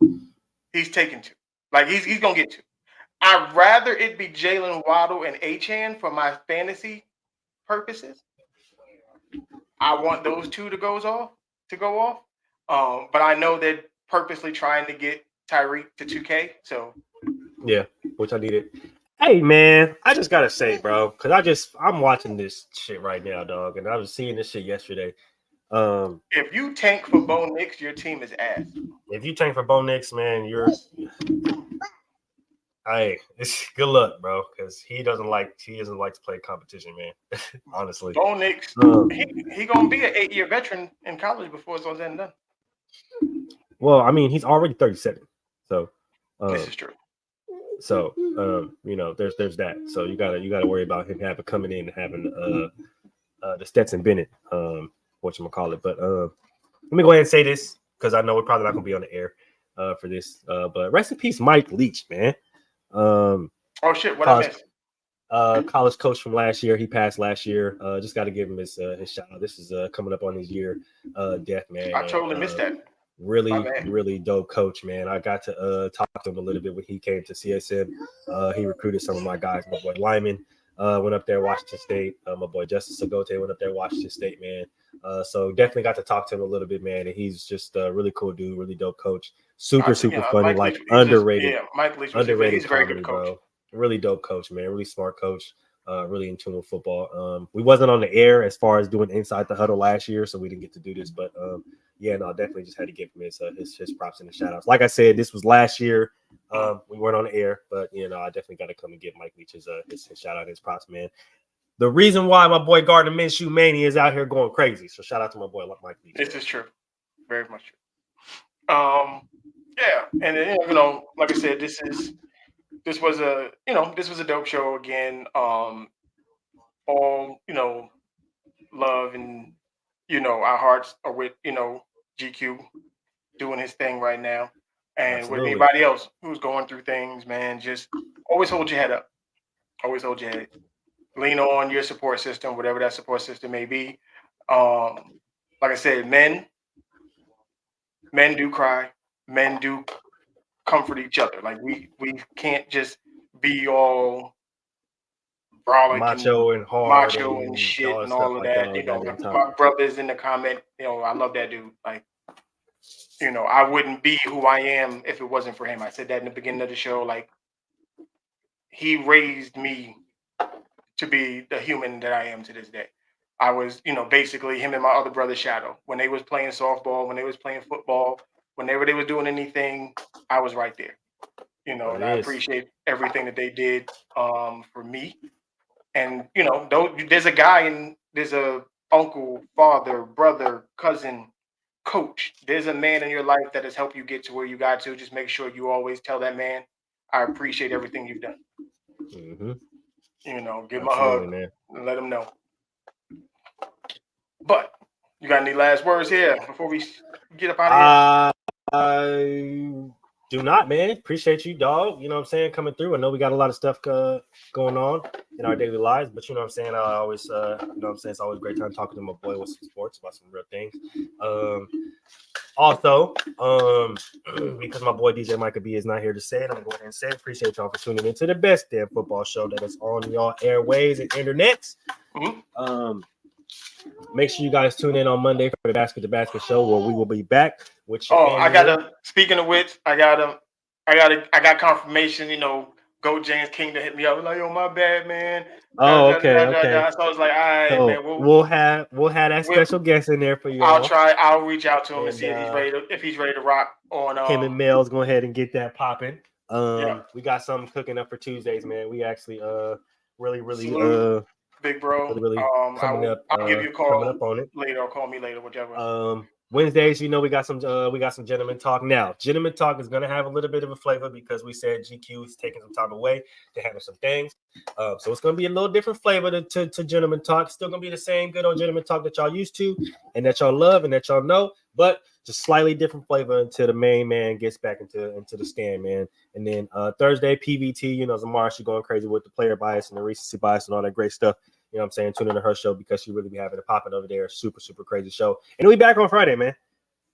He's taking 2. Like he's going to get 2. I'd rather it be Jalen Waddle and Achane for my fantasy purposes. I want those 2 to go off. But I know they're purposely trying to get Tyreek to 2K. So yeah, which I needed. Hey man, I just gotta say, bro, because I'm watching this shit right now, dog, and I was seeing this shit yesterday. If you tank for Bo Nix, your team is ass. If you tank for Bo Nix, man, it's good luck, bro, because he doesn't like to play competition, man. Honestly, Bo Nix, he gonna be an 8-year veteran in college before it's all said and done. Well, I mean, he's already 37, so this is true. So there's that. So you gotta worry about him coming in and having the Stetson Bennett, whatchamacallit. But let me go ahead and say this because I know we're probably not gonna be on the air for this. But rest in peace, Mike Leach, man. Oh shit! What I missed? College coach from last year. He passed last year. Just got to give him his shout out. This is coming up on his year death, man. I totally missed that. Really dope coach, man. I got to talk to him a little bit when he came to CSM. He recruited some of my guys. My boy Lyman went up there, Washington State. My boy Justice Sagote went up there, Washington State, man. So definitely got to talk to him a little bit, man. And he's just a really cool dude, really dope coach. Super funny, Mike Leach, underrated. Mike Leach, underrated. He's a very good coach. Bro. Really dope coach, man. Really smart coach. Really in tune with football. We wasn't on the air as far as doing Inside the Huddle last year, so we didn't get to do this. But definitely just had to give him his props and the shout outs. Like I said, this was last year. We weren't on the air, but I definitely got to come and give Mike Leach his shout out, his props, man. The reason why my boy Gardner Minshew Mania is out here going crazy. So shout out to my boy Mike Leach. This is true, very much true. And then, like I said, this was a dope show again. All love and our hearts are with GQ doing his thing right now, and Absolutely. with anybody else who's going through things, man, just always hold your head up. Always hold your head. Lean on your support system, whatever that support system may be. Like I said, men do cry. Men do comfort each other. Like we can't just be all brawling, macho and hard, and shit and all of that. My brothers in the comment, I love that dude. Like, I wouldn't be who I am if it wasn't for him. I said that in the beginning of the show. Like, he raised me to be the human that I am to this day. I was, basically him and my other brother's shadow. When they was playing softball, when they was playing football, whenever they was doing anything, I was right there. And I appreciate everything that they did for me. And, there's a guy and there's a uncle, father, brother, cousin, coach. There's a man in your life that has helped you get to where you got to. Just make sure you always tell that man, I appreciate everything you've done. Mm-hmm. You know, give him Absolutely, a hug man. and let him know. But you got any last words here before we get up out of here? I do not, man. Appreciate you, dog. You know what I'm saying? Coming through. I know we got a lot of stuff going on in our daily lives, but you know what I'm saying? I always, you know what I'm saying? It's always a great time talking to my boy with some sports about some real things. Also, because my boy DJ Micah B is not here to say it, I'm going to go ahead and say it. Appreciate y'all for tuning into the best damn football show that is on y'all airways and internets. Mm-hmm. Make sure you guys tune in on Monday for the Basket to Basket show, where we will be back with your I gotta. Speaking of which, I got confirmation. You know, Go James Kingdom hit me up like, "Yo, my bad, man." Okay. So I was like, "All right, So man. we'll have that special guest in there for you. I'll reach out to him and see if he's ready to rock on. Him and Mel's go ahead and get that popping. Yeah. We got something cooking up for Tuesdays, man. We actually really Salute, big bro. really coming up. I'll give you a call coming up on it later, or call me later, whichever. Wednesdays, you know, we got some gentleman talk. Now, gentleman talk is gonna have a little bit of a flavor because we said GQ is taking some time away to handle some things. So it's gonna be a little different flavor to gentleman talk. Still gonna be the same good old gentleman talk that y'all used to and that y'all love and that y'all know, but just slightly different flavor until the main man gets back into the stand, man. And then Thursday, PVT, you know, Zamara, she going crazy with the player bias and the recency bias and all that great stuff. You know what I'm saying? Tune into her show because she really be having it popping over there. Super, super crazy show. And we back on Friday, man.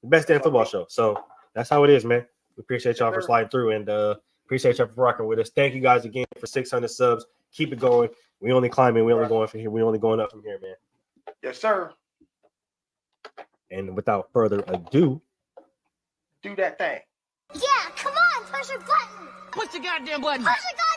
The best damn football show. So that's how it is, man. We appreciate y'all for sliding through and appreciate y'all for rocking with us. Thank you guys again for 600 subs. Keep it going. We only climbing. We only going from here. We only going up from here, man. Yes, sir. And without further ado, do that thing. Yeah, come on, push your button. Push the goddamn button. Push the goddamn